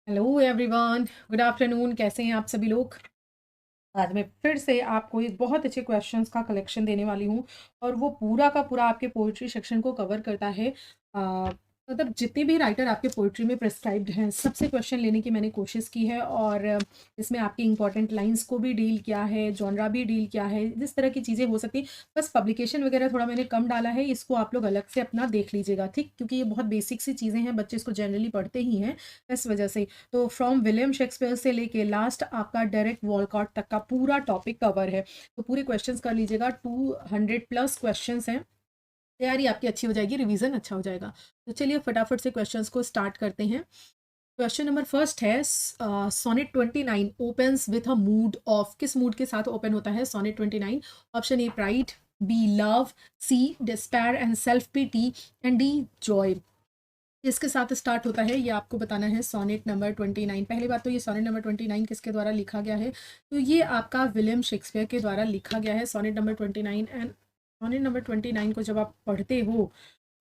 Hello everyone, good afternoon. कैसे हैं आप सभी लोग? आज मैं फिर से आपको एक बहुत अच्छे क्वेश्चंस का कलेक्शन देने वाली हूँ और वो पूरा का पूरा आपके पोएट्री सेक्शन को कवर करता है। मतलब जितने भी राइटर आपके पोएट्री में प्रिस्क्राइब्ड हैं सबसे क्वेश्चन लेने की मैंने कोशिश की है और इसमें आपकी इंपॉर्टेंट लाइंस को भी डील किया है, जॉनरा भी डील किया है, जिस तरह की चीज़ें हो सकती। बस पब्लिकेशन वगैरह थोड़ा मैंने कम डाला है, इसको आप लोग अलग से अपना देख लीजिएगा, ठीक? क्योंकि ये बहुत बेसिक सी चीज़ें हैं, बच्चे इसको जनरली पढ़ते ही हैं, इस वजह से। तो फ्रॉम विलियम शेक्सपियर से लेके लास्ट आपका डायरेक्ट वॉलकॉट तक का पूरा टॉपिक कवर है। तो पूरे क्वेश्चंस कर लीजिएगा, 200 प्लस क्वेश्चंस हैं। तैयारी आपकी अच्छी हो जाएगी, रिवीजन अच्छा हो जाएगा। तो चलिए फटाफट से क्वेश्चंस को स्टार्ट करते हैं। क्वेश्चन नंबर फर्स्ट है, sonnet 29 opens with a mood of, किस मूड के साथ ओपन होता है sonnet 29? Option A pride, B love, C despair and self pity, and D joy. इसके साथ स्टार्ट होता है, ये आपको बताना है सोनेट नंबर 29। पहली बात तो ये सोनेट नंबर 29 किसके द्वारा लिखा गया है? तो ये आपका विलियम शेक्सपियर के द्वारा लिखा गया है sonnet number 29। And sonnet number 29 को जब आप पढ़ते हो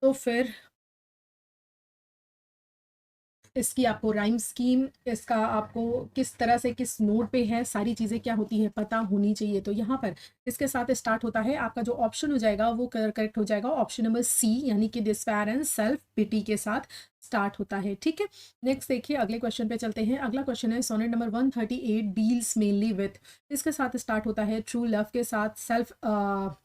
तो फिर इसकी आपको राइम स्कीम, इसका आपको किस तरह से किस नोट पे है, सारी चीज़ें क्या होती है पता होनी चाहिए। तो यहाँ पर इसके साथ स्टार्ट होता है, आपका जो ऑप्शन हो जाएगा वो करेक्ट हो जाएगा, ऑप्शन नंबर सी, यानी कि डिस्पेयर एंड सेल्फ पिटी के साथ स्टार्ट होता है। ठीक है, नेक्स्ट देखिए, अगले क्वेश्चन पे चलते हैं। अगला क्वेश्चन है, sonnet number 138 deals mainly with, इसके साथ स्टार्ट होता है ट्रू लव के साथ, सेल्फ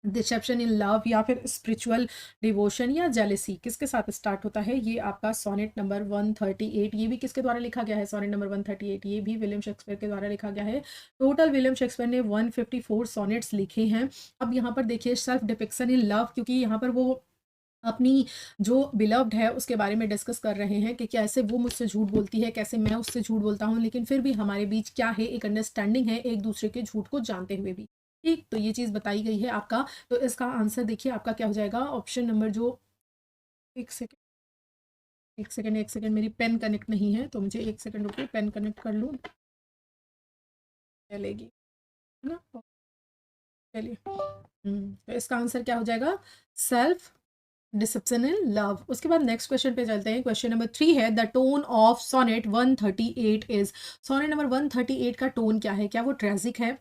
डिसेप्शन इन लव, या फिर स्पिरिचुअल डिवोशन, या जेलेसी, किसके साथ स्टार्ट होता है? ये आपका सोनेट नंबर 138। ये भी किसके द्वारा लिखा गया है? सोनेट नंबर 138 ये भी विलियम शेक्सपियर के द्वारा लिखा गया है। टोटल विलियम शेक्सपियर ने 154 सोनेट्स लिखे हैं। अब यहाँ पर देखिए, सेल्फ डिपिक्शन इन लव, क्योंकि यहाँ पर वो अपनी जो बिलव्ड है उसके बारे में डिस्कस कर रहे हैं कि कैसे वो मुझसे झूठ बोलती है, कैसे मैं उससे झूठ बोलता हूँ, लेकिन फिर भी हमारे बीच क्या है, एक अंडरस्टैंडिंग है एक दूसरे के झूठ को जानते हुए भी। ठीक, तो ये चीज़ बताई गई है आपका। तो इसका आंसर देखिए आपका क्या हो जाएगा, ऑप्शन नंबर जो, एक सेकेंड, एक सेकेंड, एक सेकेंड, मेरी पेन कनेक्ट नहीं है तो मुझे एक सेकेंड रुकिए, पेन कनेक्ट कर लूँ, चलेगी, है ना? चलिए, तो इसका आंसर क्या हो जाएगा? Self deception in love. उसके बाद नेक्स्ट क्वेश्चन पे चलते हैं। क्वेश्चन नंबर 3 है, the tone of sonnet 138 is, sonnet number 138 का टोन क्या है? क्या वो ट्रेजिक है,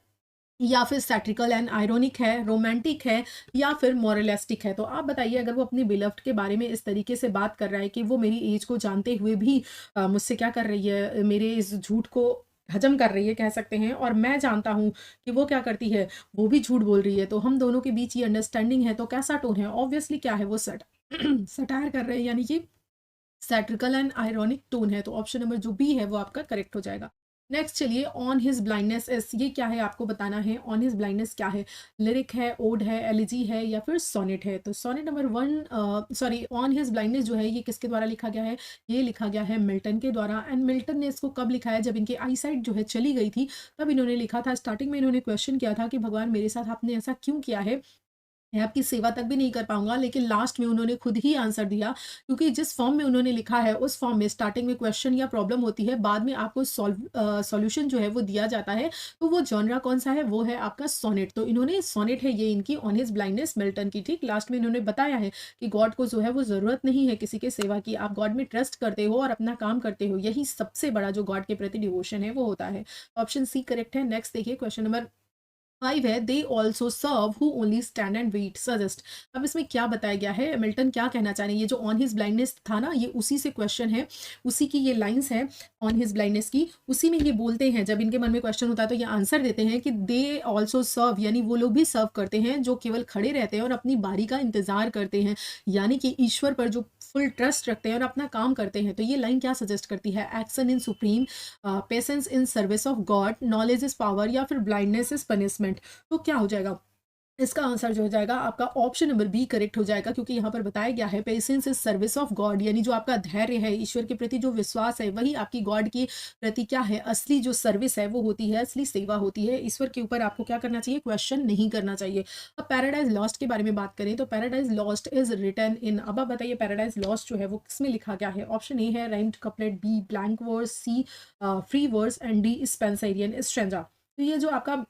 या फिर सैट्रिकल एंड आयरोनिक है, रोमांटिक है, या फिर मोरलिस्टिक है? तो आप बताइए, अगर वो अपनी बिलव्ड के बारे में इस तरीके से बात कर रहा है कि वो मेरी एज को जानते हुए भी मुझसे क्या कर रही है, मेरे इस झूठ को हजम कर रही है कह सकते हैं, और मैं जानता हूँ कि वो क्या करती है, वो भी झूठ बोल रही है, तो हम दोनों के बीच ये अंडरस्टैंडिंग है, तो कैसा टोन है? ऑब्वियसली क्या है वो, सटायर कर रहे हैं, यानी कि सैट्रिकल एंड आयरॉनिक टोन है। तो ऑप्शन नंबर जो बी है वो आपका करेक्ट हो जाएगा। नेक्स्ट चलिए, ऑन हिज ब्लाइंडनेस इज, ये क्या है आपको बताना है। ऑन हिज ब्लाइंडनेस क्या है? लिरिक है, ओड है, एलिजी है, या फिर सोनेट है? तो sonnet number 1, on his blindness जो है ये किसके द्वारा लिखा गया है? ये लिखा गया है मिल्टन के द्वारा। एंड मिल्टन ने इसको कब लिखा है? जब इनकी आई साइट जो है चली गई थी, तब इन्होंने लिखा था। स्टार्टिंग में इन्होंने क्वेश्चन किया था कि भगवान मेरे साथ आपने ऐसा क्यों किया है, मैं आपकी सेवा तक भी नहीं कर पाऊँगा, लेकिन लास्ट में उन्होंने खुद ही आंसर दिया, क्योंकि जिस फॉर्म में उन्होंने लिखा है उस फॉर्म में स्टार्टिंग में क्वेश्चन या प्रॉब्लम होती है, बाद में आपको सॉल्यूशन जो है वो दिया जाता है। तो वो जॉनरा कौन-सा है? वो है आपका सोनेट। तो इन्होंने सोनेट है ये इनकी, ऑन हिज ब्लाइंडनेस मिल्टन की, ठीक। लास्ट में इन्होंने बताया है कि गॉड को जो है वो ज़रूरत नहीं है किसी के सेवा की, आप गॉड में ट्रस्ट करते हो और अपना काम करते हो, यही सबसे बड़ा जो गॉड के प्रति डिवोशन है वो होता है। ऑप्शन सी करेक्ट है। नेक्स्ट देखिए, क्वेश्चन नंबर 5 है, they also serve who only stand and wait suggest. अब इसमें क्या बताया गया है, मिल्टन क्या कहना चाह रहे हैं? ये जो ऑन हिज ब्लाइंडनेस था ना, ये उसी से क्वेश्चन है, उसी की ये लाइंस है ऑन हिज ब्लाइंडनेस की। उसी में ये बोलते हैं, जब इनके मन में क्वेश्चन होता है तो ये आंसर देते हैं कि दे ऑल्सो सर्व, यानी वो लोग भी सर्व करते हैं जो केवल खड़े रहते हैं और अपनी बारी का इंतजार करते हैं, यानी कि ईश्वर पर जो फुल ट्रस्ट रखते हैं और अपना काम करते हैं। तो ये लाइन क्या सजेस्ट करती है? Action in supreme, patience in service of God, knowledge is power, या फिर ब्लाइंडनेस इज पनिशमेंट। तो क्या हो जाएगा? इसका आंसर जो हो जाएगा आपका ऑप्शन नंबर बी करेक्ट हो जाएगा, क्योंकि यहाँ पर बताया गया है patience is service of God, यानी जो आपका धैर्य है, ईश्वर के प्रति जो विश्वास है, वही आपकी गॉड के प्रति क्या है, असली जो सर्विस है वो होती है, असली सेवा होती है। ईश्वर के ऊपर आपको क्या करना चाहिए? क्वेश्चन नहीं करना चाहिए। अब पैराडाइज लॉस्ट के बारे में बात करें तो paradise lost is written in, अब आप बताइए पैराडाइज लॉस्ट जो है वो किसमें लिखा गया है? ऑप्शन ए है rhymed couplet, B blank verse, C free verse, and D Spenserian stanza. तो ये जो आपका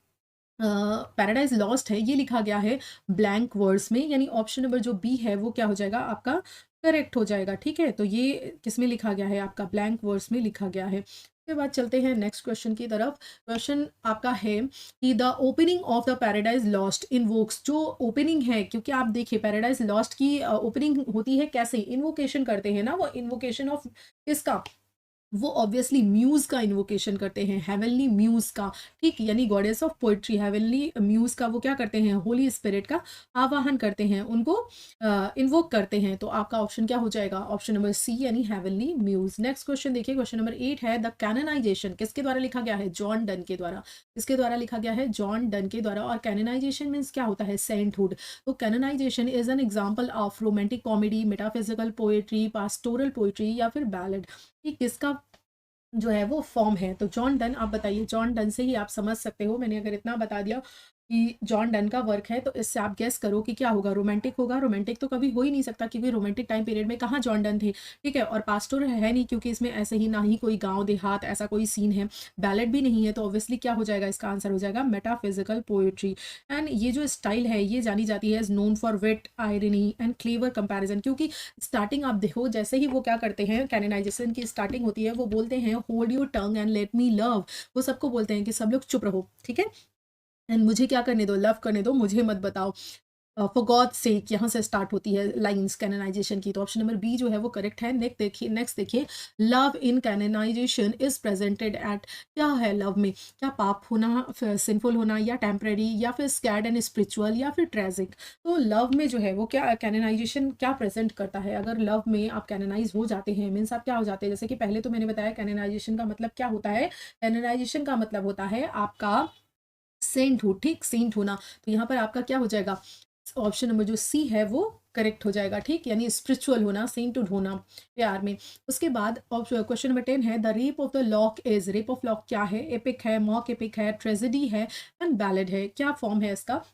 पैराडाइज लॉस्ट है ये लिखा गया है ब्लैंक वर्ड्स में, यानी ऑप्शन नंबर जो बी है वो क्या हो जाएगा आपका? करेक्ट हो जाएगा, ठीक है? तो ये किसमें लिखा गया है? आपका ब्लैंक वर्स में लिखा गया है। उसके बाद चलते हैं नेक्स्ट क्वेश्चन की तरफ। क्वेश्चन आपका है कि the opening of the paradise lost invokes, जो ओपनिंग है, क्योंकि आप देखिए पैराडाइज लॉस्ट की ओपनिंग होती है कैसे? इन्वोकेशन करते हैं ना, वो इन्वोकेशन ऑफ किसका? वो ऑब्वियसली म्यूज का इन्वोकेशन करते हैं, हेवनली म्यूज का, ठीक, यानी goddess of poetry, heavenly muse का वो क्या करते हैं? होली स्पिरिट का आवाहन करते हैं, उनको इन्वोक करते हैं। तो आपका ऑप्शन क्या हो जाएगा? ऑप्शन नंबर सी, यानी हेवनली म्यूज। नेक्स्ट क्वेश्चन देखिए, क्वेश्चन नंबर 8 है द कैनोनाइजेशन किसके द्वारा लिखा गया है? जॉन डन के द्वारा। किसके द्वारा लिखा गया है? जॉन डन के द्वारा। और कैनोनाइजेशन मीन्स क्या होता है? सेंटहुड। तो canonization is an example of romantic comedy, metaphysical poetry, pastoral poetry या फिर बैलेड। ये किसका जो है वो फॉर्म है? तो जॉन डन, आप बताइए, जॉन डन से ही आप समझ सकते हो, मैंने अगर इतना बता दिया कि जॉन डन का वर्क है, तो इससे आप गेस करो कि क्या होगा? रोमांटिक होगा। रोमांटिक तो कभी हो ही नहीं सकता, क्योंकि रोमांटिक टाइम पीरियड में कहाँ जॉन डन थे, ठीक है? और पास्टोर है नहीं, क्योंकि इसमें ऐसे ही ना ही कोई गांव देहात ऐसा कोई सीन है, बैलेड भी नहीं है। तो ऑब्वियसली क्या हो जाएगा? इसका आंसर हो जाएगा मेटाफिजिकल पोएट्री। एंड ये जो स्टाइल है ये जानी जाती है as known for wit, irony and clever comparison. क्योंकि स्टार्टिंग आप देखो, जैसे ही वो क्या करते हैं, कैनोनाइजेशन की स्टार्टिंग होती है, वो बोलते हैं hold your tongue and let me love. वो सबको बोलते हैं कि सब लोग चुप रहो, ठीक है, एंड मुझे क्या करने दो, लव करने दो, मुझे मत बताओ। फॉर गॉड सेक, यहाँ से स्टार्ट होती है लाइंस कैनोनाइजेशन की। तो ऑप्शन नंबर बी जो है वो करेक्ट है। नेक्स्ट देखिए, love in canonization is presented at, क्या है लव में? क्या पाप होना, सिंफुल होना, या टेम्पररी, या फिर स्कैड एंड स्पिरिचुअल, या फिर ट्रेजिक? तो लव में जो है वो क्या कैनोनाइजेशन क्या प्रेजेंट करता है? अगर लव में आप कैनोनाइज हो जाते हैं, मीन्स आप क्या हो जाते हैं? जैसे कि पहले तो मैंने बताया कैनोनाइजेशन का मतलब क्या होता है। कैनोनाइजेशन का मतलब होता है आपका सेंट हो, ठीक, सेंट होना। तो यहाँ पर आपका क्या हो जाएगा? ऑप्शन नंबर जो सी है वो करेक्ट हो जाएगा, ठीक, यानी स्पिरिचुअल होना, सेंटुड होना प्यार में। उसके बाद क्वेश्चन नंबर 10 है the rape of the lock is, rape of lock क्या है? एपिक है, मॉक एपिक है, ट्रेजेडी है एंड बैलेड है। क्या फॉर्म है इसका?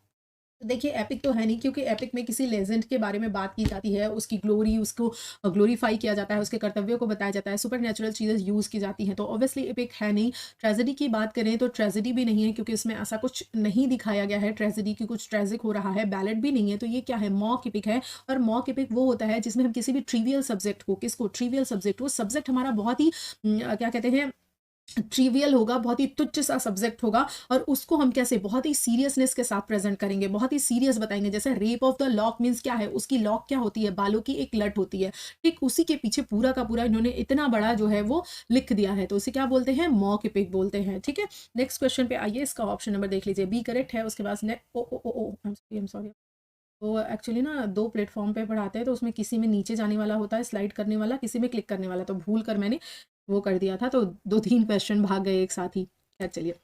तो देखिए एपिक तो है नहीं, क्योंकि एपिक में किसी लेजेंड के बारे में बात की जाती है, उसकी ग्लोरी, उसको ग्लोरीफाई किया जाता है, उसके कर्तव्यों को बताया जाता है, सुपर नेचुरल चीज़ें यूज़ की जाती हैं। तो ऑब्वियसली एपिक है नहीं। ट्रेजेडी की बात करें तो ट्रेजेडी भी नहीं है, क्योंकि इसमें ऐसा कुछ नहीं दिखाया गया है ट्रेजेडी की कुछ ट्रेजिक हो रहा है। बैलेड भी नहीं है। तो ये क्या है? मॉक एपिक है। और मॉक एपिक वो होता है जिसमें हम किसी भी ट्रिवियल सब्जेक्ट को, किसको? ट्रिवियल सब्जेक्ट, वो सब्जेक्ट हमारा बहुत ही क्या कहते हैं, ट्रिवियल होगा, बहुत ही तुच्छ सा सब्जेक्ट होगा, और उसको हम कैसे बहुत ही सीरियसनेस के साथ प्रेजेंट करेंगे, बहुत ही सीरियस बताएंगे। जैसे rape of the lock means क्या है? उसकी लॉक क्या होती है? बालों की एक लट होती है, ठीक, उसी के पीछे पूरा का पूरा इन्होंने इतना बड़ा जो है वो लिख दिया है, तो उसे क्या बोलते हैं? मॉक एपिक बोलते हैं, ठीक है। नेक्स्ट क्वेश्चन पे आइए, इसका ऑप्शन नंबर देख लीजिए, बी करेक्ट है। उसके बाद ओ ओ ओ ओ आई एम सॉरी। तो एक्चुअली ना दो प्लेटफॉर्म पे पढ़ाते हैं, तो उसमें किसी में नीचे जाने वाला होता है, स्लाइड करने वाला, किसी में क्लिक करने वाला, तो भूल कर मैंने वो कर दिया था, तो 2-3 क्वेश्चन भाग गए एक साथ ही। खैर चलिए,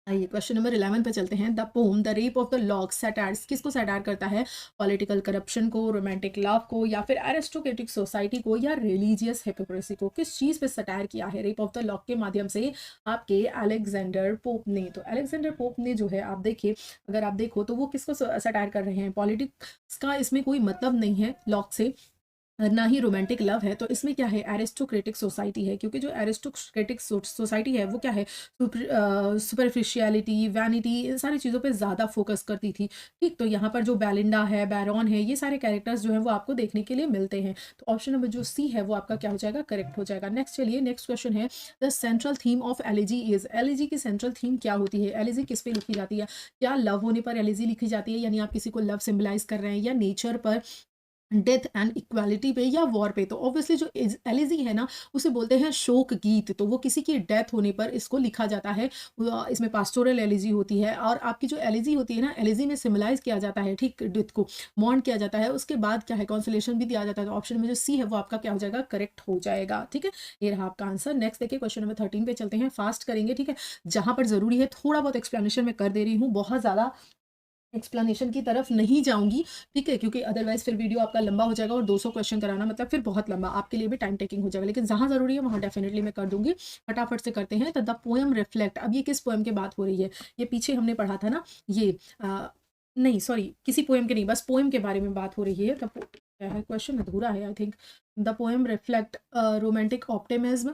आइए क्वेश्चन नंबर 11 पे चलते हैं। The poem the rape of the lock satires, किसको सैटायर करता है? पॉलिटिकल करप्शन को, रोमांटिक लव को, या फिर एरिस्टोक्रेटिक सोसाइटी को, या रिलीजियस हिपोक्रेसी को? किस चीज़ पे सटायर किया है रेप ऑफ द लॉक के माध्यम से? आपके अलेक्जेंडर पोप ने। तो अलेक्जेंडर पोप ने जो है, आप देखिए, अगर आप देखो तो वो किसको सटायर कर रहे हैं? पॉलिटिक्स का इसमें कोई मतलब नहीं है लॉक से, ना ही रोमांटिक लव है। तो इसमें क्या है? एरिस्टोक्रेटिक सोसाइटी है, क्योंकि जो एरिस्टोक्रेटिक सोसाइटी है वो क्या है? सुपरफिशियलिटी, वैनिटी, इन सारी चीज़ों पे ज़्यादा फोकस करती थी, ठीक। तो यहाँ पर जो बेलिंडा है, बैरॉन है, ये सारे कैरेक्टर्स जो हैं वो आपको देखने के लिए मिलते हैं। तो ऑप्शन नंबर जो सी है वो आपका क्या हो जाएगा? करेक्ट हो जाएगा। नेक्स्ट चलिए, नेक्स्ट क्वेश्चन है the central theme of elegy is, elegy की सेंट्रल थीम क्या होती है? एलिजी किस पे लिखी जाती है? क्या लव होने पर एलिजी लिखी जाती है, यानी आप किसी को लव सिम्बलाइज कर रहे हैं, या नेचर पर, डेथ एंड इक्वालिटी पे, या वॉर पे? तो ऑब्वियसली जो एलिजी है ना, उसे बोलते हैं शोक गीत। तो वो किसी की डेथ होने पर इसको लिखा जाता है। इसमें पास्टोरल एलिजी होती है, और आपकी जो एलिजी होती है ना, एलिजी में सिम्बलाइज किया जाता है, ठीक, डेथ को मॉर्न किया जाता है। उसके बाद क्या है? कॉन्सोलेशन भी दिया जाता है। तो ऑप्शन में जो सी है वो आपका क्या हो जाएगा? करेक्ट हो जाएगा, ठीक है। ये रहा आपका आंसर। नेक्स्ट देखिए, क्वेश्चन नंबर 13 पे चलते हैं, फास्ट करेंगे, ठीक है। जहां पर जरूरी है थोड़ा बहुत एक्सप्लेनेशन में कर दे रही हूँ, बहुत ज़्यादा एक्सप्लेनेशन की तरफ नहीं जाऊँगी, ठीक है? क्योंकि अदरवाइज़ फिर वीडियो आपका लंबा हो जाएगा, और 200 क्वेश्चन कराना मतलब फिर बहुत लंबा, आपके लिए भी टाइम टेकिंग हो जाएगा। लेकिन जहाँ ज़रूरी है वहाँ डेफिनिटली मैं कर दूँगी। फटाफट से करते हैं। तो द पोएम रिफ्लेक्ट, अब ये किस पोएम की बात हो रही है? ये पीछे हमने पढ़ा था ना, ये नहीं सॉरी, किसी पोएम के नहीं, बस पोएम के बारे में बात हो रही है। क्या है क्वेश्चन? अधूरा है I think. The poem reflect romantic optimism,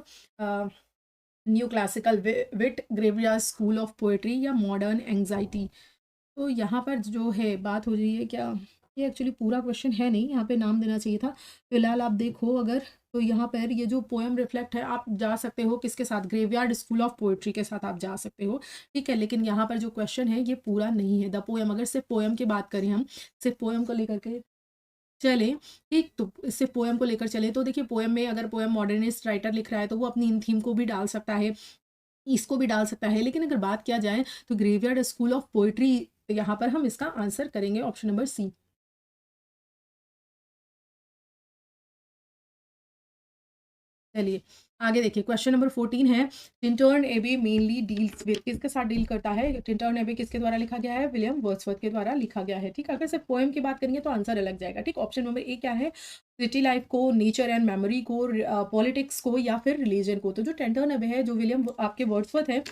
new classical wit, graveyards school of poetry, या मॉडर्न एंग्जाइटी? तो यहाँ पर जो है बात हो रही है क्या? ये एक्चुअली पूरा क्वेश्चन है नहीं, यहाँ पे नाम देना चाहिए था। फिलहाल आप देखो अगर, तो यहाँ पर ये जो पोएम रिफ्लेक्ट है, आप जा सकते हो किसके साथ, ग्रेवयार्ड स्कूल ऑफ पोएट्री के साथ आप जा सकते हो, ठीक है। लेकिन यहाँ पर जो क्वेश्चन है ये पूरा नहीं है। द पोएम, अगर सिर्फ पोएम की बात करें, हम सिर्फ पोएम को लेकर के चलें, ठीक, तो इससे पोएम को लेकर चले तो देखिए, पोएम में अगर पोएम मॉडर्निस्ट राइटर लिख रहा है तो वो अपनी इन थीम को भी डाल सकता है, इसको भी डाल सकता है। लेकिन अगर बात किया जाए तो ग्रेवयार्ड स्कूल ऑफ पोएट्री, यहाँ पर हम इसका आंसर करेंगे ऑप्शन नंबर सी। चलिए आगे देखिए, क्वेश्चन नंबर 14 है, टिंटर्न एबे मेनली डील्स विद, किसके साथ डील करता है? टिंटर्न एबे किसके द्वारा लिखा गया है? विलियम वर्ड्सवर्थ के द्वारा लिखा गया है, ठीक। अगर सिर्फ पोएम की बात करेंगे तो आंसर अलग जाएगा, ठीक। ऑप्शन नंबर ए क्या है? सिटी लाइफ को, नेचर एंड मेमोरी को, पॉलिटिक्स को, या फिर रिलीजन को। तो जो टिंटर्न एबे है, जो विलियम आपके वर्ड्सवर्थ है,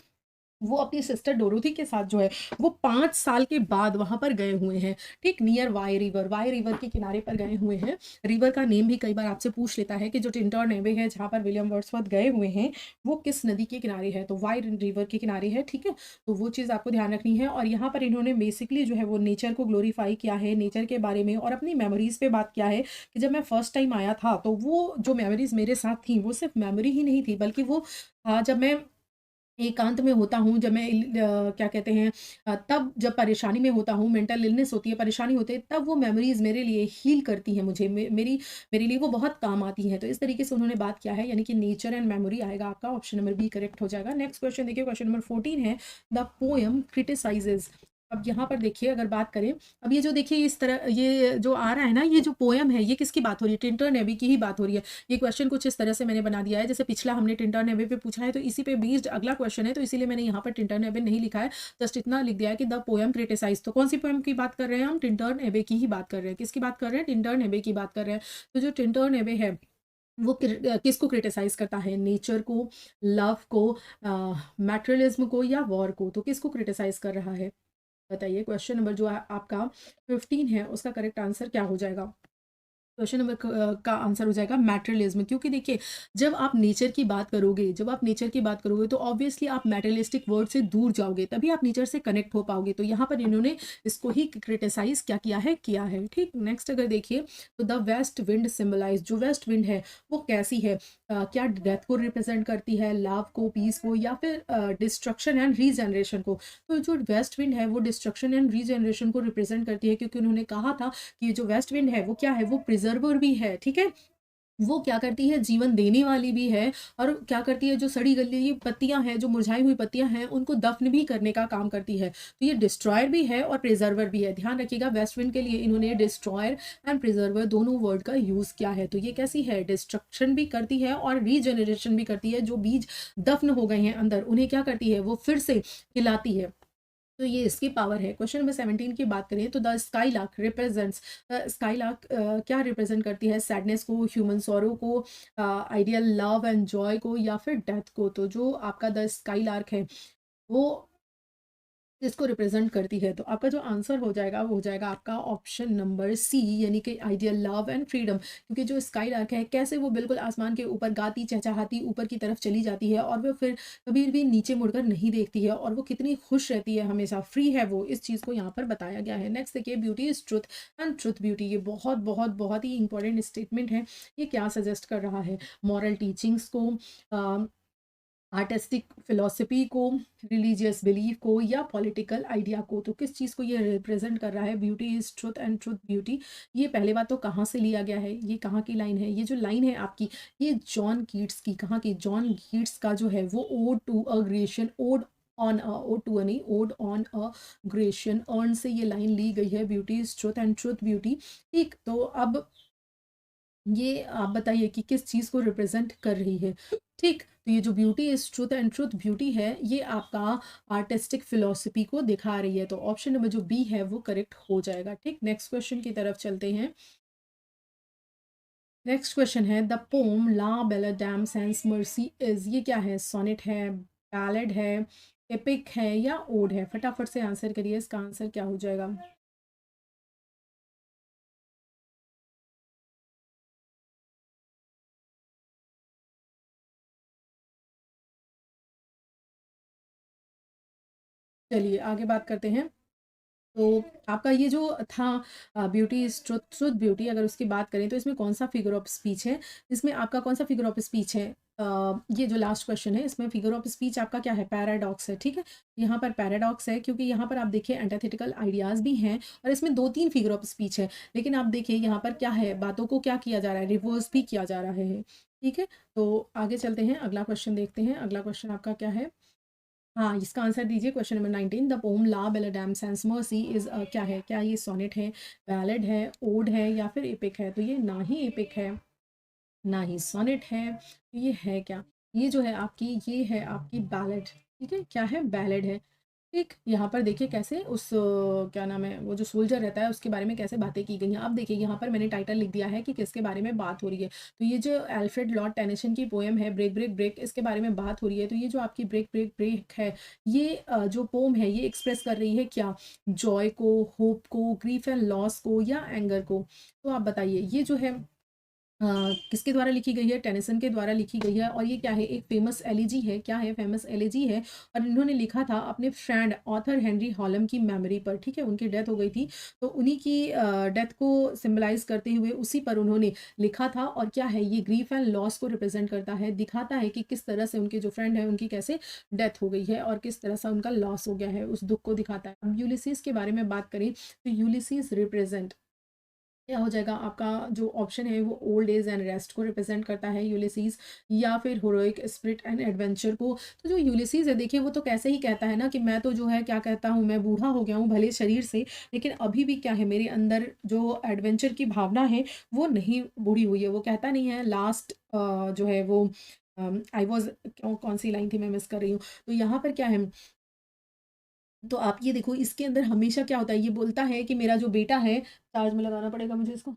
वो अपनी सिस्टर डोरोथी के साथ जो है वो 5 साल के बाद वहाँ पर गए हुए हैं, ठीक, नियर वाई रिवर के किनारे पर गए हुए हैं। रिवर का नेम भी कई बार आपसे पूछ लेता है कि जो टिंटर्न एबे है जहाँ पर विलियम वर्ड्सवर्थ गए हुए हैं, वो किस नदी के किनारे है, तो वाई रिवर के किनारे है, ठीक है। तो वो चीज़ आपको ध्यान रखनी है। और यहाँ पर इन्होंने बेसिकली जो है वो नेचर को ग्लोरीफाई किया है, नेचर के बारे में, और अपनी मेमोरीज़ पे बात किया है कि जब मैं फर्स्ट टाइम आया था तो वो जो मेमोरीज़ मेरे साथ थी वो सिर्फ मेमोरी ही नहीं थी, बल्कि वो जब मैं एकांत में होता हूँ, जब मैं क्या कहते हैं, तब जब परेशानी में होता हूँ, मेंटल इलनेस होती है, परेशानी होती है, तब वो मेमोरीज़ मेरे लिए हील करती हैं मुझे, मेरे लिए वो बहुत काम आती हैं। तो इस तरीके से उन्होंने बात किया है, यानी कि नेचर एंड मेमोरी आएगा आपका, ऑप्शन नंबर बी करेक्ट हो जाएगा। नेक्स्ट क्वेश्चन देखिए, क्वेश्चन नंबर 14 है, द पोएम क्रिटिसाइजेज़। अब यहाँ पर देखिए, अगर बात करें, अब ये जो देखिए इस तरह ये जो आ रहा है ना, ये जो पोएम है, ये किसकी बात हो रही है? टिंटर्न एबी की ही बात हो रही है। ये क्वेश्चन कुछ इस तरह से मैंने बना दिया है, जैसे पिछला हमने टिंटर्न एबे पे पूछा है, तो इसी पे बेस्ड अगला क्वेश्चन है, तो इसीलिए मैंने यहाँ पर टिंटर्न एबे नहीं लिखा है। जस्ट इतना लिख दिया है कि द पोएम क्रिटिसाइज। तो कौन सी पोएम की बात कर रहे हैं हम? टिंटर्न एबे की ही बात कर रहे हैं। किसकी बात कर रहे हैं? टिंटर्न एबे की बात कर रहे हैं। तो जो टिंटर्न एबे है, वो किसको क्रिटिसाइज करता है? नेचर को, लव को, मैटेरियलिज्म को, या वॉर को? तो किसको क्रिटिसाइज कर रहा है? बताइए। क्वेश्चन नंबर जो है आपका 15 है, उसका करेक्ट आंसर क्या हो जाएगा? क्वेश्चन नंबर का आंसर हो जाएगा मैटेरियलिज्म। क्योंकि देखिए, जब आप नेचर की बात करोगे, तो ऑब्वियसली आप मैटेरियलिस्टिक वर्ड से दूर जाओगे, तभी आप नेचर से कनेक्ट हो पाओगे। तो यहाँ पर इन्होंने इसको ही क्रिटिसाइज क्या किया है, ठीक। नेक्स्ट अगर देखिए, तो द वेस्ट विंड सिम्बलाइज, जो वेस्ट विंड है वो कैसी है? क्या डेथ को रिप्रेजेंट करती है, लव को, पीस को, या फिर डिस्ट्रक्शन एंड रीजनरेशन को? तो जो वेस्ट विंड है वो डिस्ट्रक्शन एंड रीजनरेशन को रिप्रेजेंट करती है, क्योंकि उन्होंने कहा था कि जो वेस्ट विंड है वो क्या है? वो प्रिजर्वर भी है, ठीक है। वो क्या करती है? जीवन देने वाली भी है। और क्या करती है? जो सड़ी गली पत्तियां हैं, जो मुरझाई हुई पत्तियां हैं, उनको दफन भी करने का काम करती है। तो ये डिस्ट्रॉयर भी है और प्रिजर्वर भी है। ध्यान रखिएगा, वेस्ट विंड के लिए इन्होंने डिस्ट्रॉयर एंड प्रिजर्वर दोनों वर्ड का यूज किया है। तो ये कैसी है? डिस्ट्रक्शन भी करती है और रीजनरेशन भी करती है। जो बीज दफन हो गए हैं अंदर, उन्हें क्या करती है? वो फिर से खिलाती है। तो ये इसकी पावर है। क्वेश्चन नंबर 17 की बात करें, तो the sky lark represents, sky lark क्या रिप्रेजेंट करती है? सैडनेस को, ह्यूमन सॉरो को, आइडियल लव एंड जॉय को, या फिर डेथ को? तो जो आपका द स्काई लार्क है, वो इसको रिप्रेजेंट करती है। तो आपका जो आंसर हो जाएगा वो हो जाएगा आपका ऑप्शन नंबर सी, यानी कि आइडियल लव एंड फ्रीडम। क्योंकि जो स्काई लार्क है, कैसे वो बिल्कुल आसमान के ऊपर गाती चहचहाती ऊपर की तरफ चली जाती है, और वो फिर कभी भी नीचे मुड़कर नहीं देखती है, और वो कितनी खुश रहती है, हमेशा फ्री है वो। इस चीज़ को यहाँ पर बताया गया है। नेक्स्ट देखिए, beauty is truth and truth beauty. ये बहुत बहुत बहुत ही इंपॉर्टेंट स्टेटमेंट है। ये क्या सजेस्ट कर रहा है? मॉरल टीचिंग्स को, आर्टिस्टिक फिलॉसफी को, रिलीजियस बिलीफ को, या पॉलिटिकल आइडिया को? तो किस चीज़ को ये रिप्रेजेंट कर रहा है? Beauty is truth and truth beauty. ये पहले बात तो कहाँ से लिया गया है? ये कहाँ की लाइन है? ये जो लाइन है आपकी, ये जॉन कीट्स की, कहाँ की? जॉन कीट्स का जो है वो ode to a Grecian, ode to नहीं, ode on a Grecian urn से ये लाइन ली गई है, beauty is truth and truth beauty, ठीक। तो अब ये आप बताइए कि किस चीज़ को रिप्रेजेंट कर रही है, ठीक। तो ये जो beauty is truth and truth beauty है, ये आपका आर्टिस्टिक फिलॉसफी को दिखा रही है। तो ऑप्शन नंबर जो बी है वो करेक्ट हो जाएगा, ठीक। नेक्स्ट क्वेश्चन की तरफ चलते हैं। नेक्स्ट क्वेश्चन है, the poem La Bela dam sans Merci is, ये क्या है? सोनेट है, बैलेड है, एपिक है, या ओड है? फटाफट से आंसर करिए, इसका आंसर क्या हो जाएगा? चलिए आगे बात करते हैं। तो आपका ये जो था beauty is truth, truth beauty, अगर उसकी बात करें तो इसमें कौन-सा फिगर ऑफ स्पीच है? इसमें आपका कौन-सा फिगर ऑफ स्पीच है? ये जो लास्ट क्वेश्चन है इसमें फिगर ऑफ स्पीच आपका क्या है? पैराडॉक्स है, ठीक है? यहाँ पर पैराडॉक्स है क्योंकि यहाँ पर आप देखिए एंटाथेटिकल आइडियाज़ भी हैं और इसमें 2-3 फिगर ऑफ स्पीच है। लेकिन आप देखिए यहाँ पर क्या है? बातों को क्या किया जा रहा है? रिवर्स भी किया जा रहा है, ठीक है? तो आगे चलते हैं, अगला क्वेश्चन देखते हैं। अगला क्वेश्चन आपका क्या है? हाँ, इसका आंसर दीजिए question number 19। The poem La Belle Dame sans Merci is क्या है? क्या ये सोनेट है, बैलेड है, ओड है या फिर एपिक है? तो ये ना ही एपिक है, ना ही सोनेट है, तो ये है क्या? ये जो है आपकी, ये है आपकी बैलेड, ठीक है? क्या है? बैलेड है। ठीक, यहाँ पर देखिए कैसे उस क्या नाम है, वो जो सोल्जर रहता है उसके बारे में कैसे बातें की गई हैं। अब देखिए यहाँ पर मैंने टाइटल लिख दिया है कि किसके बारे में बात हो रही है। तो ये जो अल्फ्रेड लॉर्ड टेनिसन की पोएम है ब्रेक ब्रेक ब्रेक, इसके बारे में बात हो रही है। तो ये जो आपकी ब्रेक ब्रेक ब्रेक है, ये जो पोम है ये एक्सप्रेस कर रही है क्या? जॉय को, होप को, ग्रीफ एंड लॉस को या एंगर को? तो आप बताइए ये जो है किसके द्वारा लिखी गई है? टेनिसन के द्वारा लिखी गई है और ये क्या है? एक फेमस एलिजी है। क्या है? फेमस एलिजी है और इन्होंने लिखा था अपने फ्रेंड ऑथर हेनरी हॉलम की मेमोरी पर, ठीक है? उनकी डेथ हो गई थी, तो उन्हीं की डेथ को सिंबलाइज करते हुए उसी पर उन्होंने लिखा था। और क्या है? ये ग्रीफ एंड लॉस को रिप्रेजेंट करता है, दिखाता है कि किस तरह से उनके जो फ्रेंड है उनकी कैसे डेथ हो गई है और किस तरह से उनका लॉस हो गया है, उस दुख को दिखाता है। अब यूलिसीज के बारे में बात करें तो यूलिसीज रिप्रेजेंट क्या हो जाएगा? आपका जो ऑप्शन है वो ओल्ड एज एंड रेस्ट को रिप्रेजेंट करता है यूलिसीज, या फिर हीरोइक स्पिरिट एंड एडवेंचर को। तो जो यूलिसीज है देखिए वो तो कैसे ही कहता है ना कि मैं तो जो है क्या कहता हूँ, मैं बूढ़ा हो गया हूँ भले शरीर से, लेकिन अभी भी क्या है, मेरे अंदर जो एडवेंचर की भावना है वो नहीं बूढ़ी हुई है। वो कहता नहीं है लास्ट जो है वो आई वॉज, कौन सी लाइन थी मैं मिस कर रही हूँ। तो यहाँ पर क्या है, तो आप ये देखो इसके अंदर हमेशा क्या होता है, ये बोलता है कि मेरा जो बेटा है, चार्ज में लगाना पड़ेगा मुझे इसको,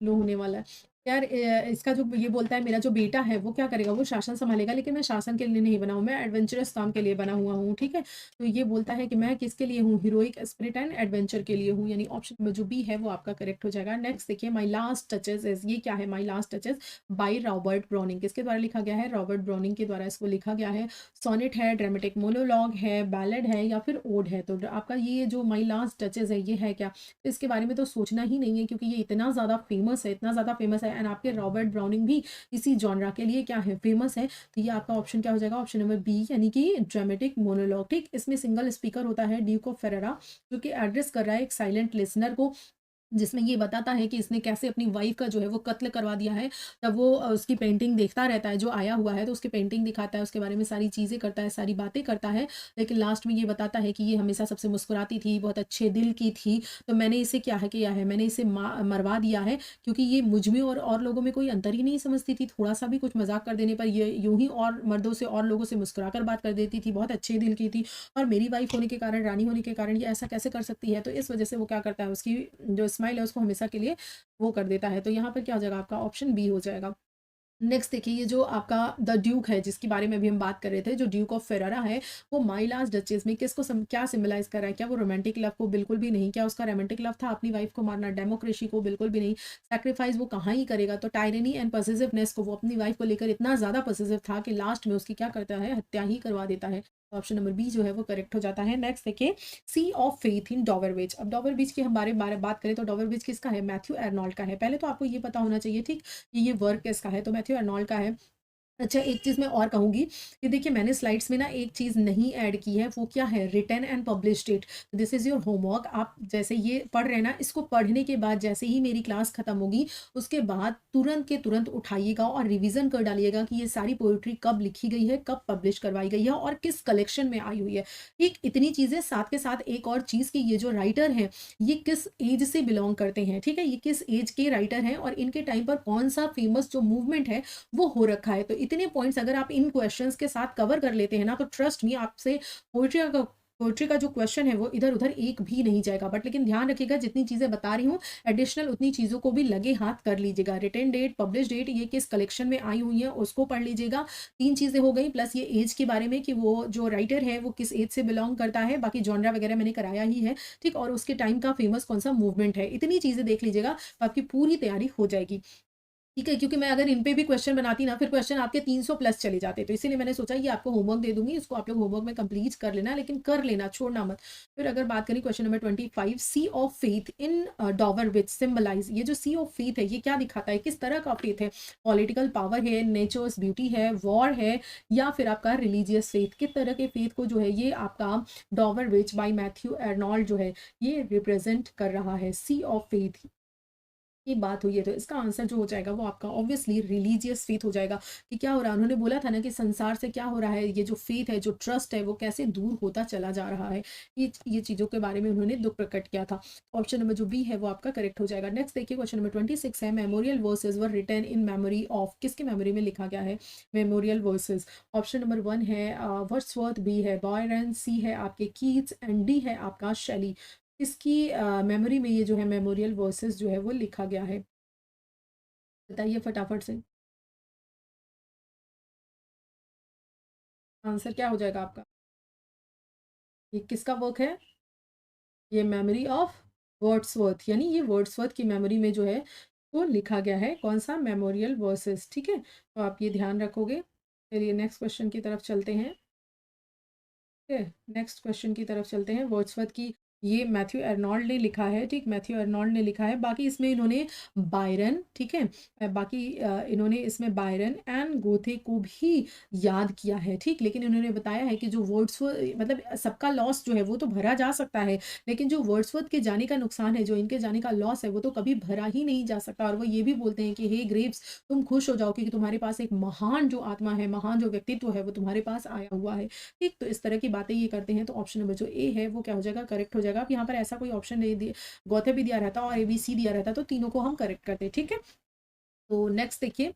लो होने वाला है। यार इसका जो ये बोलता है मेरा जो बेटा है वो क्या करेगा, वो शासन सँभालेगा, लेकिन मैं शासन के लिए नहीं बना हूँ, मैं एडवेंचरस काम के लिए बना हुआ हूँ, ठीक है? तो ये बोलता है कि मैं किसके लिए हूँ, हीरोइक स्पिरिट एंड एडवेंचर के लिए हूँ, यानी ऑप्शन नंबर जो बी है वो आपका करेक्ट हो जाएगा। नेक्स्ट देखिए, माय लास्ट टचेस इज़, ये क्या है? My last touches by Robert browning, किसके द्वारा लिखा गया है? रॉबर्ट ब्राउनिंग के द्वारा इसको लिखा गया है। सोनेट है, ड्रामेटिक मोनोलॉग है, बैलेड है या फिर ओड है? तो आपका ये जो माय लास्ट टचेस है ये है क्या? इसके बारे में तो सोचना ही नहीं है क्योंकि ये इतना ज़्यादा फेमस है, इतना ज़्यादा फेमस है, एंड आपके रॉबर्ट ब्राउनिंग भी इसी जॉनरा के लिए क्या है? फेमस है। तो ये आपका ऑप्शन क्या हो जाएगा? ऑप्शन नंबर बी, यानी कि ड्रामेटिक मोनोलॉग, ठीक? इसमें सिंगल स्पीकर होता है ड्यूक ऑफ फेरेरा, जो कि एड्रेस कर रहा है एक साइलेंट लिसनर को, जिसमें ये बताता है कि इसने कैसे अपनी वाइफ का जो है वो कत्ल करवा दिया है। तब वो उसकी पेंटिंग देखता रहता है, जो आया हुआ है तो उसकी पेंटिंग दिखाता है, उसके बारे में सारी चीज़ें करता है, सारी बातें करता है, लेकिन लास्ट में ये बताता है कि ये हमेशा सबसे मुस्कुराती थी, बहुत अच्छे दिल की थी, तो मैंने इसे क्या है किया है, मैंने इसे मरवा दिया है, क्योंकि ये मुझ में और लोगों में कोई अंतर ही नहीं समझती थी। थोड़ा सा भी कुछ मजाक कर देने पर ये यूं ही और मर्दों से और लोगों से मुस्कुरा कर बात कर देती थी, बहुत अच्छे दिल की थी, और मेरी वाइफ होने के कारण, रानी होने के कारण ये ऐसा कैसे कर सकती है? तो इस वजह से वो क्या करता है, उसकी जो स्माइल है उसको हमेशा के लिए वो कर देता है। तो यहाँ पर क्या हो जाएगा? आपका ऑप्शन बी हो जाएगा। नेक्स्ट देखिए, ये जो आपका द ड्यूक है जिसके बारे में अभी हम बात कर रहे थे, जो ड्यूक ऑफ फेरारा है, वो माई लास्ट डचेस में किसको क्या सिंबलाइज कर रहा है? क्या वो रोमांटिक लव को? बिल्कुल भी नहीं। क्या उसका रोमांटिक लव था अपनी वाइफ को मारना? डेमोक्रेसी को? बिल्कुल भी नहीं। सैक्रिफाइस वो कहाँ ही करेगा? तो टायरनी एंड पॉसेसिवनेस को, वो अपनी वाइफ को लेकर इतना ज़्यादा पॉसेसिव था कि लास्ट में उसकी क्या करता है? हत्या ही करवा देता है। तो ऑप्शन नंबर बी जो है वो करेक्ट हो जाता है। नेक्स्ट देखिए, सी ऑफ फेथ इन डॉवर बीच। अब डॉवर बीच की हम बारे बात करें तो डॉवर बीच किसका है? मैथ्यू एर्नोल्ट का है। पहले तो आपको ये पता होना चाहिए, ठीक, कि ये वर्क किसका है, तो मैथ्यू एर्नोल्ट का है। अच्छा, एक चीज़ मैं और कहूँगी कि देखिए मैंने स्लाइड्स में ना एक चीज़ नहीं ऐड की है, वो क्या है? Written and published date. This is your homework. आप जैसे ये पढ़ रहे हैं ना, इसको पढ़ने के बाद जैसे ही मेरी क्लास खत्म होगी, उसके बाद तुरंत के तुरंत उठाइएगा और रिवीजन कर डालिएगा कि ये सारी पोएट्री कब लिखी गई है, कब पब्लिश करवाई गई है और किस कलेक्शन में आई हुई है। ठीक, इतनी चीज़ें, साथ के साथ एक और चीज़ कि ये जो राइटर हैं, ये किस एज से बिलोंग करते हैं, ठीक है? ये किस एज के राइटर हैं और इनके टाइम पर कौन सा फेमस जो मूवमेंट है वो हो रखा है। तो इतने पॉइंट्स अगर आप इन क्वेश्चंस के साथ कवर कर लेते हैं ना, तो ट्रस्ट मी, आपसे पोएट्री का जो क्वेश्चन है वो इधर-उधर एक भी नहीं जाएगा। बट लेकिन ध्यान रखिएगा, जितनी चीज़ें बता रही हूँ, एडिशनल उतनी चीज़ों को भी लगे हाथ कर लीजिएगा। रिटन डेट, पब्लिश डेट, ये किस कलेक्शन में आई हुई है उसको पढ़ लीजिएगा। 3 चीज़ें हो गई, प्लस ये एज के बारे में कि वो जो राइटर है वो किस एज से बिलॉन्ग करता है। बाकी जॉनरा वगैरह मैंने कराया ही है, ठीक? और उसके टाइम का फेमस कौन-सा मूवमेंट है। इतनी चीज़ें देख लीजिएगा, तो आपकी पूरी तैयारी हो जाएगी। ठीक है, क्योंकि मैं अगर इन पे भी क्वेश्चन बनाती ना, फिर क्वेश्चन आपके 300 प्लस चले जाते, तो इसीलिए मैंने सोचा ये आपको होमवर्क दे दूंगी, इसको आप लोग होमवर्क में कंप्लीट कर लेना, लेकिन कर लेना, छोड़ना मत। फिर अगर बात करें question number 25, sea of faith in Dover which symbolise, ये जो सी ऑफ फेथ है ये क्या दिखाता है, किस तरह का फेथ है, पॉलिटिकल पावर है, नेचर्स ब्यूटी है, वॉर है, या फिर आपका रिलीजियस फेथ, किस तरह के फेथ को जो है ये आपका डॉवर विच बाई मैथ्यू अर्नोल्ड जो है ये रिप्रेजेंट कर रहा है। सी ऑफ फेथ की बात हुई है, तो इसका आंसर जो हो जाएगा वो आपका ऑब्वियसली रिलीजियस फेथ हो जाएगा। कि क्या हो रहा है, उन्होंने बोला था ना कि संसार से क्या हो रहा है, ये जो फेथ है, जो ट्रस्ट है, वो कैसे दूर होता चला जा रहा है, ये चीज़ों के बारे में उन्होंने दुख प्रकट किया था। ऑप्शन नंबर जो बी है वो आपका करेक्ट हो जाएगा। नेक्स्ट देखिए क्वेश्चन नंबर 26 है, memorial verses were written in memory of, किसकी मेमोरी में लिखा गया है मेमोरियल वर्सेज। ऑप्शन नंबर 1 है वर्ड्सवर्थ, बी है बायरन, सी है आपके कीट्स एंड डी है आपका शेली। इसकी मेमोरी में ये जो है मेमोरियल वर्सेस जो है वो लिखा गया है, बताइए फटाफट से। आंसर क्या हो जाएगा आपका, ये किसका वर्क है, ये मेमोरी ऑफ वर्ड्सवर्थ, यानी ये वर्ड्सवर्थ की मेमोरी में जो है वो लिखा गया है, कौन सा मेमोरियल वर्सेस। ठीक है, तो आप ये ध्यान रखोगे। चलिए नेक्स्ट क्वेश्चन की तरफ चलते हैं। ठीक है, नेक्स्ट क्वेश्चन की तरफ चलते हैं। वर्ड्सवर्थ की ये मैथ्यू अर्नोल्ड ने लिखा है, ठीक, मैथ्यू अर्नोल्ड ने लिखा है। बाकी इसमें इन्होंने बायरन, ठीक है, बाकी इन्होंने इसमें बायरन एंड गोथे को भी याद किया है, ठीक, लेकिन इन्होंने बताया है कि जो वर्ड्सवर्थ मतलब सबका लॉस जो है वो तो भरा जा सकता है, लेकिन जो वर्ड्सवर्थ के जाने का नुकसान है, जो इनके जाने का लॉस है, वो तो कभी भरा ही नहीं जा सकता। और वो ये भी बोलते हैं कि हे ग्रेव्स, तुम खुश हो जाओ क्योंकि तुम्हारे पास एक महान जो आत्मा है, महान जो व्यक्तित्व है, वो तुम्हारे पास आया हुआ है। ठीक, तो इस तरह की बातें ये करते हैं। तो ऑप्शन नंबर जो ए है वो क्या हो जाएगा, करेक्ट हो जाएगा। अब यहाँ पर ऐसा कोई ऑप्शन नहीं दिया, गौथे भी दिया रहता और ABC दिया रहता तो तीनों को हम करेक्ट करते। ठीक है, तो नेक्स्ट देखिए,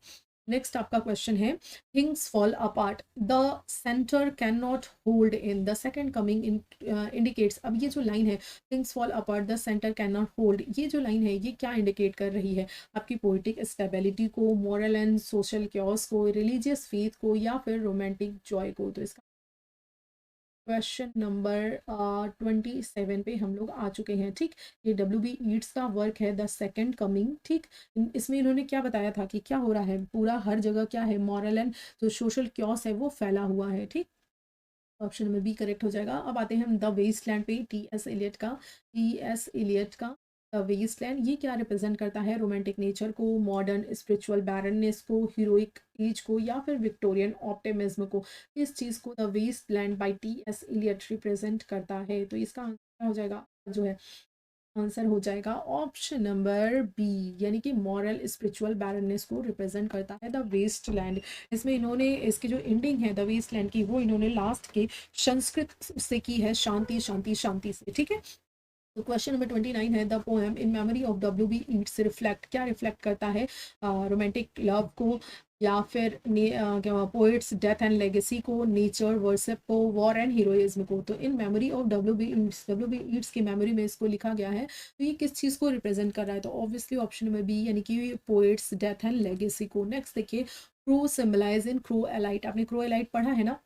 नेक्स्ट आपका क्वेश्चन है, things fall apart the centre can not hold in, the second coming in indicates. अब ये जो लाइन है, things fall apart the centre can not hold, ये जो लाइन है ये क्या इंडिकेट कर रही है, आपकी पोइटिक स्टेबिलिटी को, मॉरल एंड सोशल क्योस को, रिलीजियस फेथ को, या फिर रोमांटिक जॉय को। तो इसका क्वेश्चन नंबर 27 पे हम लोग आ चुके हैं। ठीक, ये WB ईट्स का वर्क है द सेकंड कमिंग। ठीक, इसमें इन्होंने क्या बताया था कि क्या हो रहा है, पूरा हर जगह क्या है, मॉरल एंड जो सोशल क्योस है वो फैला हुआ है। ठीक, ऑप्शन में बी करेक्ट हो जाएगा। अब आते हैं हम द वेस्टलैंड पे, टी एस इलियट का द वेस्टलैंड, ये क्या रिप्रेजेंट करता है, रोमांटिक नेचर को, मॉडर्न स्पिरिचुअल बैरननेस को, हीरोइक एज को, या फिर विक्टोरियन ऑप्टिमिज्म को। इस चीज़ को the Waste Land by T S Eliot represent करता है। तो इसका आंसर हो जाएगा जो है, आंसर हो जाएगा ऑप्शन नंबर बी, यानी कि मॉरल स्पिरिचुअल बैरननेस को रिप्रेजेंट करता है द वेस्ट लैंड। इसमें इन्होंने इसकी जो एंडिंग है द वेस्ट लैंड की, वो इन्होंने लास्ट के संस्कृत से की है, शांति शांति शांति से। ठीक है, तो क्वेश्चन नंबर 29 है, the poem in memory of WB Yeats reflect, क्या रिफ्लेक्ट करता है, रोमांटिक लव को, या फिर पोइट्स डेथ एंड लेगेसी को, नेचर वर्शिप को, वॉर एंड हीरोइज्म को। तो इन मेमोरी ऑफ WB ईट्स की मेमोरी में इसको लिखा गया है, तो ये किस चीज़ को रिप्रेजेंट कर रहा है, तो ऑब्वियसली ऑप्शन नंबर बी, यानी कि पोइट्स डेथ एंड लेगेसी को। नेक्स्ट देखिए, क्रो सिम्बलाइज इन क्रो एलाइट, आपने क्रो एलाइट पढ़ा है ना,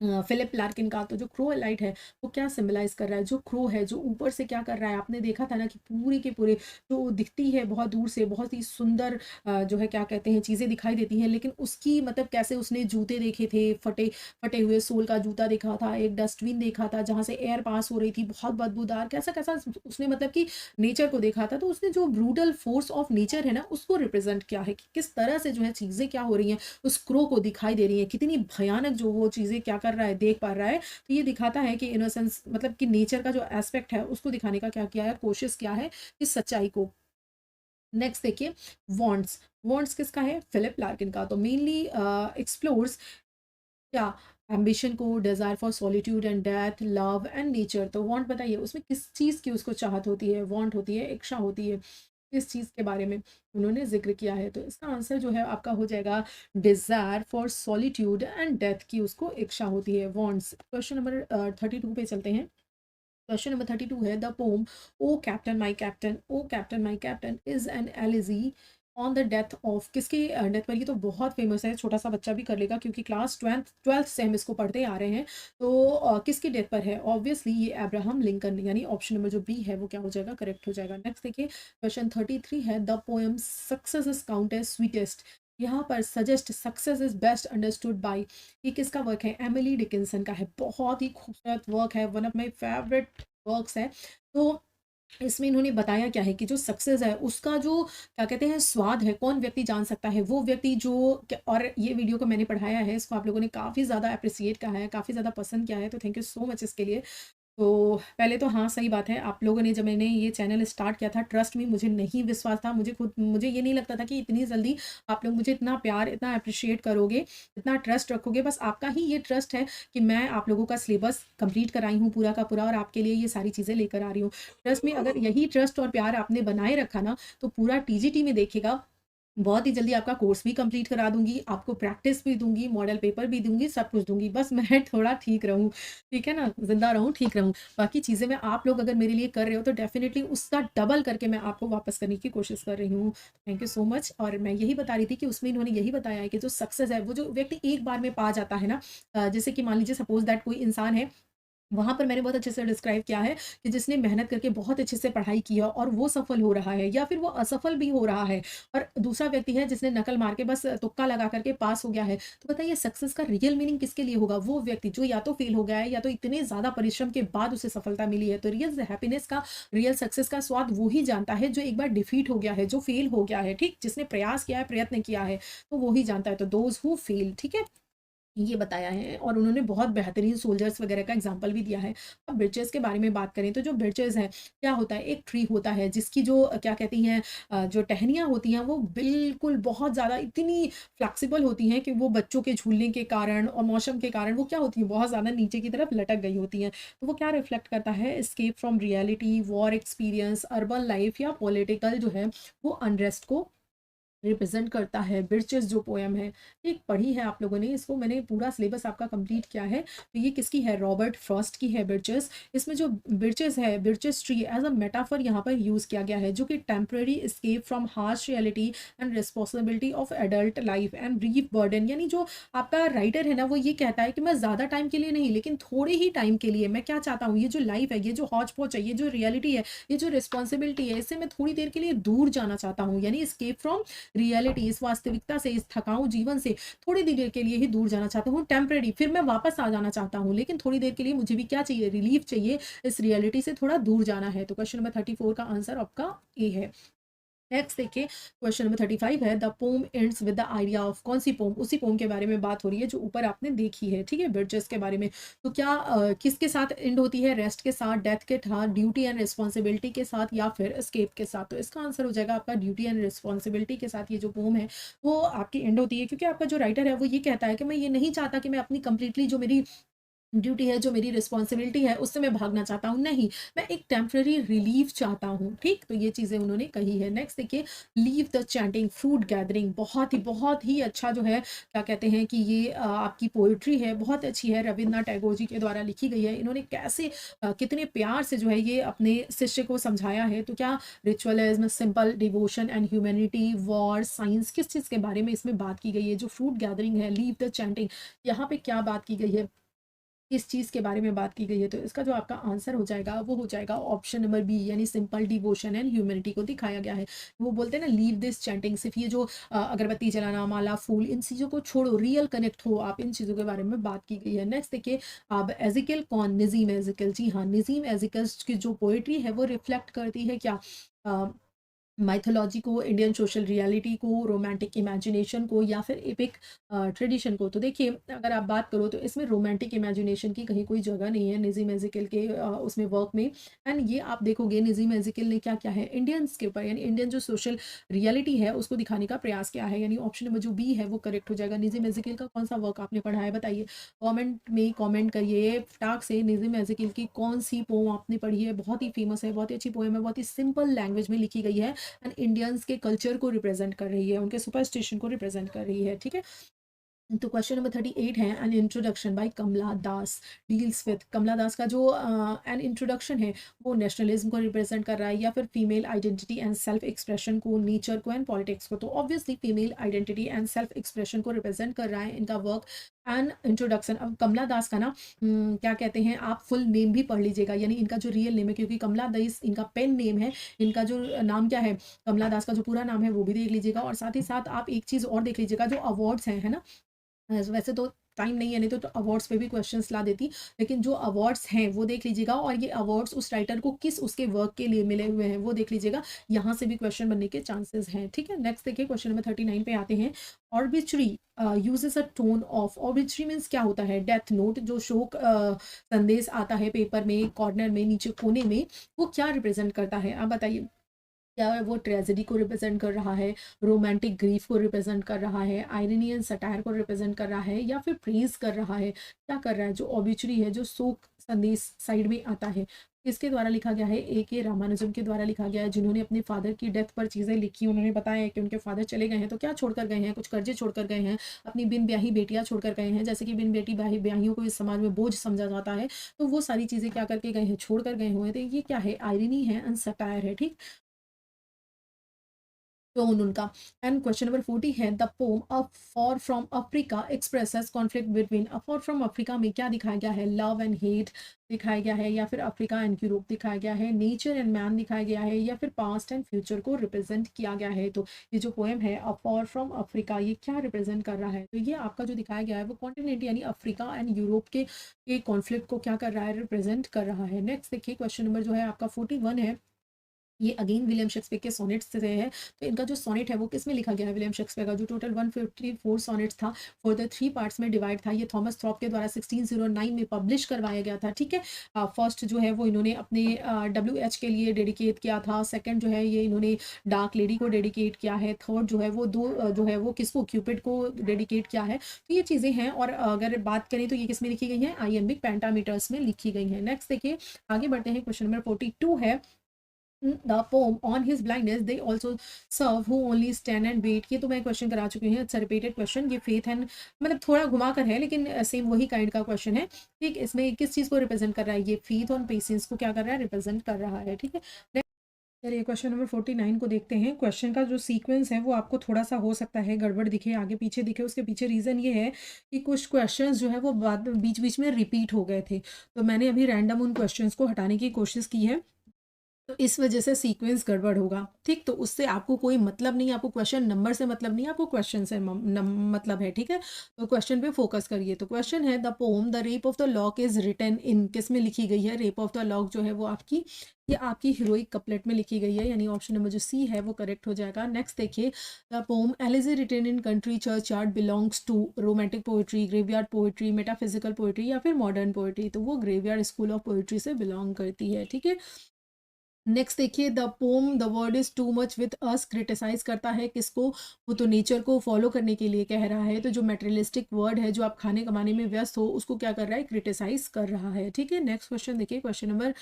फिलिप लार्किन का। तो जो क्रो एलाइट है वो क्या सिंबलाइज कर रहा है, जो क्रो है जो ऊपर से क्या कर रहा है, आपने देखा था ना कि पूरी के पूरे जो दिखती है बहुत दूर से, बहुत ही सुंदर जो है क्या कहते हैं चीज़ें दिखाई देती हैं, लेकिन उसकी मतलब कैसे उसने जूते देखे थे, फटे फटे हुए सोल का जूता देखा था, एक डस्टबिन देखा था जहाँ से एयर पास हो रही थी बहुत बदबूदार, कैसा कैसा उसने मतलब कि नेचर को देखा था। तो उसने जो ब्रूटल फोर्स ऑफ नेचर है ना उसको रिप्रेजेंट किया है, कि किस तरह से जो है चीज़ें क्या हो रही हैं उस क्रो को दिखाई दे रही है, कितनी भयानक जो वो चीज़ें क्या कर रहा है, देख पा रहा है। तो ये दिखाता है कि इनोसेंस मतलब कि नेचर का जो एस्पेक्ट है उसको दिखाने का क्या किया है, कोशिश किया है इस सच्चाई को। नेक्स्ट देखिए, वॉन्ट्स, वॉन्ट्स किसका है, फिलिप लार्किन का। तो मेनली एक्सप्लोर्स क्या, एम्बिशन को, desire for solitude and death, love and nature. तो वांट बताइए उसमें किस चीज़ की उसको चाहत होती है, वांट होती है, इच्छा होती है, किस चीज़ के बारे में उन्होंने जिक्र किया है। तो इसका आंसर जो है आपका हो जाएगा desire for solitude and death की उसको इच्छा होती है, वांट्स। क्वेश्चन नंबर 32 पे चलते हैं। क्वेश्चन नंबर 32 है, the poem O captain my Captain, O captain my Captain is an elegy on the death of, किसकी डेथ पर, ये तो बहुत फेमस है, छोटा सा बच्चा भी कर लेगा क्योंकि क्लास ट्वेल्थ से हम इसको पढ़ते आ रहे हैं। तो किसकी डेथ पर है, ऑब्वियसली ये अब्राहम लिंकन, यानी ऑप्शन नंबर जो बी है वो क्या हो जाएगा, करेक्ट हो जाएगा। नेक्स्ट देखिए क्वेश्चन 33 है, the poem success is count as sweetest, यहाँ पर suggest success is best understood by, ये किसका वर्क है, एमिली डिकिंसन का है, बहुत ही खूबसूरत वर्क है, one of my favourite works है। तो इसमें इन्होंने बताया क्या है कि जो सक्सेस है उसका जो क्या कहते हैं स्वाद है, कौन व्यक्ति जान सकता है, वो व्यक्ति जो और ये वीडियो को मैंने पढ़ाया है, इसको आप लोगों ने काफ़ी ज़्यादा अप्रिसिएट किया है, काफ़ी ज़्यादा पसंद किया है, तो थैंक यू सो मच इसके लिए। तो पहले तो हाँ, सही बात है, आप लोगों ने जब मैंने ये चैनल स्टार्ट किया था, ट्रस्ट मी मुझे नहीं विश्वास था, मुझे ये नहीं लगता था कि इतनी जल्दी आप लोग मुझे इतना प्यार, इतना अप्रिशिएट करोगे, इतना ट्रस्ट रखोगे। बस आपका ही ये ट्रस्ट है कि मैं आप लोगों का सिलेबस कंप्लीट कराई हूँ पूरा का पूरा, और आपके लिए ये सारी चीज़ें लेकर आ रही हूँ। ट्रस्ट में अगर यही ट्रस्ट और प्यार आपने बनाए रखा ना, तो पूरा टीजीटी में देखिएगा, बहुत ही जल्दी आपका कोर्स भी कंप्लीट करा दूँगी, आपको प्रैक्टिस भी दूँगी, मॉडल पेपर भी दूँगी, सब कुछ दूँगी। बस मैं थोड़ा ठीक रहूँ, ठीक है ना? ज़िंदा रहूँ, ठीक रहूँ। बाकी चीज़ें मैं आप लोग अगर मेरे लिए कर रहे हो तो डेफ़िनिटली उसका डबल करके मैं आपको वापस करने की कोशिश कर रही हूँ। Thank you so much. और मैं यही बता रही थी कि उसमें इन्होंने यही बताया है कि जो सक्सेस है, वो जो व्यक्ति एक बार में पा जाता है ना, जैसे कि मान लीजिए सपोज़ दैट कोई इंसान है, वहाँ पर मैंने बहुत अच्छे से डिस्क्राइब किया है कि जिसने मेहनत करके बहुत अच्छे से पढ़ाई की है और वो सफल हो रहा है या फिर वो असफल भी हो रहा है, और दूसरा व्यक्ति है जिसने नकल मार के बस तुक्का लगा करके पास हो गया है। तो बताइए सक्सेस का रियल मीनिंग किसके लिए होगा, वो व्यक्ति जो या तो फेल हो गया है या तो इतने ज़्यादा परिश्रम के बाद उसे सफलता मिली है। तो रियल हैप्पीनेस का, रियल सक्सेस का स्वाद वो ही जानता है जो एक बार डिफीट हो गया है, जो फेल हो गया है, ठीक, जिसने प्रयास किया है, प्रयत्न किया है, तो वो ही जानता है। तो दोज हु फेल, ठीक है, ये बताया है, और उन्होंने बहुत बेहतरीन सोल्जर्स वगैरह का एग्जाम्पल भी दिया है। अब बिर्चेस के बारे में बात करें तो जो बिर्चेस हैं, क्या होता है, एक ट्री होता है जिसकी जो क्या कहती हैं जो टहनियाँ होती हैं वो बिल्कुल बहुत ज़्यादा इतनी फ्लेक्सिबल होती हैं कि वो बच्चों के झूलने के कारण और मौसम के कारण वो क्या होती हैं, बहुत ज़्यादा नीचे की तरफ लटक गई होती हैं। तो वो क्या रिफ्लेक्ट करता है, escape from reality, war experience, urban life या पॉलिटिकल जो है वो अनरेस्ट को रिप्रेजेंट करता है। बिर्चेस जो पोएम है, एक पढ़ी है आप लोगों ने, इसको मैंने पूरा सिलेबस आपका कंप्लीट किया है। तो ये किसकी है, रॉबर्ट फ्रॉस्ट की है बिर्चेस। इसमें जो बिर्चेस है, बिर्चेस ट्री एज अ मेटाफर यहाँ पर यूज़ किया गया है, जो कि temporary escape from harsh reality and responsibility of adult life and brief burden, यानी जो आपका राइटर है ना, वो ये कहता है कि मैं ज़्यादा टाइम के लिए नहीं, लेकिन थोड़े ही टाइम के लिए मैं क्या चाहता हूँ, ये जो लाइफ है, ये जो हौच पौच है, ये जो रियलिटी है, ये जो रिस्पॉन्सिबिलिटी है, इससे मैं थोड़ी देर के लिए दूर जाना चाहता हूँ, यानी एस्केप फ्रॉम रियलिटी, इस वास्तविकता से, इस थकाऊ जीवन से थोड़ी देर के लिए ही दूर जाना चाहता हूँ, टेम्परेरी, फिर मैं वापस आ जाना चाहता हूँ, लेकिन थोड़ी देर के लिए मुझे भी क्या चाहिए, रिलीफ चाहिए, इस रियलिटी से थोड़ा दूर जाना है। तो क्वेश्चन नंबर 34 का आंसर आपका ए है। नेक्स्ट देखिए क्वेश्चन नंबर 35 है, the pome ends with the idea of, कौन सी पोम, उसी पोम के बारे में बात हो रही है जो ऊपर आपने देखी है, ठीक है, बिर्चेस के बारे में। तो क्या किसके साथ एंड होती है, रेस्ट के साथ, डेथ के साथ, ड्यूटी एंड रिस्पॉन्सिबिलिटी के साथ, या फिर एस्केप के साथ। तो इसका आंसर हो जाएगा आपका ड्यूटी एंड रिस्पॉन्सिबिलिटी के साथ। ये जो पोम है वो आपकी एंड होती है क्योंकि आपका जो राइटर है वो ये कहता है कि मैं ये नहीं चाहता कि मैं अपनी कंप्लीटली जो मेरी ड्यूटी है, जो मेरी रिस्पॉन्सिबिलिटी है, उससे मैं भागना चाहता हूँ, नहीं, मैं एक टेम्पररी रिलीफ चाहता हूँ, ठीक। तो ये चीज़ें उन्होंने कही है। नेक्स्ट देखिए, leave the chanting fruit gathering, बहुत ही अच्छा जो है क्या कहते हैं कि ये आपकी पोइट्री है, बहुत अच्छी है, रविन्द्रनाथ टैगोर जी के द्वारा लिखी गई है। इन्होंने कैसे कितने प्यार से जो है ये अपने शिष्य को समझाया है। तो क्या ritualism, simple devotion and humanity, war, science, किस चीज़ के बारे में इसमें बात की गई है, जो फ्रूट गैदरिंग है, लीव द चैंटिंग, यहाँ पे क्या बात की गई है, किस चीज़ के बारे में बात की गई है। तो इसका जो आपका आंसर हो जाएगा वो हो जाएगा ऑप्शन नंबर बी, यानी सिंपल डिवोशन एंड ह्यूमैनिटी को दिखाया गया है। वो बोलते हैं ना, लीव दिस चैंटिंग, सिर्फ ये जो अगरबत्ती जलाना, माला, फूल, इन चीज़ों को छोड़ो, रियल कनेक्ट हो आप, इन चीज़ों के बारे में बात की गई है। नेक्स्ट देखिए, अब एजिकल कौन, नज़ीम एजिकल, जी हाँ, नज़ीम एजिकल की जो पोएट्री है वो रिफ्लेक्ट करती है क्या, माइथोलॉजी को, इंडियन सोशल रियलिटी को, रोमांटिक इमेजिनेशन को, या फिर एपिक ट्रेडिशन को। तो देखिए अगर आप बात करो तो इसमें रोमांटिक इमेजिनेशन की कहीं कोई जगह नहीं है नज़ीम एज़िकिल के उसमें वर्क में। एंड ये आप देखोगे नज़ीम एज़िकिल ने क्या क्या है, इंडियंस के ऊपर, यानी इंडियन जो सोशल रियलिटी है उसको दिखाने का प्रयास किया है, यानी ऑप्शन नंबर जो बी है वो करेक्ट हो जाएगा। नज़ीम एज़िकिल का कौन सा वर्क आपने पढ़ा है बताइए, कमेंट में कमेंट करिए फटाक से। नज़ीम एज़िकिल की कौन सी पोम आपने पढ़ी है, बहुत ही फेमस है, बहुत ही अच्छी पोएम है, बहुत ही सिंपल लैंग्वेज में लिखी गई है एंड इंडियंस के कल्चर को रिप्रेजेंट कर रही है, उनके सुपरस्टिशन को रिप्रेजेंट कर रही है, ठीक है। तो क्वेश्चन नंबर 38 है, an introduction by Kamala Das deals with. Kamala Das का जो एन इंट्रोडक्शन है वो नेशनलिज्म को रिप्रेजेंट कर रहा है या फिर female identity and self expression को, नेचर को एंड पॉलिटिक्स को। तो obviously female identity and self expression को रिप्रेजेंट कर रहा है इनका वर्क एन इंट्रोडक्शन। अब कमला दास का ना क्या कहते हैं, आप फुल नेम भी पढ़ लीजिएगा, यानी इनका जो रियल नेम है, क्योंकि कमला दास इनका पेन नेम है, इनका जो नाम क्या है कमला दास का जो पूरा नाम है वो भी देख लीजिएगा। और साथ ही साथ आप एक चीज़ और देख लीजिएगा, जो अवार्ड्स हैं, है ना, वैसे तो टाइम नहीं है, नहीं तो अवार्ड्स पे भी क्वेश्चंस ला देती, लेकिन जो अवार्ड्स हैं वो देख लीजिएगा, और ये अवार्ड्स उस राइटर को किस उसके वर्क के लिए मिले हुए हैं वो देख लीजिएगा, यहाँ से भी क्वेश्चन बनने के चांसेस हैं। ठीक है, नेक्स्ट देखिए क्वेश्चन नंबर 39 पे आते हैं। Arbitrary uses a tone of. Arbitrary means क्या होता है, डेथ नोट, जो शोक संदेश आता है पेपर में, कॉर्नर में, नीचे कोने में, वो क्या रिप्रेजेंट करता है, आप बताइए। क्या वो ट्रेजेडी को रिप्रेजेंट कर रहा है, रोमांटिक ग्रीफ को रिप्रेजेंट कर रहा है, आयरनी एंड सटायर को रिप्रेजेंट कर रहा है, या फिर प्रेज कर रहा है, क्या कर रहा है। जो ऑबिचुरी है, जो शोक संदेश साइड में आता है, किसके द्वारा लिखा गया है, A.K. रामानुजम के द्वारा लिखा गया है, जिन्होंने अपने फादर की डेथ पर चीज़ें लिखी। उन्होंने बताया है कि उनके फादर चले गए हैं तो क्या छोड़कर गए हैं, कुछ कर्जे छोड़कर गए हैं, अपनी बिन ब्याही बेटियां छोड़कर गए हैं, जैसे कि बिन बेटी ब्याहियों को इस समाज में बोझ समझा जाता है, तो वो सारी चीज़ें क्या करके गए हैं, छोड़कर गए हुए हैं। तो ये क्या है, आयरनी है एंड सटायर है। ठीक, टोन उनका। एंड क्वेश्चन नंबर 40 है, the pome a for from Africa expresses conflict between. A for from Africa में क्या दिखाया गया है, लव एंड हेट दिखाया गया है, या फिर अफ्रीका एंड यूरोप दिखाया गया है, नेचर एंड मैन दिखाया गया है, या फिर पास्ट एंड फ्यूचर को रिप्रेजेंट किया गया है। तो ये जो पोएम है अ फॉर फ्रॉम अफ्रीका, ये क्या रिप्रेजेंट कर रहा है, तो ये आपका जो दिखाया गया है वो कॉन्टिनेंट यानी अफ्रीका एंड यूरोप के कॉन्फ्लिक्ट को क्या कर रहा है, रिप्रेजेंट कर रहा है। नेक्स्ट देखिए क्वेश्चन नंबर जो है आपका 41 है, ये अगेन विलियम शेक्सपियर के सोनेट्स से है। तो इनका जो सोनेट है वो किस में लिखा गया है, विलियम शेक्सपियर का जो टोटल 154 सोनेट्स था, फॉर द 3 पार्ट्स में डिवाइड था। ये थॉमस थ्रॉप के द्वारा 1609 में पब्लिश करवाया गया था। ठीक है, फर्स्ट जो है वो इन्होंने अपने WH के लिए डेडिकेट किया था, सेकंड जो है ये इन्होंने डार्क लेडी को डेडिकेट किया है, थर्ड जो है वो जो है वो किसको, क्यूपिड को डेडिकेट किया है। तो ये चीज़ें हैं, और अगर बात करें तो ये किस में लिखी गई है, आइएम्बिक पेंटामीटर्स में लिखी गई है। नेक्स्ट देखिए आगे बढ़ते हैं, क्वेश्चन नंबर 42 है, the poem on his blindness they also serve who only stand and wait। ये तो मैं क्वेश्चन करा चुकी हूँ, इट्स रिपीटेड क्वेश्चन। ये फेथ एंड मतलब थोड़ा घुमा कर है, लेकिन सेम वही काइंड का क्वेश्चन है। ठीक, इसमें किस चीज़ को रिप्रेजेंट कर रहा है, ये फेथ और पेशेंस को क्या कर रहा है, रिप्रेजेंट कर रहा है। ठीक है, चलिए क्वेश्चन नंबर 49 को देखते हैं। क्वेश्चन का जो सीक्वेंस है वो आपको थोड़ा सा हो सकता है गड़बड़ दिखे, आगे पीछे दिखे। उसके पीछे रीज़न ये है कि कुछ क्वेश्चंस जो है वो बाद बीच बीच में रिपीट हो गए थे, तो मैंने अभी रैंडम उन क्वेश्चंस को हटाने की कोशिश की है, तो इस वजह से सीक्वेंस गड़बड़ होगा। ठीक, तो उससे आपको कोई मतलब नहीं, आपको क्वेश्चन नंबर से मतलब नहीं, आपको क्वेश्चन से मतलब है। ठीक है, तो क्वेश्चन पे फोकस करिए। तो क्वेश्चन है, the poem the rape of the lock is written in, किस में लिखी गई है, रेप ऑफ द लॉक जो है वो आपकी, ये आपकी हीरोइक कपलेट में लिखी गई है, यानी ऑप्शन नंबर जो सी है वो करेक्ट हो जाएगा। नेक्स्ट देखिए, the poem elegy written in country churchyard belongs to romantic poetry, graveyard poetry, metaphysical poetry, या फिर मॉडर्न पोइट्री। तो वो ग्रेवयार्ड स्कूल ऑफ पोइट्री से बिलोंग करती है। ठीक है, नेक्स्ट देखिए, the poem the world is too much with us criticise करता है किसको, वो तो नेचर को फॉलो करने के लिए कह रहा है। तो जो मेटेरियलिस्टिक वर्ड है, जो आप खाने कमाने में व्यस्त हो, उसको क्या कर रहा है, क्रिटिसाइज कर रहा है। ठीक है, नेक्स्ट क्वेश्चन देखिए, क्वेश्चन नंबर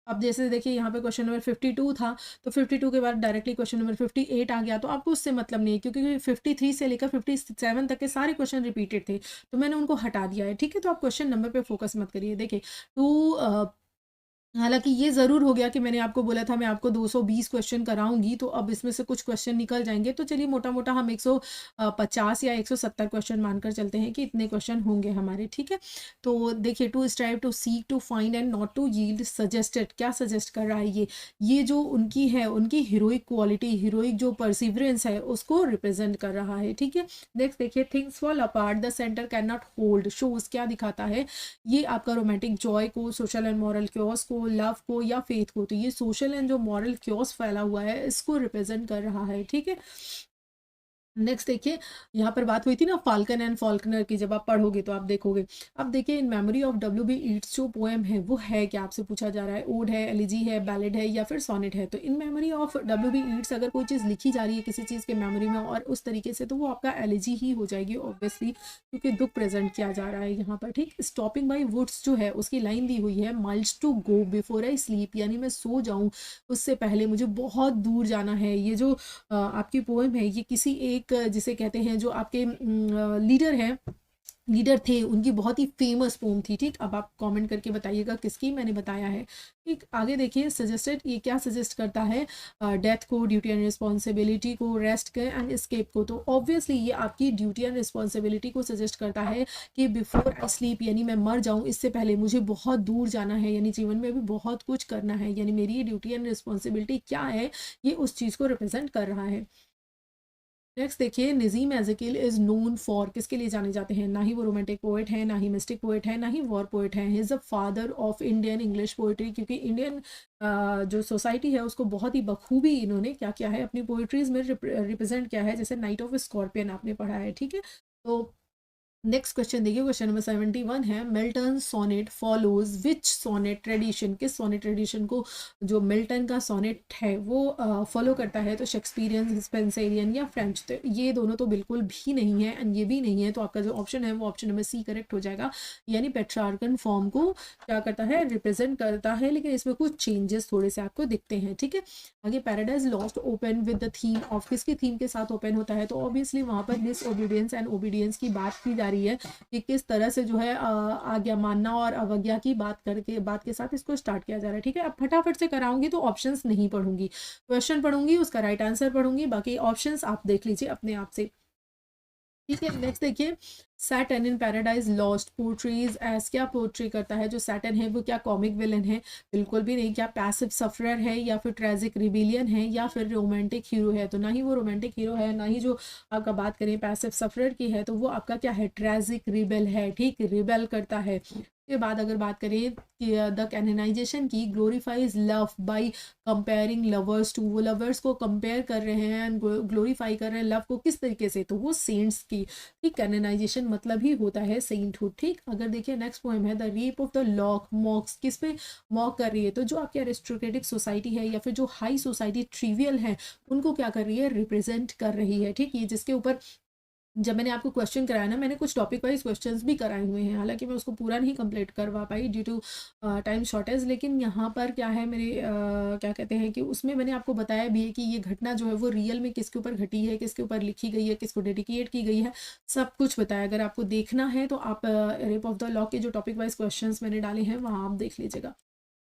अब जैसे देखिए यहाँ पे क्वेश्चन नंबर 52 था, तो 52 के बाद डायरेक्टली क्वेश्चन नंबर 58 आ गया, तो आपको उससे मतलब नहीं है, क्योंकि 53 से लेकर 57 तक के सारे क्वेश्चन रिपीटेड थे, तो मैंने उनको हटा दिया है। ठीक है, तो आप क्वेश्चन नंबर पे फोकस मत करिए। देखिए टू, हालाँकि ये ज़रूर हो गया कि मैंने आपको बोला था मैं आपको 220 क्वेश्चन कराऊँगी, तो अब इसमें से कुछ क्वेश्चन निकल जाएँगे। तो चलिए मोटा-मोटा हम 150 या 170 क्वेश्चन मानकर चलते हैं कि इतने क्वेश्चन होंगे हमारे। ठीक है? तो देखिए, to strive to seek to find and not to yield suggested, क्या सजेस्ट कर रहा है ये? ये जो उनकी है, उनकी हीरोइक क्वालिटी, हीरोइक जो परसिवरेंस है, उसको रिप्रेज़ेंट कर रहा है। ठीक है? नेक्स्ट देखिए, things fall apart the centre can not hold shows, क्या दिखाता है? ये आपका रोमांटिक जॉय को, सोशल एंड मॉरल क्योस को, लव को, या फेथ को। तो ये सोशल एंड जो मॉरल क्योस फैला हुआ है, इसको रिप्रेजेंट कर रहा है। ठीक है, नेक्स्ट देखिए, यहाँ पर बात हुई थी ना फाल्कन एंड फॉल्कनर की, जब आप पढ़ोगे तो आप देखोगे। अब देखिए, इन मेमोरी ऑफ WB ईट्स जो पोएम है वो है क्या, आपसे पूछा जा रहा है, ओड है, एलिजी है, बैलेड है, या फिर सोनेट है। तो इन मेमोरी ऑफ WB ईट्स अगर कोई चीज़ लिखी जा रही है किसी चीज़ के मेमोरी में और उस तरीके से, तो वो आपका एलिजी ही हो जाएगी ऑब्वियसली, क्योंकि दुख प्रेजेंट किया जा रहा है यहाँ पर। ठीक, स्टॉपिंग बाई वुड्स जो है उसकी लाइन दी हुई है, miles to go before I sleep, यानी मैं सो जाऊँ उससे पहले मुझे बहुत दूर जाना है। ये जो आपकी पोएम है, ये किसी एक एक जिसे कहते हैं जो आपके लीडर हैं, लीडर थे, उनकी बहुत ही फेमस पोम थी। ठीक, अब आप कमेंट करके बताइएगा किसकी, मैंने बताया है। ठीक, आगे देखिए सजेस्टेड, ये क्या सजेस्ट करता है, डेथ को, ड्यूटी एंड रिस्पॉन्सिबिलिटी को, रेस्ट के एंड एस्केप को। तो ऑब्वियसली ये आपकी ड्यूटी एंड रिस्पॉन्सिबिलिटी को सजेस्ट करता है कि बिफोर आई स्लीप, यानी मैं मर जाऊँ इससे पहले मुझे बहुत दूर जाना है, यानी जीवन में भी बहुत कुछ करना है, यानी मेरी ये ड्यूटी एंड रिस्पॉन्सिबिलिटी क्या है, ये उस चीज़ को रिप्रेजेंट कर रहा है। नेक्स्ट देखिए, नज़ीम एज़ेकिल इज़ नोन फॉर, किसके लिए जाने जाते हैं, ना ही वो रोमांटिक पोएट है, ना ही मिस्टिक पोएट है, ना ही वॉर पोएट है। He is the father of Indian English poetry, क्योंकि इंडियन जो सोसाइटी है उसको बहुत ही बखूबी इन्होंने क्या किया है, अपनी पोइट्रीज़ में रिप्रेजेंट किया है, जैसे नाइट ऑफ स्कॉर्पियन आपने पढ़ा है। ठीक है, तो नेक्स्ट क्वेश्चन देखिए, क्वेश्चन नंबर 71 है, मिल्टन सोनेट फॉलोज विच सोनेट ट्रेडिशन, किस सोनेट ट्रेडिशन को जो मिल्टन का सोनेट है वो फॉलो करता है, तो शेक्सपियरियन, स्पेंसरियन या फ्रेंच। तो ये दोनों तो बिल्कुल भी नहीं है एंड ये भी नहीं है, तो आपका जो ऑप्शन है वो ऑप्शन नंबर सी करेक्ट हो जाएगा, यानी पेट्रार्कन फॉर्म को क्या करता है, रिप्रेजेंट करता है, लेकिन इसमें कुछ चेंजेस थोड़े से आपको दिखते हैं। ठीक है, आगे paradise lost open with the theme of, किसकी थीम के साथ ओपन होता है, तो ऑब्वियसली वहाँ पर डिसओबीडियंस एंड ओबीडियंस की बात की जा रही है कि किस तरह से जो है आज्ञा मानना और अवज्ञा की बात के साथ इसको स्टार्ट किया जा रहा है। ठीक है, अब फटाफट से कराऊंगी तो ऑप्शंस नहीं पढ़ूंगी, क्वेश्चन पढ़ूंगी, उसका राइट आंसर पढ़ूंगी, बाकी ऑप्शंस आप देख लीजिए अपने आप से। ठीक है, नेक्स्ट देखिए, सैटर्न इन पैराडाइज लॉस्ट पोर्ट्रीज एज, क्या पोर्ट्री करता है जो सैटर्न है, वो क्या कॉमिक विलन है, बिल्कुल भी नहीं। क्या पैसिव सफरर है, या फिर ट्रेजिक रिबिलियन है, या फिर रोमांटिक हीरो है, तो ना ही वो रोमांटिक हीरो है, ना ही जो आपका बात करें पैसिव सफरर की है, तो वो आपका क्या है, ट्रेजिक रिबेल है। ठीक, रिबेल करता है। के बाद अगर बात करें कि द कैनोनाइजेशन की, glorifies love by comparing lovers to, वो लवर्स को कंपेयर कर रहे हैं, ग्लोरीफाई कर रहे हैं लव को, किस तरीके से, तो वो सेंट्स की। ठीक, कैनोनाइजेशन मतलब ही होता है सेंटहुड। ठीक, अगर देखिए नेक्स्ट पोएम है, the rape of the lock मॉक्स, किस पे मॉक कर रही है, तो जो आपकी एरिस्टोक्रेटिक सोसाइटी है या फिर जो हाई सोसाइटी ट्रिवियल है उनको क्या कर रही है, रिप्रेजेंट कर रही है। ठीक, ये जिसके ऊपर जब मैंने आपको क्वेश्चन कराया ना, मैंने कुछ टॉपिक वाइज क्वेश्चंस भी कराए हुए हैं, हालांकि मैं उसको पूरा नहीं कंप्लीट करवा पाई ड्यू टू टाइम शॉर्टेज, लेकिन यहाँ पर क्या है मेरे क्या कहते हैं कि उसमें मैंने आपको बताया भी है कि ये घटना जो है वो रियल में किसके ऊपर घटी है, किसके ऊपर लिखी गई है, किसको डेडिकेट की गई है, सब कुछ बताया। अगर आपको देखना है तो आप रेप ऑफ द लॉ के जो टॉपिक वाइज क्वेश्चन मैंने डाले हैं वहाँ आप देख लीजिएगा।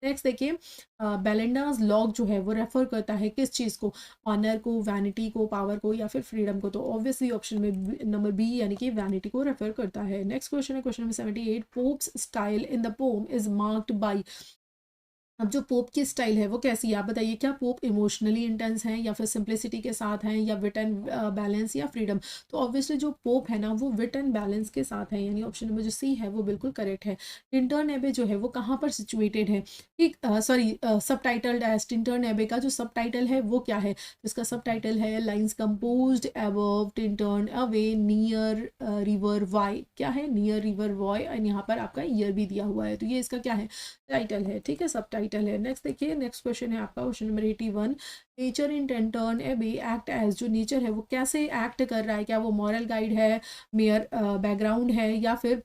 नेक्स्ट देखिए, बेलेंडाज लॉग जो है वो रेफर करता है किस चीज़ को, ऑनर को, वैनिटी को, पावर को, या फिर फ्रीडम को, तो ऑब्वियसली ऑप्शन में नंबर बी यानी कि वैनिटी को रेफर करता है। नेक्स्ट क्वेश्चन है question number 78, pops style in the pome is marked by, अब जो पोप की स्टाइल है वो कैसी है, आप बताइए, क्या पोप इमोशनली इंटेंस हैं, या फिर सिंप्लिसिटी के साथ हैं, या विट एंड बैलेंस, या फ्रीडम। तो ऑब्वियसली जो पोप है ना वो विट एंड बैलेंस के साथ है, यानी ऑप्शन नंबर जो सी है वो बिल्कुल करेक्ट है। टिंटर एबे जो है वो कहाँ पर सिचुएटेड है, ठीक, सॉरी, सब टाइटल्ड एज टिंटर एबे का जो सब टाइटल है वो क्या है, इसका सब टाइटल है lines composed above Tintern Abbey near river Wye, क्या है, नियर रिवर वॉय, एंड यहाँ पर आपका ईयर भी दिया हुआ है, तो ये इसका क्या है, टाइटल है। ठीक है, सब टाइटल है। नेक्स्ट देखिए, नेक्स्ट क्वेश्चन है आपका क्वेश्चन नंबर 81, नेचर इन टेंटर्न एबे एक्ट एज, जो नेचर है वो कैसे एक्ट कर रहा है, क्या वो मॉरल गाइड है, मेयर बैकग्राउंड है, या फिर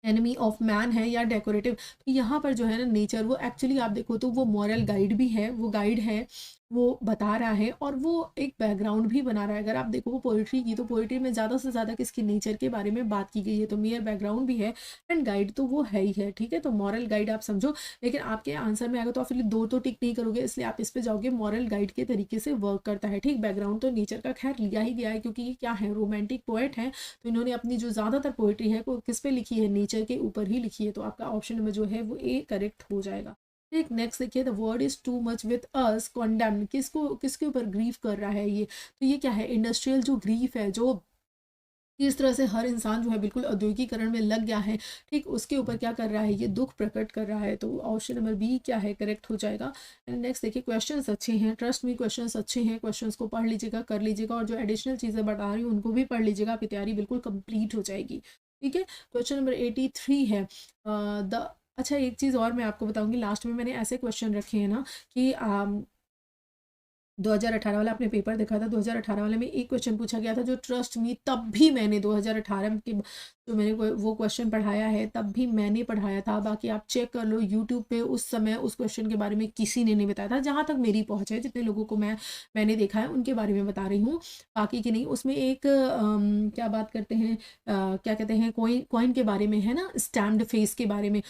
एनिमी ऑफ मैन है, या डेकोरेटिव। तो यहाँ पर जो है ना नेचर वो एक्चुअली आप देखो तो वो मॉरल गाइड भी है, वो गाइड है, वो बता रहा है, और वो एक बैकग्राउंड भी बना रहा है। अगर आप देखो वो पोइट्री की, तो पोइट्री में ज़्यादा से ज़्यादा किसकी, नेचर के बारे में बात की गई है, तो मेयर बैकग्राउंड भी है एंड गाइड तो वो है ही है। ठीक है, तो मॉरल गाइड आप समझो, लेकिन आपके आंसर में आएगा तो आप फिर दो तो टिक नहीं करोगे, इसलिए आप इस पे जाओगे मॉरल गाइड के तरीके से वर्क करता है। ठीक, बैकग्राउंड तो नेचर का खैर लिया ही गया है, क्योंकि ये क्या है, रोमांटिक पोएट है, तो इन्होंने अपनी जो ज़्यादातर पोइट्री है वो किस पे लिखी है, नेचर के ऊपर ही लिखी है, तो आपका ऑप्शन में जो है वो ए करेक्ट हो जाएगा। ठीक, नेक्स्ट देखिए, the world is too much with us condemned, किसको, किसके ऊपर ग्रीफ कर रहा है ये, तो ये क्या है, इंडस्ट्रियल जो ग्रीफ है, जो इस तरह से हर इंसान जो है बिल्कुल औद्योगिकरण में लग गया है, ठीक, उसके ऊपर क्या कर रहा है, ये दुख प्रकट कर रहा है, तो ऑप्शन नंबर बी क्या है, करेक्ट हो जाएगा। एंड नेक्स्ट देखिए, क्वेश्चंस अच्छे हैं, ट्रस्ट मी क्वेश्चंस अच्छे हैं, क्वेश्चंस को पढ़ लीजिएगा, कर लीजिएगा, और जो एडिशनल चीज़ें बता रही हूँ उनको भी पढ़ लीजिएगा, आपकी तैयारी बिल्कुल कंप्लीट हो जाएगी। ठीक है, क्वेश्चन नंबर 83 है द, अच्छा एक चीज़ और मैं आपको बताऊंगी, लास्ट में मैंने ऐसे क्वेश्चन रखे हैं ना कि 2018 वाला आपने पेपर देखा था, 2018 वाले में एक क्वेश्चन पूछा गया था जो ट्रस्ट मी तब भी मैंने 2018 के जो मैंने वो क्वेश्चन पढ़ाया है तब भी मैंने पढ़ाया था। बाकी आप चेक कर लो यूट्यूब पे, उस समय उस क्वेश्चन के बारे में किसी ने नहीं बताया था, जहाँ तक मेरी पहुँच है, जितने लोगों को मैंने देखा है उनके बारे में बता रही हूँ, बाकी की नहीं। उसमें एक क्या बात करते हैं, क्या कहते हैं, कॉइन के बारे में है ना, स्टैम्प्ड फेस के बारे में।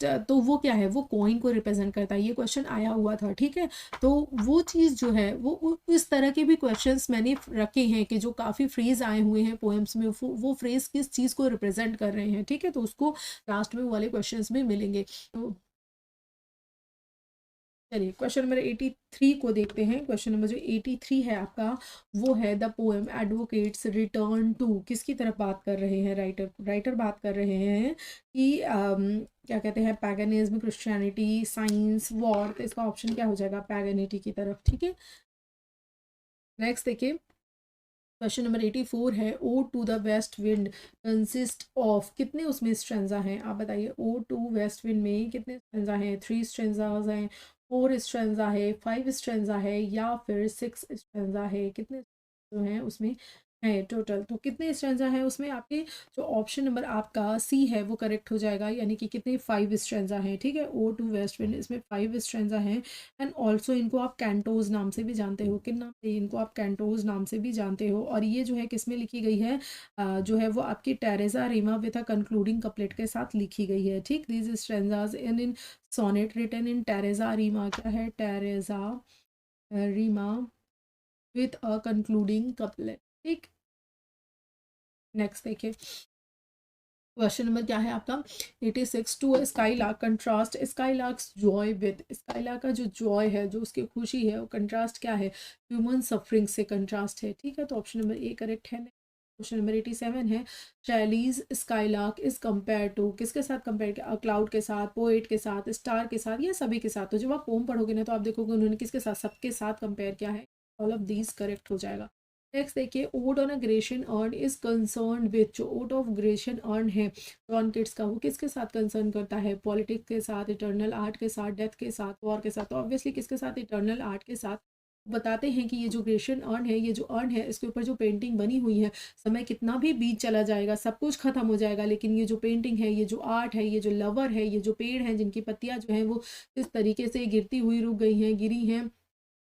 तो वो क्या है, वो कॉइन को रिप्रेजेंट करता है, ये क्वेश्चन आया हुआ था, ठीक है। तो वो चीज़ जो है वो इस तरह के भी क्वेश्चंस मैंने रखे हैं कि जो काफ़ी फ्रेज आए हुए हैं पोएम्स में, वो फ्रेज किस चीज़ को रिप्रेजेंट कर रहे हैं, ठीक है। तो उसको लास्ट में वो वाले क्वेश्चंस भी मिलेंगे। तो चलिए क्वेश्चन नंबर 83 को देखते हैं। क्वेश्चन नंबर जो 83 है आपका, वो है the poem advocates return to, किसकी तरफ बात कर रहे हैं, राइटर बात कर रहे हैं कि क्या कहते हैं, पैगनिज्म, क्रिश्चियनिटी, साइंस, वॉर। तो इसका ऑप्शन क्या हो जाएगा, पैगनिटी की तरफ, ठीक है। नेक्स्ट देखिए क्वेश्चन नंबर 84 है, ode to the west wind consist of, कितने उसमें स्ट्रेंजा हैं, आप बताइए। ओ टू वेस्ट विंड में कितने स्ट्रेंजा हैं, 3 स्ट्रेंजाज हैं, 4 स्ट्रेंजा है, 5 स्ट्रेंजा है, या फिर 6 स्ट्रेंजा है, कितने जो हैं उसमें है टोटल। तो कितने स्ट्रेंजा हैं उसमें, आपके जो ऑप्शन नंबर आपका सी है वो करेक्ट हो जाएगा, यानी कि कितने 5 स्ट्रेंजा हैं, ठीक है। ओ टू वेस्ट विंड इसमें 5 स्ट्रेंजा हैं। एंड ऑल्सो इनको आप कैंटोज नाम से भी जानते हो, किन नाम से, इनको आप कैंटोज नाम से भी जानते हो। और ये जो है किस में लिखी गई है, जो है वो आपकी terza rima with a concluding couplet के साथ लिखी गई है, ठीक। These stanzas in sonnet written in terza rima, क्या है, terza rima with a concluding couplet, ठीक। नेक्स्ट देखिए क्वेश्चन नंबर क्या है आपका, 86, to skylark contrast skylark's joy with, skylark का जो जॉय है, जो उसकी खुशी है, वो कंट्रास्ट क्या है, ह्यूमन सफरिंग से कंट्रास्ट है, ठीक है। तो ऑप्शन नंबर ए करेक्ट है। क्वेश्चन नंबर 87 है, Shelley's skylark is compare to, किसके साथ कंपेयर किया, क्लाउड के साथ, पोएट के साथ, स्टार के साथ, या सभी के साथ। तो जब आप पोम पढ़ोगे ना तो आप देखोगे उन्होंने किसके साथ, सबके साथ कंपेयर किया है। ऑल ऑफ दीज करेक्ट हो जाएगा। नेक्स्ट देखिए, odd on a Grecian earn is concern with, जो ओड ऑफ ग्रेशियन अर्न है रॉन किट्स का, वो किसके साथ कंसर्न करता है, पॉलिटिक्स के साथ, इटर्नल आर्ट के साथ, डेथ के साथ, वॉर के साथ। तो ऑब्वियसली किसके साथ, इटर्नल आर्ट के साथ। बताते हैं कि ये जो ग्रेशियन अर्न है, ये जो अर्न है, इसके ऊपर जो पेंटिंग बनी हुई है, समय कितना भी बीत चला जाएगा, सब कुछ खत्म हो जाएगा, लेकिन ये जो पेंटिंग है, ये जो आर्ट है, ये जो लवर है, ये जो पेड़ है जिनकी पत्तियां जो हैं वो किस तरीके से गिरती हुई रुक गई हैं, गिरी हैं,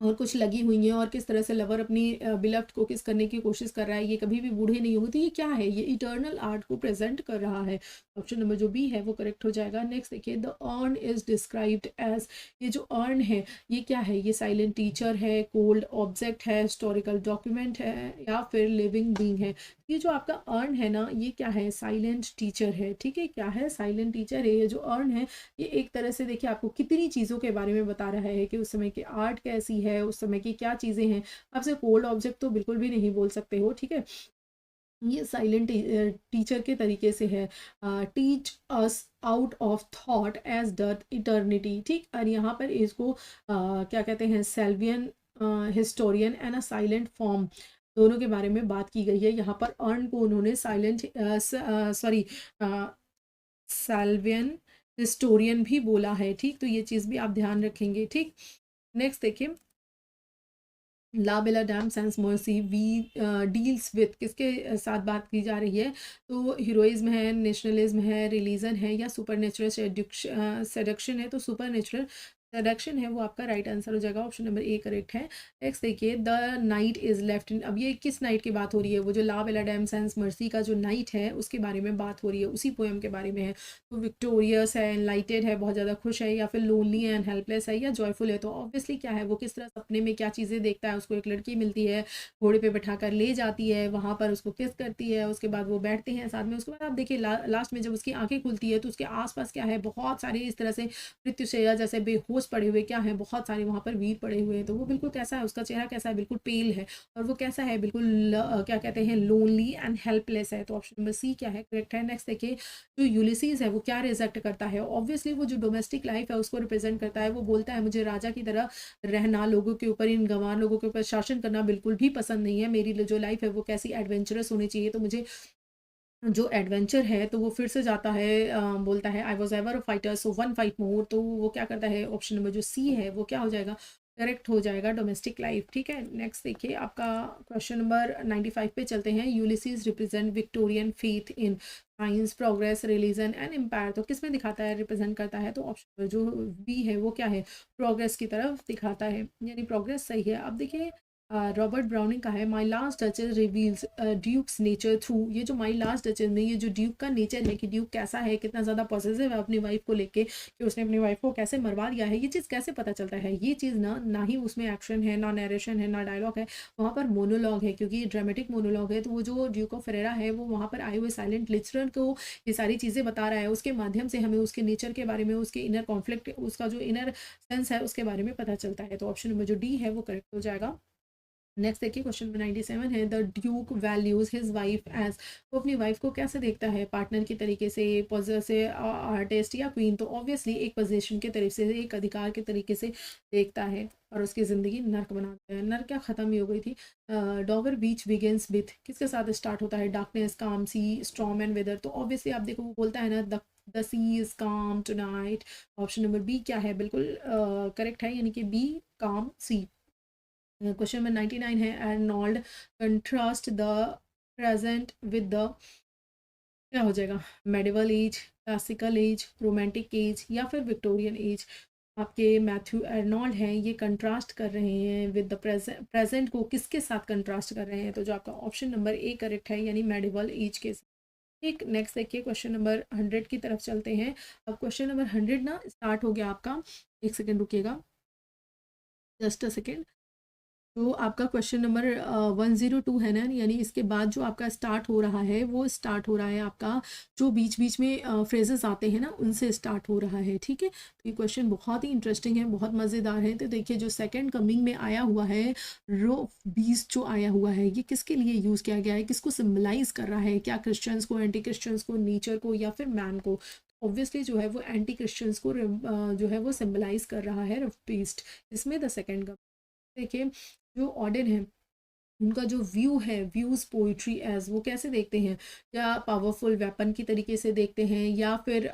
और कुछ लगी हुई हैं, और किस तरह से लवर अपनी बिलफ्ड को किस करने की कोशिश कर रहा है, ये कभी भी बूढ़े नहीं होंगे। तो ये क्या है, ये इटर्नल आर्ट को प्रेजेंट कर रहा है। ऑप्शन नंबर जो बी है वो करेक्ट हो जाएगा। नेक्स्ट देखिए, the urn is described as, ये जो अर्न है ये क्या है, ये साइलेंट टीचर है, कोल्ड ऑब्जेक्ट है, हिस्टोरिकल डॉक्यूमेंट है, या फिर लिविंग बीइंग है। ये जो आपका अर्न है ना, ये क्या है, साइलेंट टीचर है, ठीक है। क्या है, साइलेंट टीचर है। ये जो अर्न है ये एक तरह से देखिए आपको कितनी चीज़ों के बारे में बता रहा है कि उस समय की आर्ट कैसी है, उस समय की क्या चीज़ें हैं। आपसे कोल्ड ऑब्जेक्ट तो बिल्कुल भी नहीं बोल सकते हो, ठीक है। ये साइलेंट टीचर के तरीके से है, teach us out of thought as doth eternity, ठीक। और यहाँ पर इसको क्या कहते हैं, sylvan historian and a silent form, दोनों के बारे में बात की गई है। यहाँ पर अर्न को उन्होंने साइलेंट सॉरी साल्वियन हिस्टोरियन भी बोला है, ठीक। तो ये चीज़ भी आप ध्यान रखेंगे, ठीक। नेक्स्ट देखिए, la Bela dam sans merci we deals with, किसके साथ बात की जा रही है, तो हीरोइज्म है, नेशनलिज्म है, रिलीजन है, या सुपर नेचुरल सेडक्शन है। तो सुपर नेचुरल सेडक्शन है वो आपका राइट आंसर हो जाएगा। ऑप्शन नंबर ए करेक्ट है। नेक्स्ट देखिए, the night is left in, अब ये किस नाइट की बात हो रही है, वो जो ला बेला डैम सेंस मर्सी का जो नाइट है उसके बारे में बात हो रही है, उसी पोएम के बारे में है। तो विक्टोरियस है, एनलाइटेड है, बहुत ज़्यादा खुश है, या फिर लोनली एंड हेल्पलेस है, या जॉयफुल है। तो ऑब्वियसली क्या है, वो किस तरह सपने में क्या चीज़ें देखता है, उसको एक लड़की मिलती है, घोड़े पे बैठा कर ले जाती है, वहाँ पर उसको किस करती है, उसके बाद वो बैठते हैं साथ में। उसके बाद आप देखिए लास्ट में जब उसकी आंखें खुलती है तो उसके आसपास क्या है, बहुत सारे इस तरह से मृत्युशैया जैसे बेहोश पड़े हुए क्या है, बहुत सारे वहाँ पर वीर पड़े हुए हैं। तो वो बिल्कुल कैसा है, उसका चेहरा कैसा है, बिल्कुल पेल है, और वो कैसा है, बिल्कुल क्या कहते हैं, लोनली एंड हेल्पलेस है। तो ऑप्शन नंबर सी क्या है, करेक्ट है। नेक्स्ट देखिए, जो यूलिसीज है वो क्या रिजेक्ट करता है, ऑब्वियसली वो जो डोमेस्टिक लाइफ है उसको रिप्रेजेंट करता है। वो बोलता है मुझे राजा की तरह रहना, लोगों के ऊपर, इन गंवार लोगों के ऊपर शासन करना बिल्कुल भी पसंद नहीं है। मेरी जो लाइफ है वो कैसी एडवेंचरस होनी चाहिए। तो मुझे जो एडवेंचर है तो वो फिर से जाता है, बोलता है I was ever a fighter so one fight more. तो वो क्या करता है, ऑप्शन नंबर जो सी है वो क्या हो जाएगा, करेक्ट हो जाएगा डोमेस्टिक लाइफ। ठीक है, नेक्स्ट देखिए आपका क्वेश्चन नंबर 95 पे चलते हैं। Ulysses represent Victorian faith in science, progress, religion and empire. तो किस में दिखाता है, रिप्रेजेंट करता है? तो ऑप्शन जो बी है वो क्या है, प्रोग्रेस की तरफ दिखाता है, यानी प्रोग्रेस सही है। अब देखिए रॉबर्ट ब्राउनिंग का है my last duchess reveals duke's nature through. ये जो माई लास्ट डचेस में ये जो ड्यूक का नेचर है कि ड्यूक कैसा है, कितना ज़्यादा पॉजिटिव है अपनी वाइफ को लेके, कि उसने अपनी वाइफ को कैसे मरवा दिया है, ये चीज़ कैसे पता चलता है? ये चीज़ ना ही उसमें एक्शन है, ना नरेशन है, ना डायलॉग है, वहाँ पर मोनोलॉग है, क्योंकि ड्रामेटिक मोनोलॉग है। तो वो जो ड्यूक ऑफ फेरेरा है वो वहाँ पर आए हुए साइलेंट लिटरर को ये सारी चीज़ें बता रहा है, उसके माध्यम से हमें उसके नेचर के बारे में, उसके इनर कॉन्फ्लिक्ट, उसका जो इनर सेंस है उसके बारे में पता चलता है। तो ऑप्शन नंबर जो डी है वो करेक्ट हो जाएगा। नेक्स्ट देखिए क्वेश्चन नंबर 97 है the duke values his wife as. वो अपनी वाइफ को कैसे देखता है, पार्टनर की तरीके से, से आर्टिस्ट या क्वीन? तो ऑब्वियसली एक पोजीशन के तरीके से, एक अधिकार के तरीके से देखता है और उसकी ज़िंदगी नर्क बनाता है। नर्क क्या ख़त्म ही हो गई थी। डॉगर बीच बिगिंस विथ, किसके साथ स्टार्ट होता है? डार्कनेस, काम, सी, स्टॉर्म एंड वेदर। तो ऑब्वियसली आप देखो वो बोलता है ना द सी इज काम टुनाइट। ऑप्शन नंबर बी क्या है, बिल्कुल करेक्ट है, यानी कि बी काम सी। क्वेश्चन नंबर 99 है Arnold contrast the present with the, क्या हो जाएगा, medieval age, classical age, romantic age या फिर विक्टोरियन एज? आपके मैथ्यू अर्नोल्ड हैं, ये कंट्रास्ट कर रहे हैं विद द प्रेजेंट को किसके साथ कंट्रास्ट कर रहे हैं? तो जो आपका ऑप्शन नंबर ए करेक्ट है, यानी मेडिवल एज के साथ। ठीक, नेक्स्ट देखिए क्वेश्चन नंबर 100 की तरफ चलते हैं। अब क्वेश्चन नंबर 100 ना स्टार्ट हो गया आपका, एक सेकेंड रुकिएगा, जस्ट अ सेकेंड। तो आपका क्वेश्चन नंबर 102 है ना, यानी इसके बाद जो आपका स्टार्ट हो रहा है वो स्टार्ट हो रहा है आपका, जो बीच बीच में फ्रेजेस आते हैं ना उनसे स्टार्ट हो रहा है। ठीक है, तो ये क्वेश्चन बहुत ही इंटरेस्टिंग है, बहुत मज़ेदार है। तो देखिए जो सेकंड कमिंग में आया हुआ है, रो बीस्ट जो आया हुआ है, ये किसके लिए यूज़ किया गया है, किसको सिम्बलाइज कर रहा है? क्या क्रिश्चियंस को, एंटी क्रिश्चियंस को, नेचर को या फिर मैन को? ऑब्वियसली जो है वो एंटी क्रिश्चियंस को जो है वो सिम्बलाइज कर रहा है रफ बीस्ट, इसमें द सेकेंड। देखिए जो ऑडियन है उनका जो व्यू है, व्यूज़ पोइट्री एज, वो कैसे देखते हैं? क्या पावरफुल वेपन की तरीके से देखते हैं, या फिर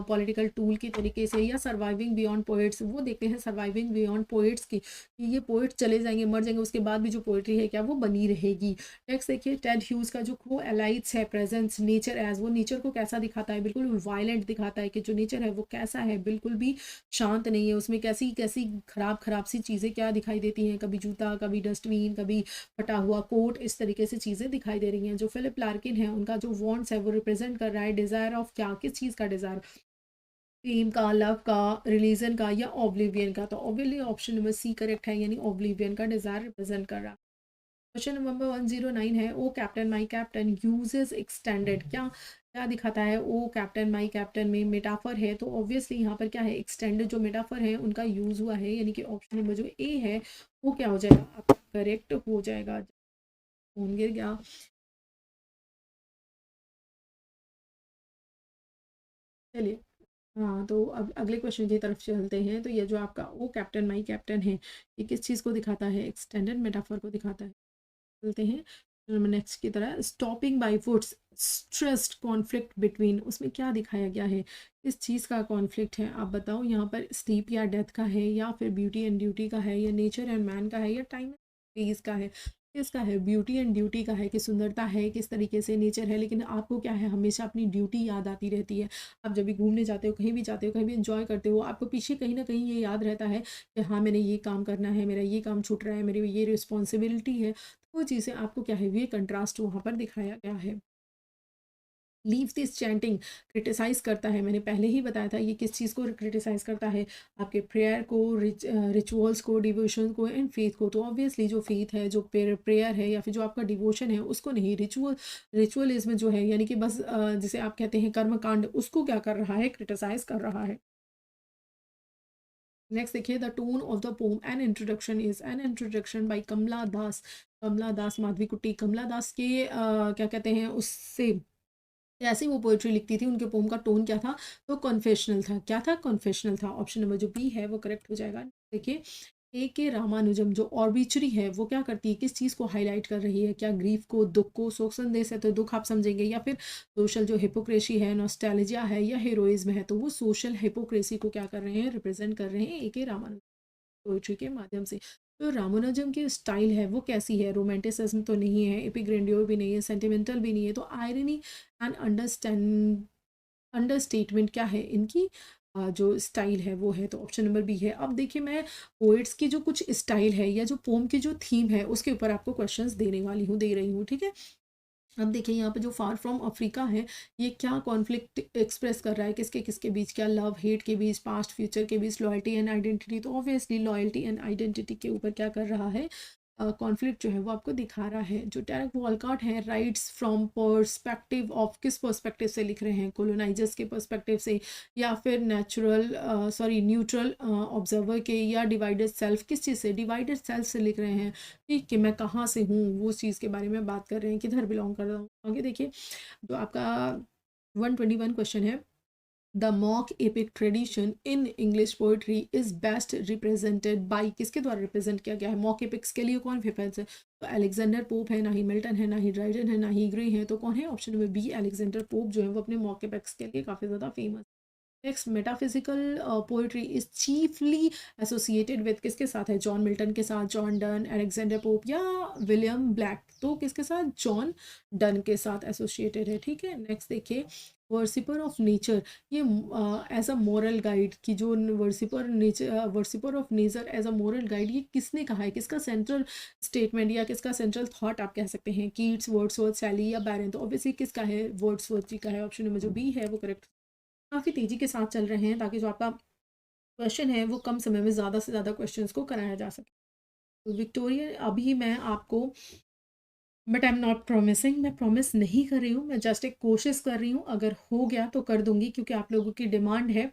पॉलिटिकल टूल की तरीके से, या सर्वाइविंग बियॉन्ड पोइट्स? वो देखते हैं सर्वाइविंग बियॉन्ड पोइट्स की, कि ये पोइट चले जाएंगे, मर जाएंगे, उसके बाद भी जो पोइट्री है क्या वो बनी रहेगी। नेक्स्ट देखिए टेड ह्यूज का जो को एलाइट्स है प्रेजेंस नेचर एज, वो नेचर को कैसा दिखाता है? बिल्कुल वायलेंट दिखाता है, कि जो नेचर है वो कैसा है, बिल्कुल भी शांत नहीं है, उसमें कैसी कैसी खराब खराब सी चीज़ें क्या दिखाई देती हैं, कभी जूता, कभी डस्टबिन, कभी फटा हुआ कोट, इस तरीके से चीज़ें दिखाई दे रही हैं। जो फिलिप लार्किन है उनका जो वॉन्ट्स है वो रिप्रेजेंट कर रहा है डिज़ायर ऑफ क्या, किस चीज़ का डिज़ायर? फेम का, लव का, रिलीजन का या ऑब्लिवियन का? तो obviously option number C correct है, यानी ऑब्लिवियन का डिज़ायर रिप्रेजेंट कर रहा है। क्वेश्चन नंबर 109 है O captain my captain uses extended. क्या क्या दिखाता है ओ कैप्टन माई कैप्टन में? मेटाफर है, तो ऑब्वियसली यहाँ पर क्या है, एक्सटेंडेड जो मेटाफर है उनका यूज़ हुआ है, यानी कि ऑप्शन नंबर जो ए है वो क्या हो जाएगा, आपका करेक्ट हो जाएगा। फोन गिर गया। चलिए, हाँ तो अब अगले क्वेश्चन की तरफ चलते हैं। तो ये जो आपका ओ कैप्टन माई कैप्टन है, ये किस चीज़ को दिखाता है? एक्सटेंडेड मेटाफर को दिखाता है। चलते हैं नेक्स्ट की तरह। Stopping by foots stressed conflict between, उसमें क्या दिखाया गया है, किस चीज़ का कॉन्फ्लिक्ट है? आप बताओ, यहाँ पर स्लीप या डेथ का है, या फिर ब्यूटी एंड ड्यूटी का है, या नेचर एंड मैन का है, या टाइम स्पेस का है? किसका है? ब्यूटी एंड ड्यूटी का है, कि सुंदरता है किस तरीके से, नेचर है, लेकिन आपको क्या है, हमेशा अपनी ड्यूटी याद आती रहती है। आप जब भी घूमने जाते हो, कहीं भी जाते हो, कहीं भी इंजॉय करते हो, आपको पीछे कहीं ना कहीं ये याद रहता है कि हाँ मैंने ये काम करना है, मेरा ये काम छूट रहा है, मेरी ये रिस्पॉन्सिबिलिटी है। वो चीज़ें आपको क्या है, ये कंट्रास्ट वहाँ पर दिखाया गया है। लीव दिस चैंटिंग क्रिटिसाइज करता है, मैंने पहले ही बताया था ये किस चीज़ को क्रिटिसाइज करता है, आपके प्रेयर को, रिचुअल्स को, डिवोशन को एंड फेथ को। तो ऑब्वियसली जो फेथ है, जो प्रेयर है, या फिर जो आपका डिवोशन है उसको नहीं, रिचुअलिज्म जो है, यानी कि बस जिसे आप कहते हैं कर्म कांड, उसको क्या कर रहा है, क्रिटिसाइज कर रहा है। नेक्स्ट देखिए the tone of the poem an introduction is, an introduction by Kamala Das. Kamala Das Madhavi Kutty, Kamala दास के क्या कहते हैं उससे जैसे वो पोइट्री लिखती थी, उनके पोम का टोन क्या था? तो कॉन्फेशनल था। क्या था? कॉन्फेशनल था। ऑप्शन नंबर जो बी है वो करेक्ट हो जाएगा। देखिए ए के रामानुजम जो ऑर्बिचरी है वो क्या करती है, किस चीज़ को हाईलाइट कर रही है? क्या ग्रीफ को, दुख को? शोक संदेश है तो दुख आप समझेंगे, या फिर सोशल जो हिपोक्रेसी है, नॉस्टैल्जिया है, या हीरोइज्म है? तो वो सोशल हिपोक्रेसी को क्या कर रहे हैं, रिप्रेजेंट कर रहे हैं ए के रामानुजम। पोइट्री के माध्यम से। तो रामानुजम की स्टाइल है वो कैसी है, रोमांटिसिज्म तो नहीं है, एपिक ग्रैंडियर भी नहीं है, सेंटिमेंटल भी नहीं है, तो आयरनी एंड अंडरस्टेटमेंट क्या है इनकी, जो स्टाइल है वो है, तो ऑप्शन नंबर बी है। अब देखिए मैं पोइट्स की जो कुछ स्टाइल है या जो पोम की जो थीम है उसके ऊपर आपको क्वेश्चंस दे रही हूँ, ठीक है। अब देखिए यहाँ पे जो फार फ्रॉम अफ्रीका है, ये क्या कॉन्फ्लिक्ट एक्सप्रेस कर रहा है, किसके किसके बीच, क्या लव हेट के बीच, पास्ट फ्यूचर के बीच, लॉयल्टी एंड आइडेंटिटी, तो ऑब्वियसली लॉयल्टी एंड आइडेंटिटी के ऊपर क्या कर रहा है, कॉन्फ्लिक्ट जो है वो आपको दिखा रहा है। जो टैरक वॉलकॉट है, राइट्स फ्रॉम पर्सपेक्टिव ऑफ, किस पर्सपेक्टिव से लिख रहे हैं, कोलोनाइजर्स के पर्सपेक्टिव से, या फिर न्यूट्रल ऑब्जर्वर के, या डिवाइडेड सेल्फ, किस चीज़ से, डिवाइडेड सेल्फ से लिख रहे हैं, कि मैं कहाँ से हूँ वो चीज़ के बारे में बात कर रहे हैं, किधर बिलोंग कर रहा हूँ। आगे देखिए जो आपका 121 क्वेश्चन है, the mock epic tradition in English poetry is best represented by, किसके द्वारा रिप्रेजेंट किया गया है, मॉक एपिक्स के लिए कौन फेमस है, तो अलेक्जेंडर पोप है, ना ही मिल्टन है, ना ही ड्राइडन है, ना ही ग्रे है, तो कौन है, option number B Alexander Pope जो है वो अपने मॉक एपिक्स के लिए काफ़ी ज़्यादा famous. Next, metaphysical poetry is chiefly associated with, किसके साथ है, जॉन मिल्टन के साथ, जॉन डन, अलेक्जेंडर पोप, या विलियम ब्लैक, तो किसके साथ, जॉन डन के साथ एसोसिएटेड है, ठीक है। नेक्स्ट देखिए, वर्सिपर ऑफ नेचर, ये एज अ मोरल गाइड की जो worshipper of nature as a moral guide, ये किसने कहा है, किसका सेंट्रल स्टेटमेंट या किसका सेंट्रल थॉट आप कह सकते हैं, कीट्स, वर्ड्सवर्थ, शैली या बैरन, तो ऑब्वियसली किसका है, वर्ड्सवर्थ जी का है, ऑप्शन नंबर जो बी है वो करेक्ट। काफ़ी तेज़ी के साथ चल रहे हैं ताकि जो आपका क्वेश्चन है वो कम समय में ज़्यादा से ज़्यादा क्वेश्चंस को कराया जा सके। तो विक्टोरिया अभी मैं आपको, but I am not promising, मैं प्रॉमिस नहीं कर रही हूँ, मैं जस्ट एक कोशिश कर रही हूँ, अगर हो गया तो कर दूंगी, क्योंकि आप लोगों की डिमांड है,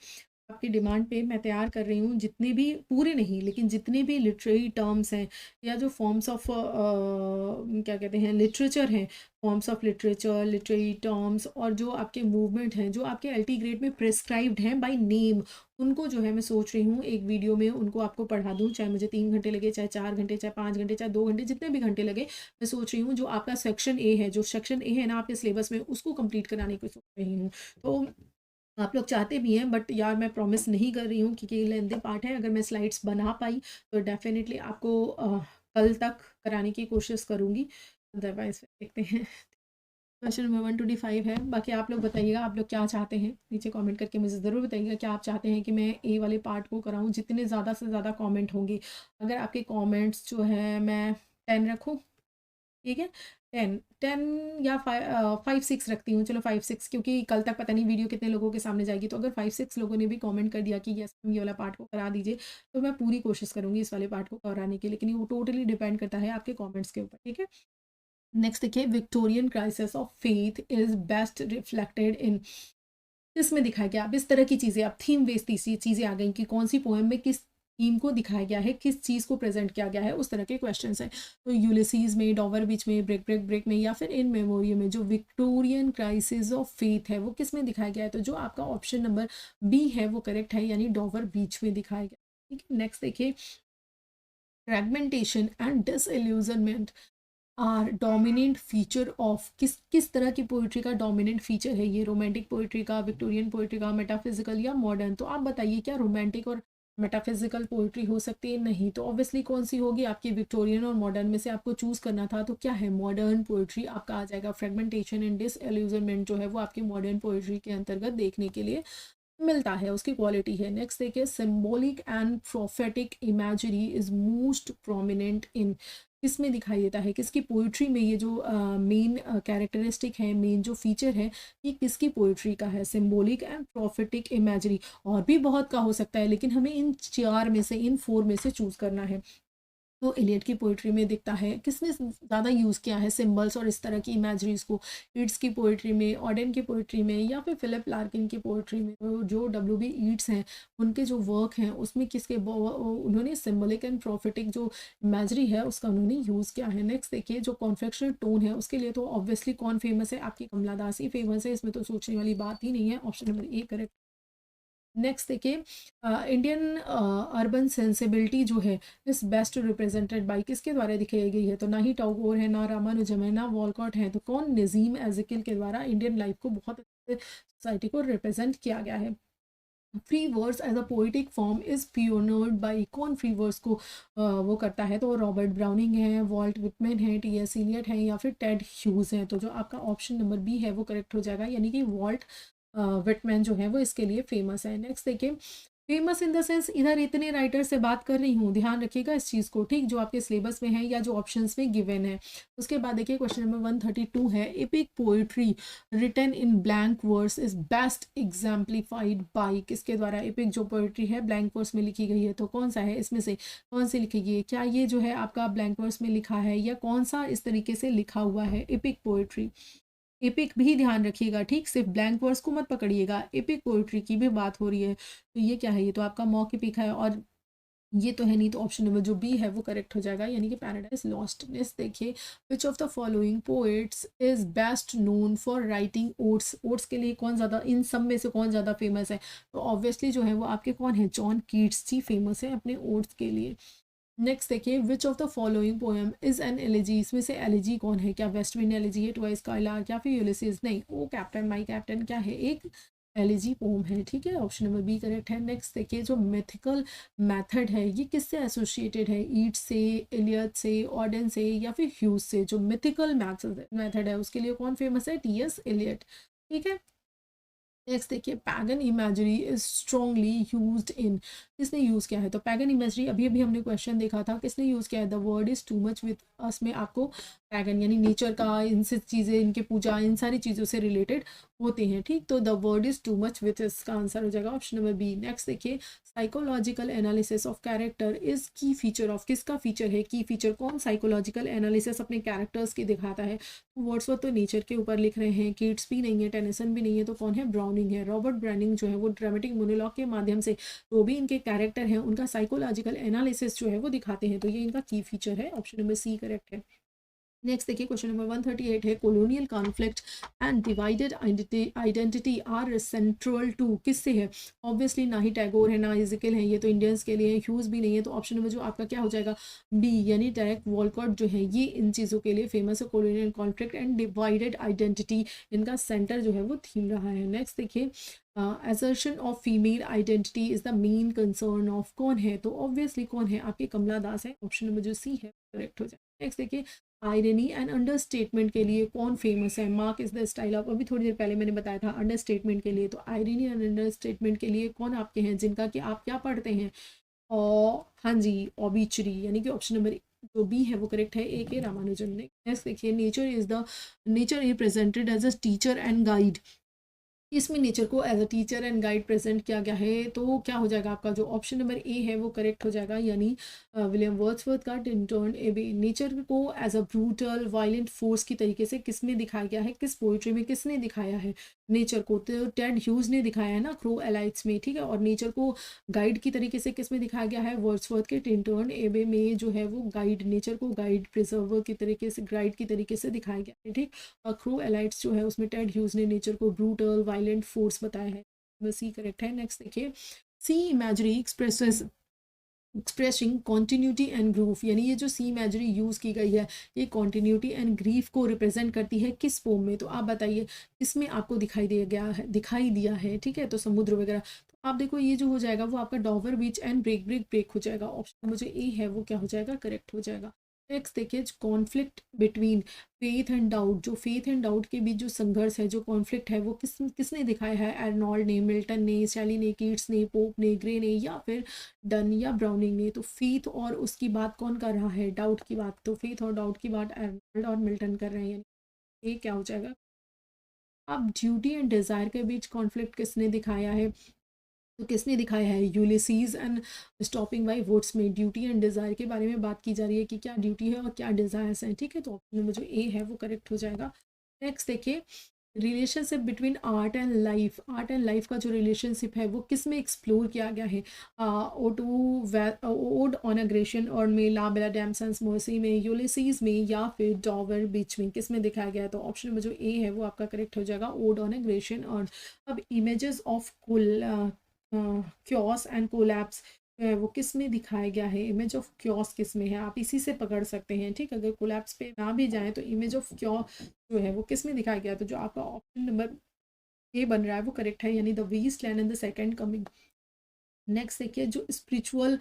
आपकी डिमांड पे मैं तैयार कर रही हूँ, जितने भी, पूरे नहीं लेकिन जितने भी लिटरेरी टर्म्स हैं या जो फॉर्म्स ऑफ क्या कहते हैं लिटरेचर हैं, forms of literature, literary terms, और जो आपके मूवमेंट हैं जो आपके एलटी ग्रेड में प्रिस्क्राइब्ड हैं बाय नेम, उनको जो है मैं सोच रही हूँ एक वीडियो में उनको आपको पढ़ा दूँ, चाहे मुझे 3 घंटे लगे, चाहे 4 घंटे, चाहे 5 घंटे, चाहे 2 घंटे, जितने भी घंटे लगे। मैं सोच रही हूँ जो आपका सेक्शन ए है, जो सेक्शन ए है ना आपके सिलेबस में, उसको कंप्लीट कराने की सोच रही हूँ। तो आप लोग चाहते भी हैं, बट यार मैं प्रॉमिस नहीं कर रही हूँ क्योंकि ये लेंथी पार्ट है, अगर मैं स्लाइड्स बना पाई तो डेफिनेटली आपको कल तक कराने की कोशिश करूँगी, अदरवाइज देखते हैं। क्वेश्चन नंबर 125 है, बाकी आप लोग बताइएगा आप लोग क्या चाहते हैं, नीचे कमेंट करके मुझे ज़रूर बताइएगा क्या आप चाहते हैं कि मैं ए वाले पार्ट को कराऊं, जितने ज़्यादा से ज़्यादा कमेंट होंगे, अगर आपके कमेंट्स जो है मैं 10 रखूं, ठीक है, 10 या 5-6 रखती हूँ, चलो 5-6, क्योंकि कल तक पता नहीं वीडियो कितने लोगों के सामने जाएगी, तो अगर 5-6 लोगों ने भी कमेंट कर दिया कि यस ये वाला पार्ट को करा दीजिए, तो मैं पूरी कोशिश करूँगी इस वाले पार्ट को कराने की, लेकिन वो टोटली डिपेंड करता है आपके कमेंट्स के ऊपर, ठीक है। नेक्स्ट देखिए, Victorian crisis of faith is best reflected in, इसमें दिखाया गया, अब इस तरह की चीज़ें, अब थीम बेस्ड चीज़ें आ गई कि कौन सी पोएम में किस थीम को दिखाया गया है, किस चीज़ को प्रेजेंट किया गया है, उस तरह के क्वेश्चंस हैं। तो यूलिसीज में, डॉवर बीच में, ब्रेक ब्रेक ब्रेक में, या फिर इन मेमोरियम में, जो विक्टोरियन क्राइसिस ऑफ फेथ है वो किस में दिखाया गया है, तो जो आपका ऑप्शन नंबर बी है वो करेक्ट है, यानी डॉवर बीच में दिखाया गया। ठीक है, नेक्स्ट देखिए, fragmentation and disillusionment are dominant feature of, किस किस तरह की पोइट्री का डोमिनेंट फीचर है ये, रोमांटिक पोइट्री का, विक्टोरियन पोइट्री का, मेटाफिजिकल या मॉडर्न, तो आप बताइए क्या रोमांटिक और मेटाफिजिकल पोइट्री हो सकती है, नहीं, तो ऑब्वियसली कौन सी होगी आपकी, विक्टोरियन और मॉडर्न में से आपको चूज करना था, तो क्या है, मॉडर्न पोइट्री आपका आ जाएगा। फ्रेगमेंटेशन एंड डिसइल्यूजनमेंट जो है वो आपकी मॉडर्न पोइट्री के अंतर्गत देखने के लिए मिलता है, उसकी क्वालिटी है। नेक्स्ट देखिए, symbolic and prophetic imagery is most prominent in, किसमें दिखाई देता है, किसकी पोइट्री में ये जो मेन कैरेक्टरिस्टिक है, मेन जो फीचर है, ये किसकी पोइट्री का है, सिंबॉलिक एंड प्रोफेटिक इमेजरी, और भी बहुत का हो सकता है, लेकिन हमें इन 4 में से, इन 4 में से चूज करना है। तो एलियट की पोइट्री में दिखता है, किसने ज़्यादा यूज़ किया है सिंबल्स और इस तरह की इमेजरीज को, ईट्स की पोइट्री में, ऑडेन की पोइट्री में, या फिर फिलिप लार्किन की पोइट्री में, तो जो W.B. ईट्स हैं उनके जो वर्क हैं उसमें किसके उन्होंने सिंबलिक एंड प्रॉफिटिक जो इमेजरी है उसका उन्होंने यूज़ किया है। नेक्स्ट देखिए, जो कॉन्फेक्शनल टोन है उसके लिए तो ऑब्वियसली कौन फेमस है, आपकी कमला दास ही फेमस है, इसमें तो सोचने वाली बात ही नहीं है, option number A correct. Next देखिए, इंडियन अर्बन सेंसिबिलिटी जो है इस बेस्ट रिप्रेजेंटेड बाई, किसके द्वारा दिखाई गई है, तो ना ही टैगोर है, ना रामानुजम है, ना वॉलकॉट है, तो कौन, नज़ीम एज़ेकिल के द्वारा इंडियन लाइफ को बहुत अच्छे से सोसाइटी को रिप्रेजेंट किया गया है। Free verse as a poetic form is pioneered by, कौन फ्री वर्स को वो करता है, तो रॉबर्ट ब्राउनिंग है, वॉल्ट विटमैन है, टी.एस. इलियट है, या फिर टेड ह्यूज है। तो जो आपका ऑप्शन नंबर बी है वो करेक्ट हो जाएगा, यानी कि वॉल्ट विटमैन जो है वो इसके लिए फेमस है। नेक्स्ट देखिए, फेमस इन द सेंस, इधर इतने राइटर से बात कर रही हूँ, ध्यान रखिएगा इस चीज़ को, ठीक, जो आपके सिलेबस में है या जो ऑप्शंस में गिवन है। उसके बाद देखिए क्वेश्चन नंबर 132 है, epic poetry written in blank verse is best exemplified by, किसके द्वारा एपिक जो पोइट्री है ब्लैंक वर्स में लिखी गई है, तो कौन सा है इसमें से, कौन सी लिखी गई है, क्या ये जो है आपका ब्लैंक वर्स में लिखा है, या कौन सा इस तरीके से लिखा हुआ है एपिक पोइट्री। एपिक भी ध्यान रखिएगा, ठीक, सिर्फ ब्लैंक वर्स को मत पकड़िएगा, एपिक पोइट्री की भी बात हो रही है। तो ये क्या है, ये तो आपका मॉक एपिक है, और ये तो है नहीं, तो ऑप्शन नंबर जो बी है वो करेक्ट हो जाएगा, यानी कि पैराडाइज लॉस्ट। नेक्स्ट देखिए, which of the following poets is best known for writing oats, oats के लिए कौन ज़्यादा, इन सब में से कौन ज़्यादा फेमस है, तो ऑब्वियसली जो है वो आपके कौन है, जॉन कीट्स जी फेमस है अपने ओट्स के लिए। नेक्स्ट देखिए, which of the following poem is an elegy, इसमें से एलिजी कौन है, क्या वेस्ट विंड एलिजी है, ट्वाइस स्काईलार्क, या फिर यूलिसिस, नहीं, ओ कैप्टन माई कैप्टन क्या है, एक एलिजी पोम है, ठीक है, ऑप्शन नंबर बी करेक्ट है। नेक्स्ट देखिए, जो मिथिकल मेथड है ये किससे एसोसिएटेड है, ईट से, इलियट से, ऑर्डन से, या फिर ह्यूज से, जो मिथिकल मेथड है उसके लिए कौन फेमस है, टी.एस. इलियट, ठीक है। नेक्स्ट देखिए, pagan imagery is strongly used in, किसने यूज़ किया है, तो पैगन इमेजरी अभी अभी हमने क्वेश्चन देखा था, किसने यूज़ किया है, the world is too much with अस में आपको पैगन यानी नेचर का, इनसे चीज़ें, इनके पूजा, इन सारी चीज़ों से रिलेटेड होते हैं, ठीक, तो the world is too much with अस का आंसर हो जाएगा ऑप्शन नंबर बी। नेक्स्ट देखिए, psychological analysis of character is की फीचर ऑफ, किसका फीचर है, की फीचर कौन साइकोलॉजिकल एनालिसिस अपने कैरेक्टर्स की दिखाता है, वर्ड्सवर्थ तो नेचर के ऊपर लिख रहे हैं, कीट्स भी नहीं है, टेनिसन भी नहीं है, तो कौन है, ब्राउनिंग है। रॉबर्ट ब्राउनिंग जो है वो ड्रामेटिक मोनोलॉग के माध्यम से जो भी इनके कैरेक्टर हैं उनका साइकोलॉजिकल एनालिसिस जो है वो दिखाते हैं, तो ये इनका की फीचर है, ऑप्शन नंबर सी करेक्ट है। नेक्स्ट देखिए, क्वेश्चन नंबर 138 है, colonial conflict and divided identity are central to, किससे है, ऑब्वियसली ना ही टैगोर है ना इजिकल है, ये तो इंडियंस के लिए, ह्यूज भी नहीं है, तो ऑप्शन नंबर जो आपका क्या हो जाएगा, बी, यानी टैग वॉलकॉट जो है ये इन चीज़ों के लिए फेमस है, colonial conflict and divided identity इनका सेंटर जो है वो थीम रहा है। नेक्स्ट देखिए, assertion of female identity is the main concern of, कौन है, तो ऑब्वियसली कौन है, आपके कमला दास है, ऑप्शन नंबर जो सी है करेक्ट हो जाए। नेक्स्ट देखिए, आयरनी एंड अंडरस्टेटमेंट के लिए कौन फेमस है, mark is the style of, अभी थोड़ी देर पहले मैंने बताया था अंडरस्टेटमेंट के लिए, तो आयरनी एंड अंडरस्टेटमेंट के लिए कौन आपके हैं, जिनका कि आप क्या पढ़ते हैं, और हाँ जी, ऑबिचरी, यानी कि ऑप्शन नंबर जो बी है वो करेक्ट है, ए के रामानुजन ने। नेक्स्ट देखिए, nature represented as a teacher and guide, इसमें नेचर को as a teacher and guide present किया गया है, तो क्या हो जाएगा आपका जो ऑप्शन नंबर ए है वो करेक्ट हो जाएगा, यानी विलियम वर्ड्सवर्थ का टिंटर्न एबे। नेचर को as a brutal violent force की तरीके से किस में दिखाया गया है, किस पोइट्री में किसने दिखाया है नेचर को, तो टेड ह्यूज ने दिखाया है ना क्रो एलाइट्स में, ठीक है, और नेचर को गाइड की तरीके से किस में दिखाया गया है, वर्ड्सवर्थ के टिंटर्न एबे में जो है वो गाइड, नेचर को गाइड प्रिजर्वर की तरीके से, गाइड की तरीके से दिखाया गया है, ठीक, और क्रू एलाइट्स जो है उसमें टेड ह्यूज ने नेचर को ब्रूटल वायलेंट फोर्स बताया है, बस सी करेक्ट है। नेक्स्ट देखिए, sea imagery expresses expressing continuity and grief, यानी ये जो सी इमेजरी यूज़ की गई है ये कॉन्टीन्यूटी एंड ग्रीफ को रिप्रेजेंट करती है किस पोम में, तो आप बताइए किसमें आपको दिखाई दिया गया है, दिखाई दिया है, ठीक है, तो समुद्र वगैरह, तो आप देखो ये जो हो जाएगा वो आपका Dover beach and break break break हो जाएगा, ऑप्शन मुझे ए है वो क्या हो जाएगा, करेक्ट हो जाएगा। नेक्स्ट देखिए, conflict between faith and doubt, जो फेथ एंड डाउट के बीच जो संघर्ष है, जो कॉन्फ्लिक्ट है वो किसने दिखाया है, एर्नॉल्ड ने, मिल्टन ने, शैली ने, कीट्स ने, पोप ने, ग्रे ने, या फिर डन या ब्राउनिंग ने, तो फेथ और उसकी बात कौन कर रहा है, डाउट की बात, तो फेथ और डाउट की बात एर्नॉल्ड और मिल्टन कर रहे हैं, यानी ये क्या हो जाएगा। अब ड्यूटी एंड डिज़ायर के बीच कॉन्फ्लिक्ट किसने दिखाया है, तो किसने दिखाया है, Ulysses and stopping by woods में ड्यूटी एंड डिज़ायर के बारे में बात की जा रही है कि क्या ड्यूटी है और क्या डिज़ायर्स हैं, ठीक है, तो ऑप्शन में जो ए है वो करेक्ट हो जाएगा। नेक्स्ट देखिए, relationship between art and life का जो रिलेशनशिप है वो किस में एक्सप्लोर किया गया है, ओड ऑन अग्रेशन और में, ला बेला डैमसन्स मोसी में, यूलिसीज में, या फिर डॉवर बीच में, किस में दिखाया गया है, तो ऑप्शन में जो ए है वो आपका करेक्ट हो जाएगा, ओड ऑन अग्रेशन। और अब images of chaos and collapse वो किस में दिखाया गया है, इमेज ऑफ क्योस किस में है, आप इसी से पकड़ सकते हैं, ठीक, अगर कोलैप्स पे ना भी जाए तो इमेज ऑफ क्योस जो है वो किस में दिखाया गया, तो जो आपका ऑप्शन नंबर ये बन रहा है वो करेक्ट है, यानी the waste land and the second coming. Next देखिए, जो स्पिरिचुअल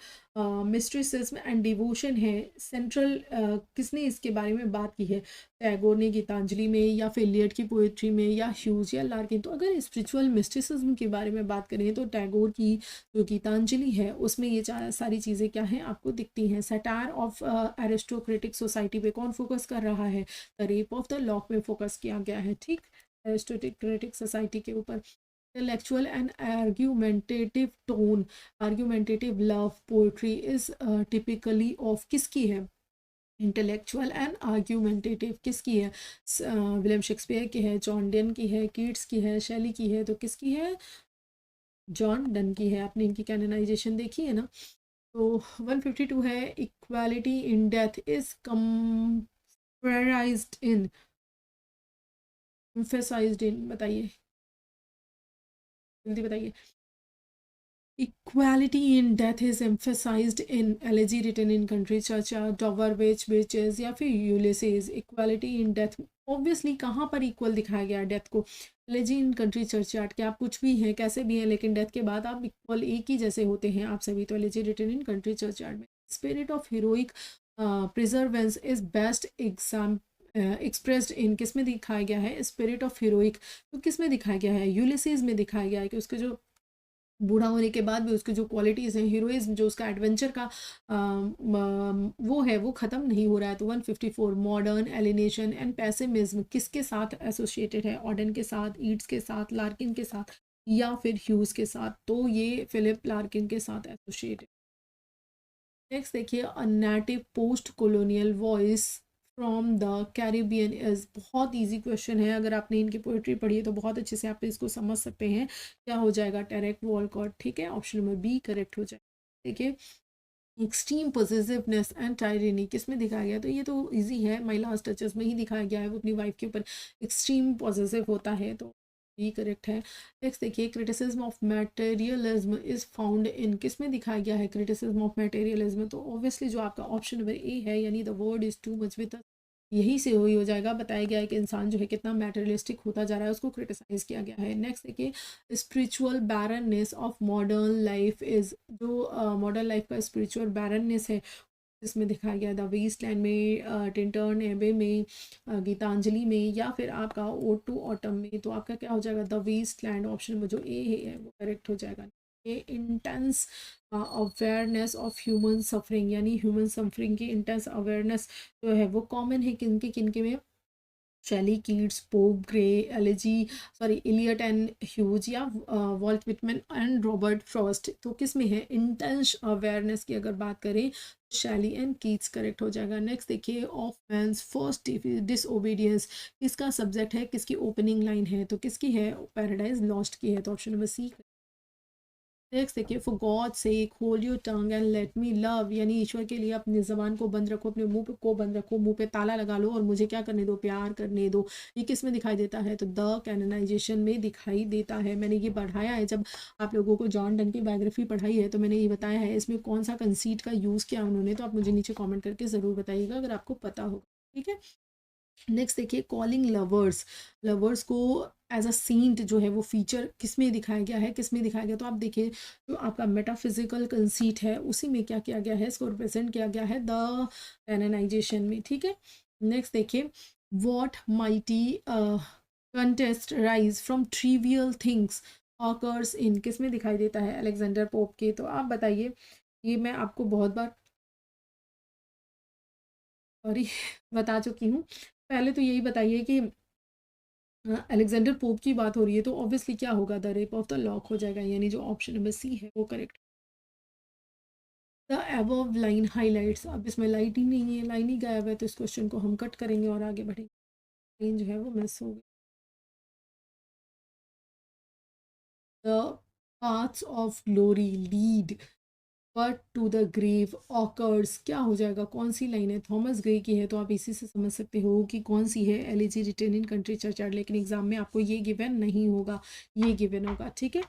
मिस्टिसिज्म एंड डिवोशन है, सेंट्रल किसने इसके बारे में बात की है? टैगोर ने गीतांजलि में, या फिर इलियट की पोएट्री में, या ह्यूज, या लार्किन? तो अगर स्पिरिचुअल मिस्टिसिज्म के बारे में बात करें तो टैगोर की जो गीतांजलि है उसमें ये सारी चीज़ें क्या हैं आपको दिखती हैं। सटायर ऑफ एरिस्टोक्रेटिक सोसाइटी पे कौन फोकस कर रहा है? The rape of the lock में फोकस किया गया है, ठीक, एरिस्टोक्रेटिक सोसाइटी के ऊपर। Intellectual and argumentative tone, argumentative love poetry is typically of किसकी है? इंटेलेक्चुअल एंड आर्ग्यूमेंटेटिव किसकी है? विलियम शेक्सपियर की है, जॉन डन की है, कीट्स की है, शेली की है? तो किसकी है? जॉन डन की है। आपने इनकी कैनोनाइजेशन देखी है ना? तो 152 है, equality in death is comprised in, emphasized in, बताइए जल्दी बताइए। Equality in death is emphasized in Elegy written in Country Churcha, Dover Witch, Witches, या फिर यूलिसेस। Equality in death ऑब्वियसली कहाँ पर इक्वल दिखाया गया डेथ को? एलेजी इन कंट्री चर्चयार्ड के आप कुछ भी हैं, कैसे भी हैं, लेकिन डेथ के बाद आप इक्वल एक ही जैसे होते हैं आप सभी। तो elegy written in country churchyard में। Spirit of heroic perseverance is best exam expressed in, किस में दिखाया गया है? स्पिरिट ऑफ हीरोइक तो किस में दिखाया गया है? यूलिसेस में दिखाया गया है कि उसके जो बूढ़ा होने के बाद भी उसके जो क्वालिटीज़ हैं, हीरोइज्म जो उसका एडवेंचर का वो है वो ख़त्म नहीं हो रहा है। तो 154 मॉडर्न एलिनेशन एंड पेसिमिज्म किसके साथ एसोसिएटेड है? ऑडन के साथ, ईट्स के साथ, लार्किन के साथ, या फिर ह्यूज के साथ? तो ये फिलिप लार्किन के साथ एसोसिएटेड। नेक्स्ट देखिए, a native post colonial voice from the Caribbean is, बहुत इजी क्वेश्चन है, अगर आपने इनकी पोइट्री पढ़ी है तो बहुत अच्छे से आप इसको समझ सकते हैं। क्या हो जाएगा? टेरेक वॉलकॉट, ठीक है, ऑप्शन नंबर बी करेक्ट हो जाएगा। देखिए, एक्सट्रीम पॉजिटिवनेस एंड टायरेनी किस में दिखाया गया? तो ये तो इजी है, माई लास्ट टचेस में ही दिखाया गया है, वो अपनी वाइफ के ऊपर एक्सट्रीम पॉजिटिव होता है, तो ये करेक्ट है। नेक्स्ट देखिए, criticism of materialism is found in, किस में दिखाया गया है क्रिटिसिज्म ऑफ मटेरियलिज्म? तो ऑब्वियसली जो आपका ऑप्शन नंबर ए है, यानी the world is too much with, यही से वही हो जाएगा। बताया गया है कि इंसान जो है कितना मैटेरियलिस्टिक होता जा रहा है, उसको क्रिटिसाइज किया गया है। नेक्स्ट देखिए, spiritual barrenness of modern life is, जो मॉडर्न लाइफ का स्पिरिचुअल बैरननेस है इसमें दिखाया गया द वेस्टलैंड में, टिंटर्न एबे में, गीतांजलि में, या फिर आपका ओ टू ऑटम में? तो आपका क्या हो जाएगा? द वेस्टलैंड, ऑप्शन नंबर जो ए है वो करेक्ट हो जाएगा। ये intense awareness of human suffering, यानी ह्यूमन सफरिंग की इंटेंस अवेयरनेस जो है वो कॉमन है किनके किनके में? Shelley, Keats, Pope, Gray, elegy, sorry Eliot and Hughes, या Walt Whitman and Robert Frost? तो किस में है? इंटेंस अवेयरनेस की अगर बात करें, शेली एंड कीट्स करेक्ट हो जाएगा। नेक्स्ट देखिए, ऑफ मैंस फर्स्ट डिसओबीडियंस किसका सब्जेक्ट है, किसकी ओपनिंग लाइन है? तो किसकी है? पैराडाइज लॉस्ट की है, तो ऑप्शन नंबर सी। नेक्स्ट देखिए, for God sake hold your tongue and let me love, यानी ईश्वर के लिए अपनी ज़बान को बंद रखो, अपने मुंह को बंद रखो, मुंह पे ताला लगा लो और मुझे क्या करने दो? प्यार करने दो। ये किस में दिखाई देता है? तो द कैनोनाइजेशन में दिखाई देता है। मैंने ये पढ़ाया है, जब आप लोगों को जॉन डन की बायोग्राफी पढ़ाई है तो मैंने ये बताया है इसमें कौन सा कंसीट का यूज़ किया उन्होंने। तो आप मुझे नीचे कॉमेंट करके ज़रूर बताइएगा अगर आपको पता होगा, ठीक है। नेक्स्ट देखिए, कॉलिंग लवर्स, लवर्स को एज अ सेंट जो है वो फीचर किस में दिखाया गया है, किस में दिखाया गया? तो आप देखिए, जो आपका मेटाफिजिकल कंसीट है उसी में क्या किया गया है? इसको रिप्रेजेंट किया गया है द कैनोनाइजेशन में, ठीक है। नेक्स्ट देखिए, what mighty contest rise from trivial things occurs in, किस में दिखाई देता है? अलेक्जेंडर पोप के। तो आप बताइए, ये मैं आपको बहुत बार सॉरी बता चुकी हूँ। पहले तो यही बताइए कि अलेक्जेंडर पोप की बात हो रही है तो ऑब्वियसली क्या होगा? The rape of the lock हो जाएगा, यानी जो ऑप्शन नंबर सी है वो correct. The above line highlights, अब इसमें लाइट ही नहीं है, लाइन ही गायब है, तो इस क्वेश्चन को हम कट करेंगे और आगे बढ़ेंगे। लाइन जो है वो मिस हो गई। The paths of glory lead but to the grave occurs, क्या हो जाएगा? कौन सी लाइन है? थॉमस ग्रे की है, तो आप इसी से समझ सकते हो कि कौन सी है। Elegy written in country churchyard, लेकिन एग्जाम में आपको ये गिवन नहीं होगा, ये गिवन होगा, ठीक है।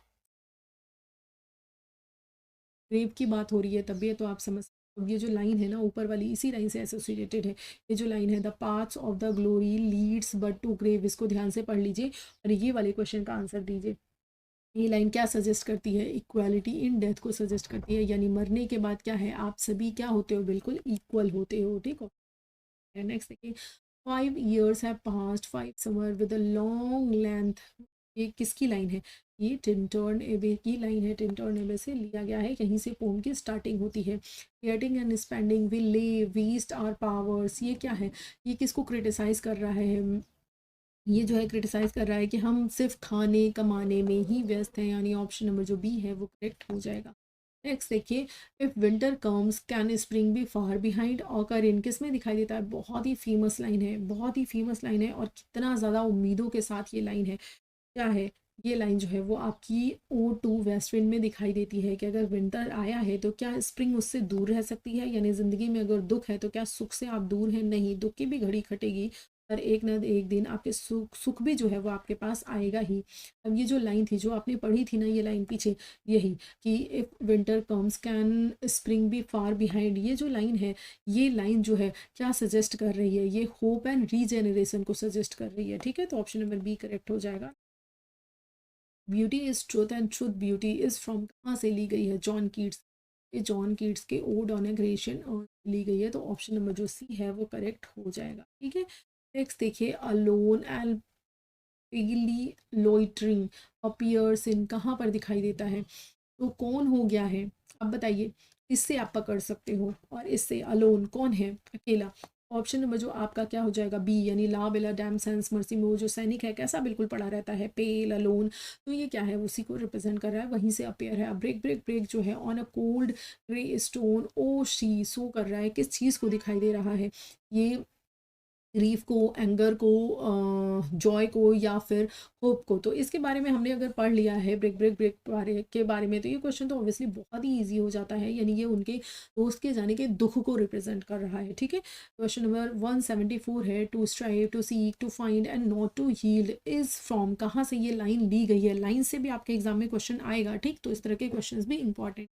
ग्रेव की बात हो रही है तब भी, तो आप समझ अब ये जो लाइन है ना ऊपर वाली, इसी लाइन से एसोसिएटेड है। ये जो लाइन है, the paths of the glory leads but to grave, इसको ध्यान से पढ़ लीजिए और ये वाले क्वेश्चन का आंसर दीजिए। ये लाइन क्या सजेस्ट करती है? इक्वालिटी इन डेथ को सजेस्ट करती है, यानी मरने के बाद क्या है, आप सभी क्या होते हो, बिल्कुल इक्वल होते हो। ठीक है, नेक्स्ट देखिए, 5 years have passed, 5 summer with a long length, ये किसकी लाइन है? ये टिंटर्न एबे की लाइन है। टिंटर्न एबे से लिया गया है, यहीं से पोम की स्टार्टिंग होती है। Getting and spending will lay waste our powers, ये क्या है? ये किसको क्रिटिसाइज कर रहा है? ये जो है क्रिटिसाइज कर रहा है कि हम सिर्फ खाने कमाने में ही व्यस्त हैं, यानी ऑप्शन नंबर जो बी है वो करेक्ट हो जाएगा। नेक्स्ट देखिए, if winter comes can spring be far behind, और इन किस में दिखाई देता है? बहुत ही फेमस लाइन है, बहुत ही फेमस लाइन है, और कितना ज़्यादा उम्मीदों के साथ ये लाइन है। क्या है ये लाइन? जो है वो आपकी O2 वेस्ट विंड में दिखाई देती है कि अगर विंटर आया है तो क्या स्प्रिंग उससे दूर रह सकती है? यानी ज़िंदगी में अगर दुख है तो क्या सुख से आप दूर हैं? नहीं, दुख की भी घड़ी खटेगी, पर एक न एक दिन आपके सुख सुख भी जो है वो आपके पास आएगा ही। अब ये जो लाइन थी जो आपने पढ़ी थी ना, ये लाइन पीछे, यही कि if winter comes can spring be far behind, ये जो लाइन है, ये लाइन जो है क्या सजेस्ट कर रही है? ये होप एंड रीजेनरेशन को सजेस्ट कर रही है। ठीक है, तो ऑप्शन नंबर बी करेक्ट हो जाएगा। Beauty is truth and truth beauty is from, कहाँ से ली गई है? जॉन कीट्स, ये जॉन कीट्स के ओड ऑन ए क्रिएशन ली गई है, तो ऑप्शन नंबर जो सी है वो करेक्ट हो जाएगा। ठीक है, नेक्स्ट देखिए, alone and palely loitering appears in, कहाँ पर दिखाई देता है? तो कौन हो गया है? अब बताइए, इससे आप पकड़ सकते हो और इससे अलोन कौन है? अकेला। ऑप्शन नंबर जो आपका क्या हो जाएगा? बी, यानी ला बेला डैम सेंस मर्सी में वो जो सैनिक है कैसा बिल्कुल पड़ा रहता है, पेल अलोन, तो ये क्या है? उसी को रिप्रेजेंट कर रहा है, वहीं से अपेयर है। ब्रेक ब्रेक ब्रेक जो है on a cold grey stone, O sea सो कर रहा है, किस चीज़ को दिखाई दे रहा है? ये ग्रीफ को, एंगर को, जॉय को, या फिर होप को। तो इसके बारे में हमने अगर पढ़ लिया है ब्रेक ब्रेक ब्रेक के बारे में, तो ये क्वेश्चन तो ऑब्वियसली बहुत ही इजी हो जाता है, यानी ये उनके दोस्त के जाने के दुख को रिप्रेजेंट कर रहा है। ठीक है, क्वेश्चन नंबर 174 है, to strive to seek to find and not to yield is from, कहाँ से ये लाइन ली गई है? लाइन से भी आपके एग्जाम में क्वेश्चन आएगा। ठीक, तो इस तरह के क्वेश्चन भी इंपॉर्टेंट,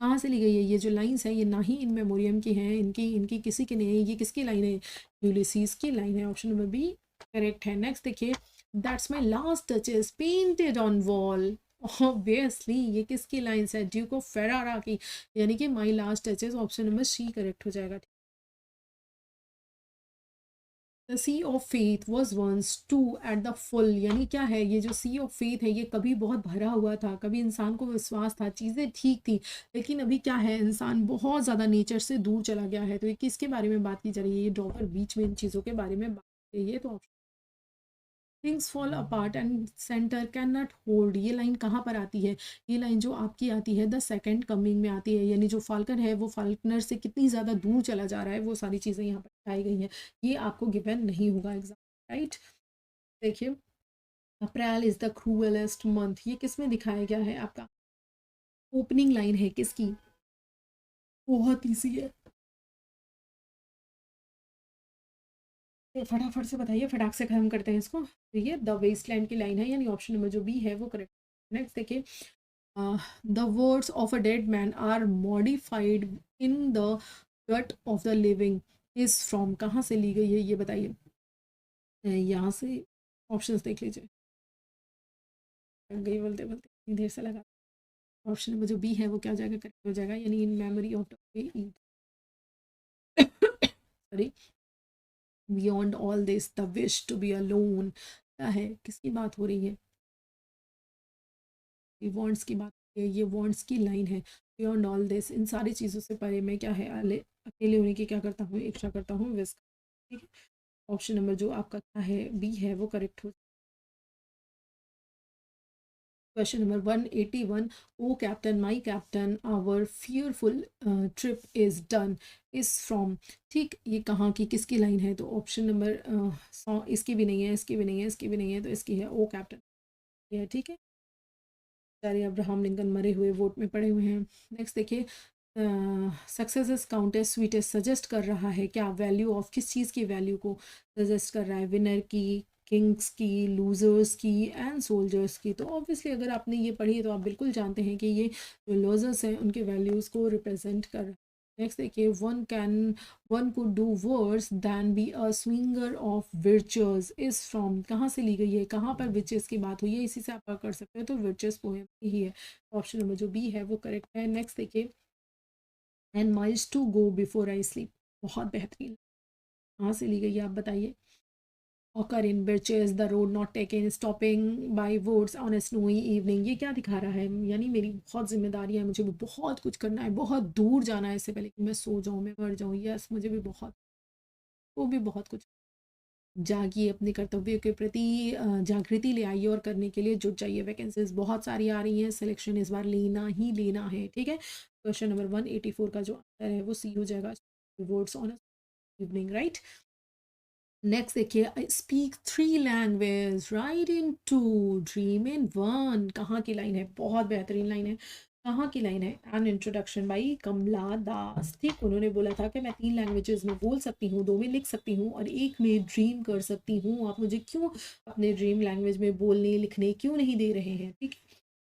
कहाँ से ली गई है? ये जो लाइंस है ये ना ही इन मेमोरियम की हैं, इनकी इनकी किसी की नहीं है, ये किसकी लाइन है? यूलिसीज की लाइन है। ऑप्शन नंबर बी करेक्ट है। नेक्स्ट देखिए, that's my last touches painted on wall, obviously ये किसकी लाइन्स है? ड्यूक ऑफ फेरारा की, यानी कि my last duchess, option number C correct हो जाएगा। The sea of faith was once too at the full, यानी क्या है? ये जो सी ऑफ फेथ है ये कभी बहुत भरा हुआ था, कभी इंसान को विश्वास था, चीज़ें ठीक थी, लेकिन अभी क्या है? इंसान बहुत ज़्यादा नेचर से दूर चला गया है। तो ये किसके बारे में बात की जा रही है? ये ड्रॉपर बीच में इन चीज़ों के बारे में बात की रही है। तो things fall apart and centre can not hold, ये लाइन कहाँ पर आती है? ये लाइन जो आपकी आती है द सेकंड कमिंग में आती है, यानी जो फाल्कन है वो फाल्कनर से कितनी ज़्यादा दूर चला जा रहा है, वो सारी चीज़ें यहाँ पर दिखाई गई हैं। ये आपको गिवन नहीं होगा एग्जाम, राइट? देखिए, अप्रैल इज़ द क्रूएलेस्ट मंथ, ये किस में दिखाया गया है? आपका ओपनिंग लाइन है किसकी? बहुत ईजी है, तो फटाफट से बताइए, फटाक से खत्म करते हैं इसको। तो ये द वेस्टलैंड की लाइन है, यानी ऑप्शन नंबर जो बी है वो करेक्ट। नेक्स्ट देखिए, the words of a dead man are modified in the gut of the living is from, कहाँ से ली गई है ये बताइए? यहाँ से ऑप्शंस देख लीजिए, गई बोलते बोलते इतनी देर से लगा। ऑप्शन नंबर जो बी है वो क्या हो जाएगा? करेक्ट हो जाएगा, यानी in memory of sorry, beyond all this the wish to be alone, क्या है? किसकी बात हो रही है? ये वॉन्ट्स की बात है, ये वॉन्ट्स की लाइन है। बियॉन्ड ऑल दिस, इन सारी चीज़ों से परे मैं क्या है? अकेले होने की क्या करता हूँ? इच्छा करता हूँ, विश। ठीक है, ऑप्शन नंबर जो आपका क्या है? बी है वो करेक्ट हो। Question number 181, O captain my captain our fearful trip is done is from, ठीक, ये कहाँ की किसकी लाइन है? तो ऑप्शन नंबर इसकी भी नहीं है, इसकी भी नहीं है, इसकी भी नहीं है, तो इसकी है ओ कैप्टन, ये है। ठीक है, सारे अब्राहम लिंकन मरे हुए वोट में पड़े हुए हैं। नेक्स्ट देखिए, success is counted sweetest suggest कर रहा है क्या? वैल्यू ऑफ, किस चीज़ की वैल्यू को सजेस्ट कर रहा है? विनर की, किंग्स की, लूजर्स की एंड सोल्जर्स की। तो ऑब्वियसली अगर आपने ये पढ़ी है तो आप बिल्कुल जानते हैं कि ये जो लूजर्स हैं उनके वैल्यूज़ को रिप्रेजेंट कर रहा है। नेक्स्ट देखिए, one could do worse than be a swinger of virtuous is from, कहाँ से ली गई है, कहाँ पर विचेस की बात हुई है, इसी से आप कर सकते हो, तो विर्चुअस पोएम ही है। ऑप्शन नंबर जो बी है वो करेक्ट है। नेक्स्ट देखिए, and miles to go before I sleep, बहुत बेहतरीन, कहाँ से ली गई है आप बताइए। occur in birches, the road not taken, stopping by woods on a snowy evening, ये क्या दिखा रहा है, यानी मेरी बहुत जिम्मेदारी है, मुझे भी बहुत कुछ करना है, बहुत दूर जाना है इससे पहले कि मैं सो जाऊँ, मैं मर जाऊँ, यस मुझे भी बहुत, वो भी बहुत कुछ। जागिए, अपने कर्तव्य के प्रति जागृति ले आइए और करने के लिए जुट जाइए। वैकेंसीज बहुत सारी आ रही हैं, सिलेक्शन इस बार लेना ही लेना है, ठीक है। क्वेश्चन नंबर 184 का जो आंसर है वो सी हो जाएगा, words on evening, right. Next देखिए, speak 3 language, write in 2, dream in 1, कहाँ की लाइन है, बहुत बेहतरीन लाइन है, कहाँ की लाइन है, एन इंट्रोडक्शन बाई कमला दास, ठीक। उन्होंने बोला था कि मैं 3 लैंग्वेजेस में बोल सकती हूँ, 2 में लिख सकती हूँ और 1 में ड्रीम कर सकती हूँ, आप मुझे क्यों अपने ड्रीम लैंग्वेज में बोलने लिखने क्यों नहीं दे रहे हैं, ठीक।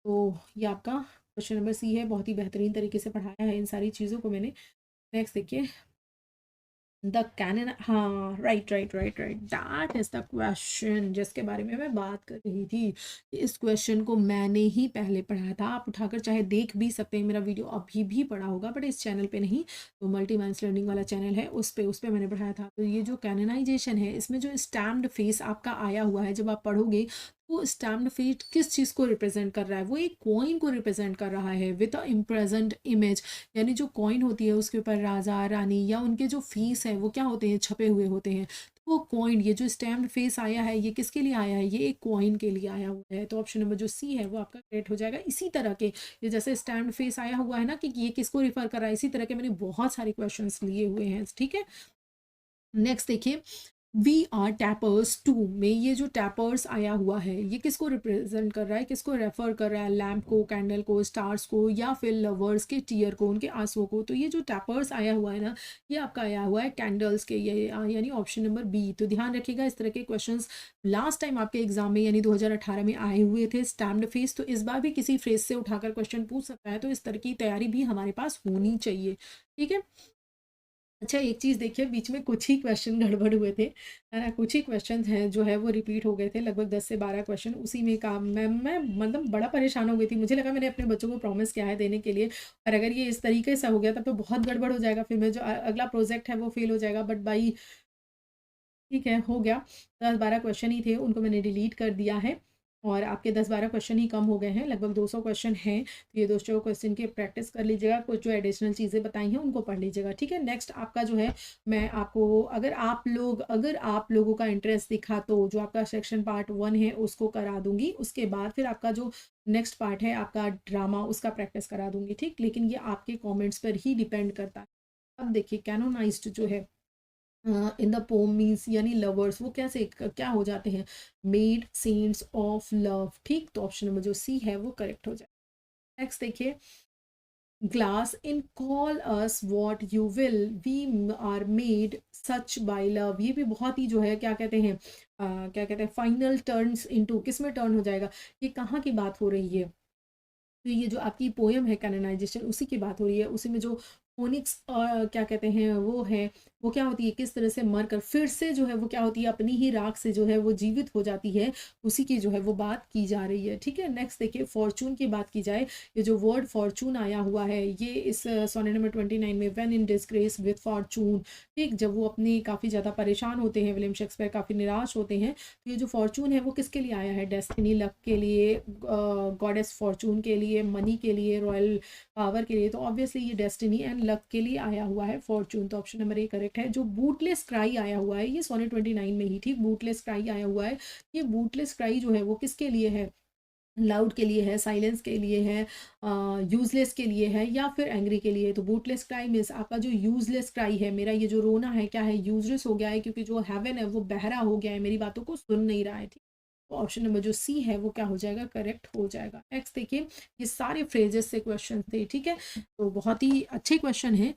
तो ये आपका क्वेश्चन नंबर सी है, बहुत ही बेहतरीन तरीके से पढ़ाया है इन सारी चीज़ों को मैंने। नेक्स्ट देखिए, द कैनन, हाँ right right right right, that is the question जिसके बारे में मैं बात कर रही थी। इस क्वेश्चन को मैंने ही पहले पढ़ा था, आप उठाकर चाहे देख भी सकते हैं, मेरा वीडियो अभी भी पड़ा होगा बट इस चैनल पे नहीं, तो मल्टी माइंड्स लर्निंग वाला चैनल है, उस पे मैंने पढ़ाया था। तो ये जो कैननाइजेशन है, इसमें जो स्टैम्प्ड फेस आपका आया हुआ है, जब आप पढ़ोगे वो स्टैम्प्ड फेस किस चीज़ को रिप्रेजेंट कर रहा है, वो एक कॉइन को रिप्रेजेंट कर रहा है विद अ इम्प्रेजेंट इमेज, यानी जो कॉइन होती है उसके ऊपर राजा रानी या उनके जो फीस है वो क्या होते हैं, छपे हुए होते हैं। तो वो कॉइन, ये जो स्टैम्प्ड फेस आया है ये किसके लिए आया है, ये एक कॉइन के लिए आया हुआ है, तो ऑप्शन नंबर जो सी है वो आपका करेक्ट हो जाएगा। इसी तरह के, ये जैसे स्टैम्प्ड फेस आया हुआ है ना कि ये किसको रिफर कर रहा है, इसी तरह के मैंने बहुत सारे क्वेश्चन लिए हुए हैं, ठीक है। नेक्स्ट देखिए, वी आर टैपर्स टू में ये जो टैपर्स आया हुआ है ये किसको रिप्रेजेंट कर रहा है, किसको रेफर कर रहा है, लैम्प को, कैंडल को, स्टार्स को, या फिर लवर्स के टीयर को, उनके आंसुओं को। तो ये जो टैपर्स आया हुआ है ना, ये आपका आया हुआ है कैंडल्स के, ये यानी ऑप्शन नंबर बी। तो ध्यान रखिएगा, इस तरह के क्वेश्चंस लास्ट टाइम आपके एग्जाम में यानी 2018 में आए हुए थे, स्टैम्प्ड फेस, तो इस बार भी किसी फ्रेज से उठाकर क्वेश्चन पूछ सकता है, तो इस तरह की तैयारी भी हमारे पास होनी चाहिए, ठीक है। अच्छा, एक चीज़ देखिए, बीच में कुछ ही क्वेश्चन गड़बड़ हुए थे, है ना, कुछ ही क्वेश्चन हैं जो है वो रिपीट हो गए थे, लगभग 10 से 12 क्वेश्चन उसी में काम, मैं मतलब बड़ा परेशान हो गई थी, मुझे लगा मैंने अपने बच्चों को प्रॉमिस किया है देने के लिए, और अगर ये इस तरीके से हो गया तब तो बहुत गड़बड़ हो जाएगा, फिर मैं जो अगला प्रोजेक्ट है वो फेल हो जाएगा, बट भाई ठीक है, हो गया। 10-12 क्वेश्चन ही थे, उनको मैंने डिलीट कर दिया है, और आपके 10-12 क्वेश्चन ही कम हो गए हैं, लगभग 200 क्वेश्चन हैं, तो ये 200 क्वेश्चन की प्रैक्टिस कर लीजिएगा, कुछ जो एडिशनल चीज़ें बताई हैं उनको पढ़ लीजिएगा, ठीक है। नेक्स्ट आपका जो है, मैं आपको, अगर आप लोगों का इंटरेस्ट दिखा तो जो आपका सेक्शन पार्ट 1 है उसको करा दूंगी, उसके बाद फिर आपका जो नेक्स्ट पार्ट है आपका ड्रामा, उसका प्रैक्टिस करा दूंगी, ठीक। लेकिन ये आपके कॉमेंट्स पर ही डिपेंड करता है। अब देखिए, कैनोनाइज्ड जो है इन द पोम मीन्स यानी लवर्स, वो कैसे क्या हो जाते हैं, मेड सेंट्स ऑफ लव, ठीक। तो ऑप्शन नंबर जो सी है वो करेक्ट हो जाए। नेक्स्ट देखिए, glass in call us what you will, we are made such by love, ये भी बहुत ही जो है क्या कहते हैं, क्या कहते हैं, फाइनल टर्न्स इनटू, किस में टर्न हो जाएगा, ये कहाँ की बात हो रही है, तो ये जो आपकी पोएम है कैनोनाइजेशन, उसी की बात हो रही है, उसी में जो फोनिक्स क्या कहते हैं वो है, वो क्या होती है, किस तरह से मर कर फिर से जो है वो क्या होती है, अपनी ही राख से जो है वो जीवित हो जाती है, उसी की जो है वो बात की जा रही है, ठीक है। नेक्स्ट देखिए, फॉर्चून की बात की जाए, ये जो वर्ड फॉर्चून आया हुआ है ये इस सोनेट नंबर 29 में, when in disgrace with Fortune, ठीक, जब वो अपनी काफ़ी ज़्यादा परेशान होते हैं, विलियम शेक्सपियर काफ़ी निराश होते हैं, तो ये जो फॉर्चून है वो किसके लिए आया है, डेस्टिनी, लक के लिए, गॉडेस फॉर्चून के लिए, मनी के लिए, रॉयल पावर के लिए, तो ऑब्वियसली ये डेस्टिनी एंड लक के लिए आया हुआ है फॉर्चून, तो ऑप्शन नंबर ए करेक्ट है। जो बूटलेस क्राई आया हुआ है ये सोनेट 29 में ही, ठीक, बूटलेस क्राई आया हुआ है, ये बूटलेस क्राई जो है वो किसके लिए है, लाउड के लिए है, साइलेंस के लिए है, यूजलेस के लिए है, या फिर एंग्री के लिए। तो बूटलेस क्राई मीन्स आपका जो यूजलेस क्राई है, मेरा ये जो रोना है क्या है, यूजलेस हो गया है, क्योंकि जो हेवन है वो बहरा हो गया है, मेरी बातों को सुन नहीं रहा है, ठीक। तो ऑप्शन नंबर जो सी है वो क्या हो जाएगा, करेक्ट हो जाएगा। नेक्स्ट देखिए, ये सारे फ्रेजेस से क्वेश्चन थे, ठीक है, तो बहुत ही अच्छे क्वेश्चन है।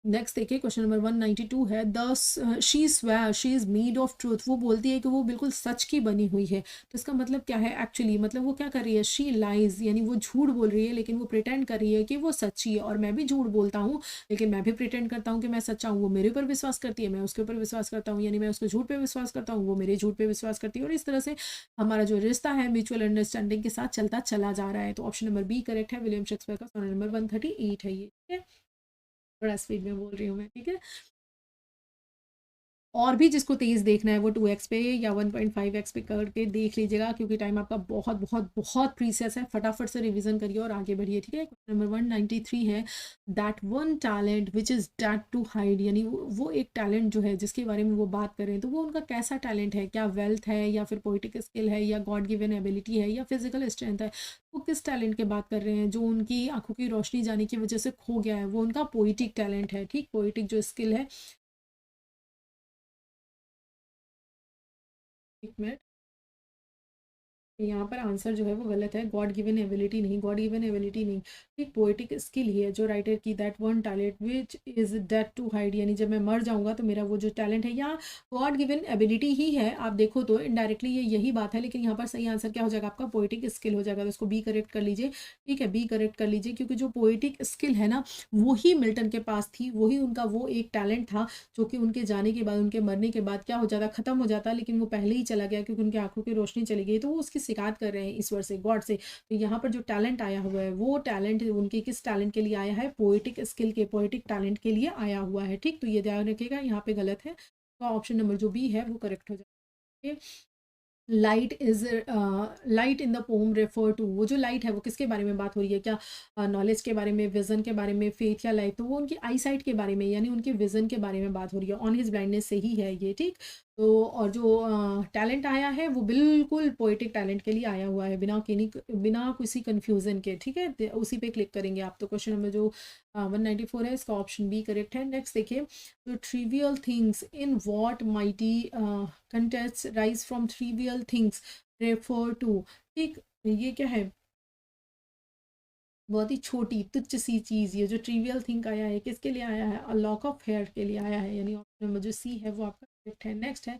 नेक्स्ट देखिए क्वेश्चन नंबर 192 है the she swear she is made of truth, वो बोलती है कि वो बिल्कुल सच की बनी हुई है। तो इसका मतलब क्या है एक्चुअली, मतलब वो क्या कर रही है, शी लाइज, यानी वो झूठ बोल रही है लेकिन वो प्रिटेंड कर रही है कि वो सच्ची है। और मैं भी झूठ बोलता हूँ लेकिन मैं भी प्रिटेंड करता हूँ कि मैं सच्चा हूँ। वो मेरे ऊपर विश्वास करती है, मैं उसके ऊपर विश्वास करता हूँ, यानी मैं उसके झूठ पे विश्वास करता हूँ, वो मेरे झूठ पे विश्वास करती है। और इस तरह से हमारा जो रिश्ता है म्यूचुअल अंडरस्टैंडिंग के साथ चलता चला जा रहा है। तो ऑप्शन नंबर बी करेक्ट है। विलियम शेक्सपियर का सोनेट नंबर 138 है ये, ठीक है। बड़ा स्पीड में बोल रही हूँ मैं, ठीक है। और भी जिसको तेज़ देखना है वो 2x पे या 1.5x पे करके देख लीजिएगा, क्योंकि टाइम आपका बहुत बहुत बहुत प्रीसियस है। फटाफट से रिवीजन करिए और आगे बढ़िए, ठीक है। क्वेश्चन नंबर 193 है that one talent which is death to hide, यानी वो एक टैलेंट जो है जिसके बारे में वो बात कर रहे हैं, तो वो उनका कैसा टैलेंट है, क्या वेल्थ है या फिर पोइटिक स्किल है या गॉड गिवन एबिलिटी है या फिजिकल स्ट्रेंथ है। वो किस टैलेंट की बात कर रहे हैं जो उनकी आंखों की रोशनी जाने की वजह से खो गया है, वो उनका पोइटिक टैलेंट है, ठीक। पोइटिक जो स्किल है, एक मिनट, यहाँ पर आंसर जो है वो गलत है। गॉड गिवन एबिलिटी नहीं, गॉड गिवन एबिलिटी नहीं, एक पोएटिक स्किल ही है जो राइटर की, that one talent which is death to hide, यानी जब मैं मर जाऊंगा तो मेरा वो जो टैलेंट है, या गॉड गिवन एबिलिटी ही है। आप देखो तो इनडायरेक्टली ये यही बात है, लेकिन यहाँ पर सही आंसर क्या हो जाएगा आपका, पोएटिक स्किल हो जाएगा। तो उसको बी करेक्ट कर लीजिए, ठीक है, बी करेक्ट कर लीजिए, क्योंकि जो पोएटिक स्किल है ना वही मिल्टन के पास थी, वही उनका वो एक टैलेंट था जो कि उनके जाने के बाद, उनके मरने के बाद क्या हो जाता, खत्म हो जाता, लेकिन वो पहले ही चला गया क्योंकि उनकी आंखों की रोशनी चली गई। तो वो उसकी शिकायत कर रहे हैं ईश्वर से, गॉड से। तो यहाँ पर जो टैलेंट आया हुआ है वो टैलेंट उनके किस टैलेंट के लिए आया है, पोएटिक स्किल के, पोएटिक टैलेंट के लिए आया हुआ है, ठीक। तो ये ध्यान रखिएगा, यहाँ पे गलत है। तो ऑप्शन नंबर जो बी है वो करेक्ट हो जाएगा। Light in the poem refer to, वो जो लाइट है वो किसके बारे में बात हो रही है, क्या नॉलेज के बारे में, विजन के बारे में, फेथ या लाइट, तो वो उनकी आई साइट के बारे में, यानी उनके विजन के बारे में बात हो रही है। ऑन हिज ब्लाइंडनेस से ही है ये, ठीक। तो और जो टैलेंट आया है वो बिल्कुल पोएटिक टैलेंट के लिए आया हुआ है, बिना किसी कंफ्यूजन के, ठीक है। उसी पे क्लिक करेंगे आप। तो क्वेश्चन नंबर जो 194 है इसका ऑप्शन बी करेक्ट है। नेक्स्ट देखिए, तो trivial things in what mighty contest rise from trivial things refer to, ठीक। ये क्या है, बहुत ही छोटी तुच्छ सी चीज़, ये जो ट्रिवियल थिंग आया है किसके लिए आया है, अ लॉक ऑफ हेयर के लिए आया है, यानी ऑप्शन नंबर जो सी है वो आपका करेक्ट है। नेक्स्ट है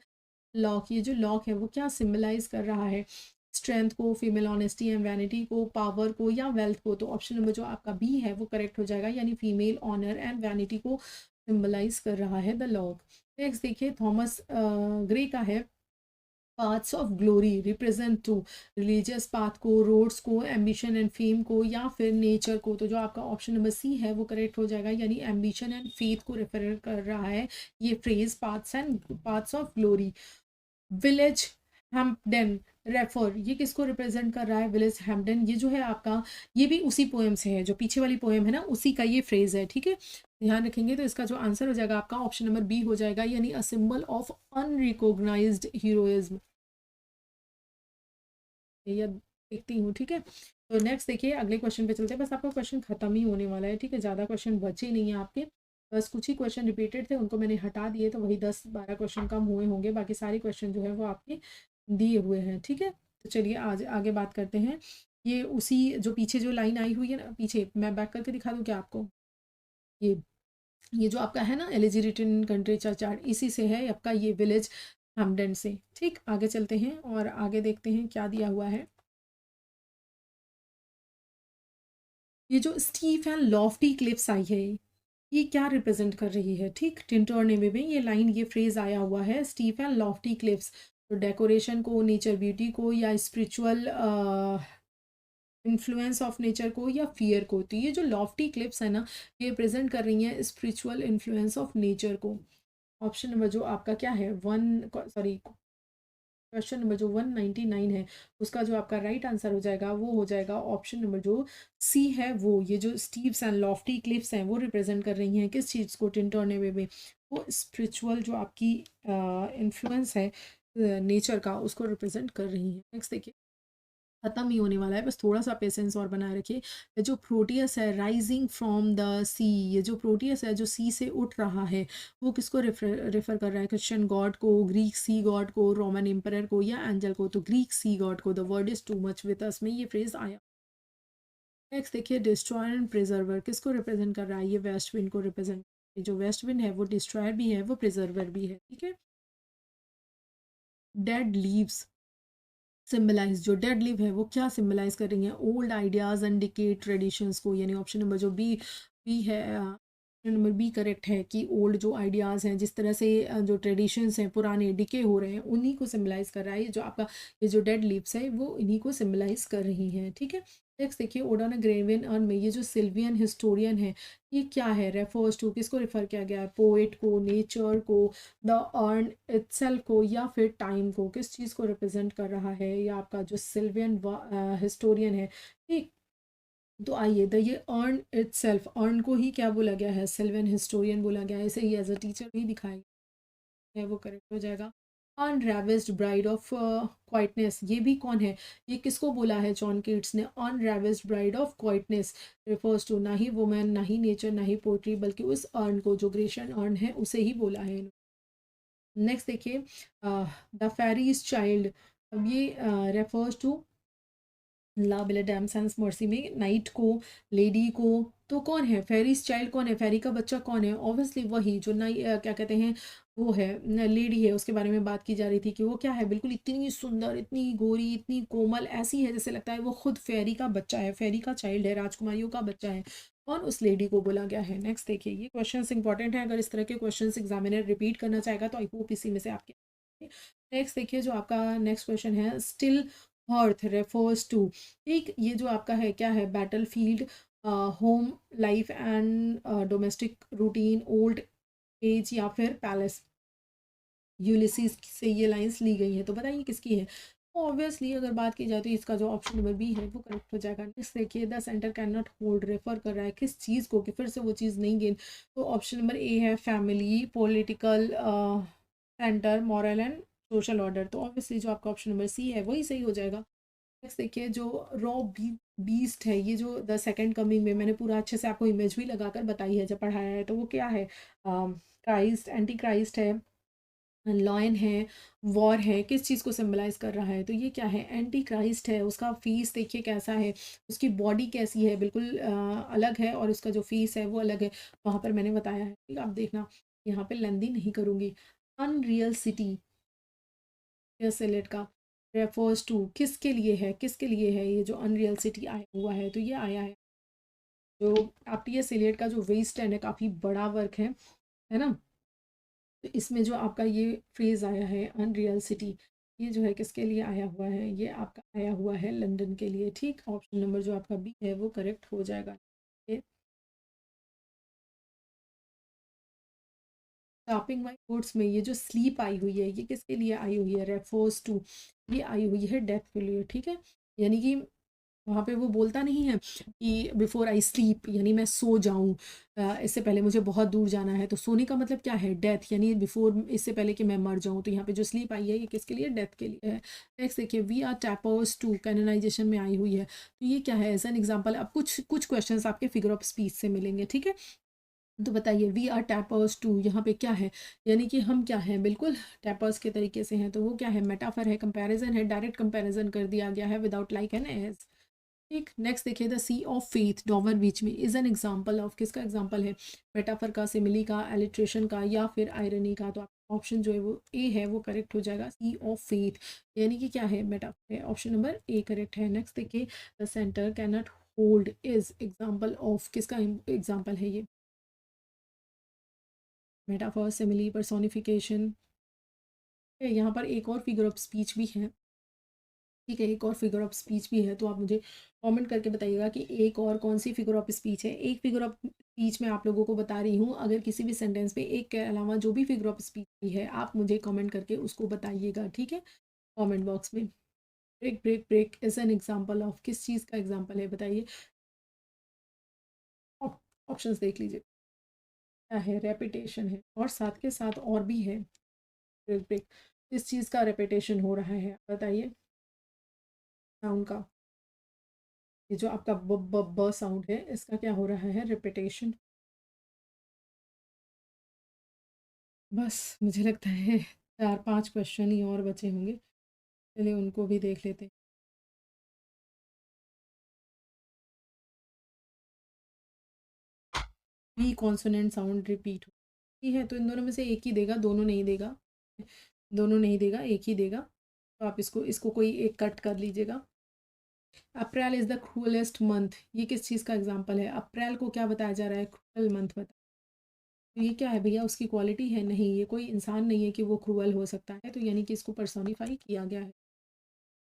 लॉक, ये जो लॉक है वो क्या सिम्बलाइज कर रहा है, स्ट्रेंथ को, फीमेल ऑनेस्टी एंड वैनिटी को, पावर को या वेल्थ को। तो ऑप्शन नंबर जो आपका बी है वो करेक्ट हो जाएगा, यानी फीमेल ऑनर एंड वैनिटी को सिम्बलाइज कर रहा है द लॉक। नेक्स्ट देखिए थॉमस ग्रे का है paths of glory represent to, religious path को, रोड्स को, एम्बिशन एंड फेम को या फिर नेचर को। तो जो आपका ऑप्शन नंबर सी है वो करेक्ट हो जाएगा, यानी एम्बिशन एंड फेथ को रेफर कर रहा है ये phrase, paths of glory. Village Hampden refer, ये किसको रिप्रेजेंट कर रहा है, विलेज हैम्पडेन, ये जो है आपका, ये भी उसी पोएम से है, जो पीछे वाली पोएम है ना उसी का ये फ्रेज है, ठीक है। ध्यान रखेंगे। तो इसका जो आंसर हो जाएगा आपका ऑप्शन नंबर बी हो जाएगा, यानी a symbol of unrecognised heroism, या देखती हूँ, ठीक है। तो नेक्स्ट देखिए अगले क्वेश्चन पे चलते हैं, बस आपका क्वेश्चन खत्म ही होने वाला है, ठीक है। ज़्यादा क्वेश्चन बचे नहीं है आपके, बस कुछ ही क्वेश्चन रिपीटेड थे, उनको मैंने हटा दिए, तो वही 10-12 क्वेश्चन कम हुए होंगे, बाकी सारे क्वेश्चन जो है वो आपके दिए हुए हैं, ठीक है। तो चलिए आज आगे बात करते हैं। ये उसी जो पीछे जो लाइन आई हुई है ना, पीछे मैं बैक करके दिखा दूँ क्या आपको, ये ये जो आपका है ना, elegy written country churchyard, इसी से है आपका ये विलेज हैम्पडेन से, ठीक। आगे चलते हैं और आगे देखते हैं क्या दिया हुआ है। ये जो स्टीफ एंड लॉफ्टी क्लिफ्स आई है ये क्या रिप्रेजेंट कर रही है, ठीक। टिंटोर नेवे में ये लाइन, ये फ्रेज आया हुआ है, स्टीफ एंड लॉफ्टी क्लिफ्स, तो डेकोरेशन को, नेचर ब्यूटी को या स्पिरिचुअल इन्फ्लुएंस ऑफ नेचर को या फियर को। तो ये जो लॉफ्टी क्लिप्स है ना ये प्रेजेंट कर रही हैं स्पिरिचुअल इन्फ्लुएंस ऑफ नेचर को। ऑप्शन नंबर जो आपका क्या है, वन सॉरी, क्वेश्चन नंबर जो 199 है उसका जो आपका राइट आंसर हो जाएगा वो हो जाएगा ऑप्शन नंबर जो सी है। वो ये जो स्टीव्स एंड लॉफ्टी क्लिफ्स हैं वो रिप्रेजेंट कर रही हैं किस चीज़ को, टिंटोर्नेवे में, वो स्पिरिचुअल जो आपकी इन्फ्लुएंस है नेचर का, उसको रिप्रेजेंट कर रही हैं। नेक्स्ट देखिए, खत्म ही होने वाला है, बस थोड़ा सा पेशेंस और बनाए रखिए। ये जो प्रोटियस है राइजिंग फ्रॉम द सी, ये जो प्रोटियस है जो सी से उठ रहा है वो किसको रेफर कर रहा है, क्रिश्चियन गॉड को, ग्रीक सी गॉड को, रोमन एम्परर को या एंजल को। तो ग्रीक सी गॉड को, the world is too much with us में ये फ्रेज आया। नेक्स्ट देखिए, डिस्ट्रॉयर एंड प्रिजर्वर किसको रिप्रेजेंट कर रहा है, ये वेस्ट विंड को रिप्रेजेंट, जो वेस्ट विंड है वो डिस्ट्रॉयर भी है, वो प्रिजर्वर भी है, ठीक है। डेड लीव्स सिम्बलाइज, जो डेड लीव है वो क्या सिम्बलाइज कर रही हैं? Old ideas and decade traditions को, यानी ऑप्शन नंबर जो बी बी है, ऑप्शन नंबर बी करेक्ट है कि ओल्ड जो आइडियाज़ हैं, जिस तरह से जो ट्रेडिशंस हैं पुराने डिके हो रहे हैं, उन्हीं को सिम्बलाइज कर रहा है। ये जो आपका ये जो डेड लीव्स है वो इन्हीं को सिम्बलाइज कर रही हैं, ठीक है। नेक्स्ट देखिए, ओडाना ग्रेवियन अर्न में ये जो सिल्वियन हिस्टोरियन है, ये क्या है? रेफर्स टू, किसको रेफर किया गया है? पोएट को, नेचर को, द अर्न इटसेल्फ को, या फिर टाइम को? किस चीज़ को रिप्रेजेंट कर रहा है? या आपका जो सिल्वियन हिस्टोरियन है, ठीक। तो आइए, द ये अर्न इटसेल्फ, अर्न को ही क्या बोला गया है? सिल्वियन हिस्टोरियन बोला गया है। इसे ही एज अ टीचर भी दिखाया है, वो करेक्ट हो जाएगा। अनरेविस्ड ब्राइड ऑफ क्वाइटनेस, ये भी कौन है? ये किसको बोला है जॉन कीट्स ने? Unravished bride of quietness refers to ना ही वुमेन, ना ही नेचर, ना ही पोट्री, बल्कि उस अर्न को, जो ग्रेशियन अर्न है, उसे ही बोला है। नेक्स्ट देखिए, द फेरीज चाइल्ड, अब ये रेफर्स टू ला बिला डैम सेंस मर्सी में नाइट को, लेडी को, तो कौन है फेरीज चाइल्ड? कौन है? फेरी का बच्चा कौन है? ऑब्वियसली वही जो क्या कहते हैं, वो है लेडी है। उसके बारे में बात की जा रही थी कि वो क्या है, बिल्कुल इतनी सुंदर, इतनी गोरी, इतनी कोमल, ऐसी है जैसे लगता है वो खुद फेरी का बच्चा है, फेरी का चाइल्ड है, राजकुमारियों का बच्चा है। और उस लेडी को बोला गया है। नेक्स्ट देखिए, ये क्वेश्चन इंपॉर्टेंट है, अगर इस तरह के क्वेश्चन एग्जामिनर रिपीट करना चाहेगा तो आई होप इसी में से आपके। नेक्स्ट देखिए, जो आपका नेक्स्ट क्वेश्चन है, स्टिल हर्थ रेफर्स टू, ठीक। ये जो आपका है क्या है? Battle field, home life and domestic routine, old age, या फिर पैलेस? यूलिसीज से ये लाइंस ली गई हैं, तो बताइए किसकी है? ऑब्वियसली अगर बात की जाए तो इसका जो ऑप्शन नंबर बी है वो करेक्ट हो जाएगा। नेक्स्ट देखिए, the centre can not hold refer कर रहा है किस चीज़ को, कि फिर से वो चीज़ नहीं गेन? तो ऑप्शन नंबर ए है family, political centre, moral and social order. तो ऑब्वियसली जो आपका ऑप्शन नंबर सी है वही सही हो जाएगा। नेक्स्ट देखिए, जो रॉ बीस्ट है, ये जो द सेकंड कमिंग में मैंने पूरा अच्छे से आपको इमेज भी लगाकर बताई है जब पढ़ाया है, तो वो क्या है? क्राइस्ट, एंटी क्राइस्ट है, लॉयन है, वॉर है, किस चीज़ को सिंबलाइज कर रहा है? तो ये क्या है? एंटी क्राइस्ट है। उसका फीस देखिए कैसा है, उसकी बॉडी कैसी है, बिल्कुल अलग है, और उसका जो फीस है वो अलग है। वहाँ पर मैंने बताया है, ठीक, आप देखना, यहाँ पे लेंदी नहीं करूँगी। अनरियल सिटी सेलेट का रेफर्स टू किसके लिए है? किसके लिए है ये जो अनरियल सिटी आया हुआ है? तो ये आया है, जो आप टी एस एलियट का जो वेस्ट एंड है, काफ़ी बड़ा वर्क है ना। तो इसमें जो आपका ये फ्रेज़ आया है अनरियल सिटी, ये जो है किसके लिए आया हुआ है? ये आपका आया हुआ है लंदन के लिए, ठीक। ऑप्शन नंबर जो आपका बी है वो करेक्ट हो जाएगा। टॉपिंग वाई कोर्ट्स में ये जो स्लीप आई हुई है, ये किसके लिए आई हुई है? रेफर्स टू, ये आई हुई है डेथ के लिए, ठीक है। यानी कि वहाँ पे वो बोलता नहीं है कि बिफोर आई स्लीप, यानी मैं सो जाऊँ, इससे पहले मुझे बहुत दूर जाना है। तो सोने का मतलब क्या है? डेथ, यानी बिफोर, इससे पहले कि मैं मर जाऊँ। तो यहाँ पे जो स्लीप आई है ये किसके लिए? डेथ के लिए है। नेक्स्ट देखिए, we are tapers too canonisation में आई हुई है, तो ये क्या है? एज एन एग्जाम्पल, अब कुछ कुछ क्वेश्चन आपके फिगर ऑफ स्पीच से मिलेंगे, ठीक है। तो बताइए, वी आर टैपर्स टू यहाँ पे क्या है? यानी कि हम क्या हैं? बिल्कुल टैपर्स के तरीके से हैं। तो वो क्या है? मेटाफर है, कंपैरिजन है, डायरेक्ट कंपैरिजन कर दिया गया है विदाउट लाइक एंड एज, ठीक। नेक्स्ट देखिए, the sea of faith Dover beach में इज एन एग्जाम्पल ऑफ, किसका एग्जाम्पल है? मेटाफर का, सिमिली का, एलिट्रेशन का, या फिर आयरनी का? तो ऑप्शन जो है वो ए है वो करेक्ट हो जाएगा, सी ऑफ फेथ, यानी कि क्या है? मेटाफर है। ऑप्शन नंबर ए करेक्ट है। नेक्स्ट देखिए, the centre can not hold is example of, किसका एग्जाम्पल है ये? Metaphor, simile, personification. यहाँ पर एक और फिगर ऑफ स्पीच भी है, ठीक है, एक और फिगर ऑफ स्पीच भी है। तो आप मुझे कमेंट करके बताइएगा कि एक और कौन सी फिगर ऑफ स्पीच है। एक फिगर ऑफ स्पीच मैं आप लोगों को बता रही हूँ, अगर किसी भी सेंटेंस पे एक के अलावा जो भी फिगर ऑफ स्पीच है, आप मुझे कमेंट करके उसको बताइएगा, ठीक है, कमेंट बॉक्स में। Break break break is an example of, किस चीज़ का एग्जाम्पल है? बताइए, ऑप्शंस देख लीजिए। क्या है? रेपिटेशन है, और साथ के साथ और भी है। ब्रेक ब्रेक, किस चीज़ का रेपिटेशन हो रहा है बताइए? साउंड का, ये जो आपका ब ब ब साउंड है, इसका क्या हो रहा है? रिपीटेशन। बस मुझे लगता है 4-5 क्वेश्चन ही और बचे होंगे, चलिए उनको भी देख लेते हैं। बी कॉन्सोनेंट साउंड रिपीट हो, ठीक है, तो इन दोनों में से एक ही देगा, दोनों नहीं देगा, दोनों नहीं देगा, एक ही देगा। तो आप इसको इसको कोई एक कट कर लीजिएगा। अप्रैल इज़ द क्रूएलेस्ट मंथ, ये किस चीज़ का एग्जाम्पल है? अप्रैल को क्या बताया जा रहा है? क्रूअल मंथ बता, तो ये क्या है भैया? उसकी क्वालिटी है? नहीं, ये कोई इंसान नहीं है कि वो क्रूअल हो सकता है, तो यानी कि इसको पर्सोनिफाई किया गया है।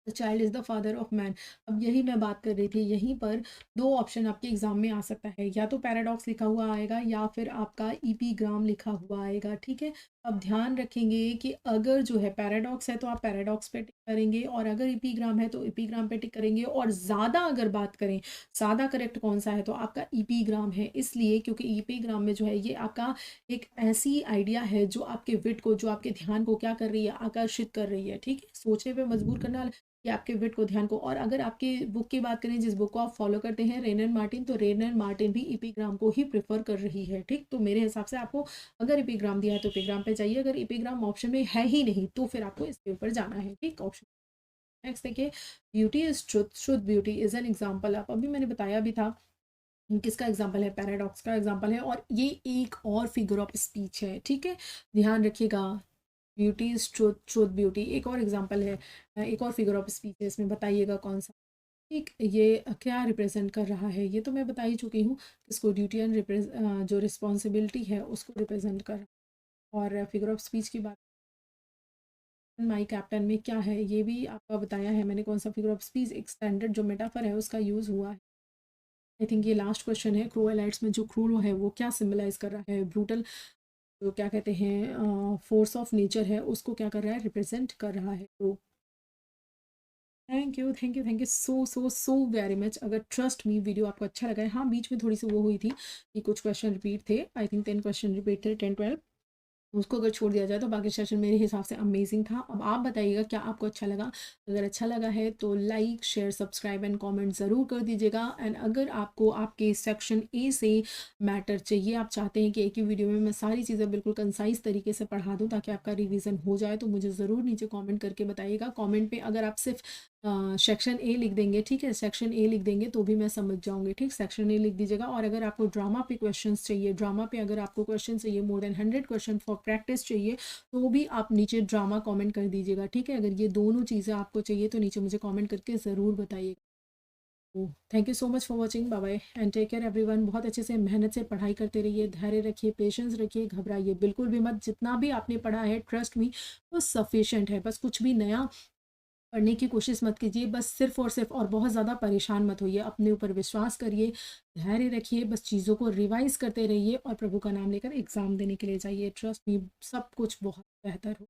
The child is the father of man. अब यही मैं बात कर रही थी, यहीं पर दो ऑप्शन आपके एग्जाम में आ सकता है, या तो पैराडॉक्स लिखा हुआ आएगा या फिर आपका इपीग्राम लिखा हुआ आएगा, ठीक है। अब ध्यान रखेंगे कि अगर जो है पैराडॉक्स है तो आप पैराडॉक्स पे टिक करेंगे, और अगर इपीग्राम है तो इपीग्राम पे टिक करेंगे, और ज़्यादा अगर बात करें ज़्यादा करेक्ट कौन सा है, तो आपका इपीग्राम है, इसलिए क्योंकि इपीग्राम में जो है ये आपका एक ऐसी आइडिया है जो आपके विट को, जो आपके ध्यान को क्या कर रही है? आकर्षित कर रही है, ठीक है, सोचने पे मजबूर करने वाला, कि आपके विट को, ध्यान को। और अगर आपकी बुक की बात करें, जिस बुक को आप फॉलो करते हैं, रेनर मार्टिन, तो रेनर मार्टिन भी इपीग्राम को ही प्रेफर कर रही है, ठीक। तो मेरे हिसाब से आपको अगर इपीग्राम दिया है तो इपीग्राम पे जाइए, अगर इपीग्राम ऑप्शन में है ही नहीं तो फिर आपको इसके ऊपर जाना है, ठीक। ऑप्शन नेक्स्ट देखिए, ब्यूटी इज ट्रुथ, शुद्ध ब्यूटी इज एन एग्जाम्पल। आप अभी मैंने बताया भी था, किसका एग्जाम्पल है? पैराडॉक्स का एग्जाम्पल है, और ये एक और फिगर ऑफ स्पीच है, ठीक है, ध्यान रखिएगा। Beauty is truth, truth beauty एक और एग्जाम्पल है, एक और फिगर ऑफ स्पीच है, इसमें बताइएगा कौन सा। ठीक, ये क्या रिप्रेजेंट कर रहा है? ये तो मैं बता ही चुकी हूँ, इसको ड्यूटी एंड जो रिस्पॉन्सिबिलिटी है उसको रिप्रेजेंट कर रहा है। और फिगर ऑफ स्पीच की बात, माई कैप्टन में क्या है ये भी आपका बताया है मैंने, कौन सा फिगर ऑफ स्पीच, एक स्टैंडर्ड जो मेटाफर है उसका यूज़ हुआ है। आई थिंक ये लास्ट क्वेश्चन है, क्रूएलाइट्स में जो क्रूर है वो क्या सिम्बलाइज कर रहा है? ब्रूटल, जो क्या कहते हैं फोर्स ऑफ नेचर है, उसको क्या कर रहा है? रिप्रेजेंट कर रहा है। तो thank you, thank you, thank you so so so very much. अगर ट्रस्ट मी वीडियो आपको अच्छा लगा है, हाँ बीच में थोड़ी सी वो हुई थी कि कुछ क्वेश्चन रिपीट थे, आई थिंक 10 क्वेश्चन रिपीट थे, 10-12, उसको अगर छोड़ दिया जाए तो बाकी सेशन मेरे हिसाब से अमेजिंग था। अब आप बताइएगा क्या आपको अच्छा लगा? अगर अच्छा लगा है तो like share subscribe and comment ज़रूर कर दीजिएगा। एंड अगर आपको आपके सेक्शन ए से मैटर चाहिए, आप चाहते हैं कि एक ही वीडियो में मैं सारी चीज़ें बिल्कुल कंसाइज तरीके से पढ़ा दूँ ताकि आपका रिवीजन हो जाए, तो मुझे ज़रूर नीचे कॉमेंट करके बताइएगा। कॉमेंट पे अगर आप सिर्फ सेक्शन ए लिख देंगे, ठीक है, सेक्शन ए लिख देंगे तो भी मैं समझ जाऊंगी, ठीक, सेक्शन ए लिख दीजिएगा। और अगर आपको ड्रामा पे क्वेश्चंस चाहिए, ड्रामा पे अगर आपको क्वेश्चन चाहिए, more than 100 question for practice चाहिए, तो भी आप नीचे ड्रामा कमेंट कर दीजिएगा, ठीक है। अगर ये दोनों चीज़ें आपको चाहिए तो नीचे मुझे कमेंट करके ज़रूर बताइएगा। तो thank you so much for watching, bye bye and take care everyone. बहुत अच्छे से मेहनत से पढ़ाई करते रहिए, धैर्य रखिए, पेशेंस रखिए, घबराइए बिल्कुल भी मत। जितना भी आपने पढ़ा है ट्रस्ट मी वो सफिशेंट है, बस कुछ भी नया पढ़ने की कोशिश मत कीजिए, बस सिर्फ़ और सिर्फ़, और बहुत ज़्यादा परेशान मत होइए, अपने ऊपर विश्वास करिए, धैर्य रखिए, बस चीज़ों को रिवाइज़ करते रहिए और प्रभु का नाम लेकर एग्ज़ाम देने के लिए जाइए। ट्रस्ट मी सब कुछ बहुत बेहतर हो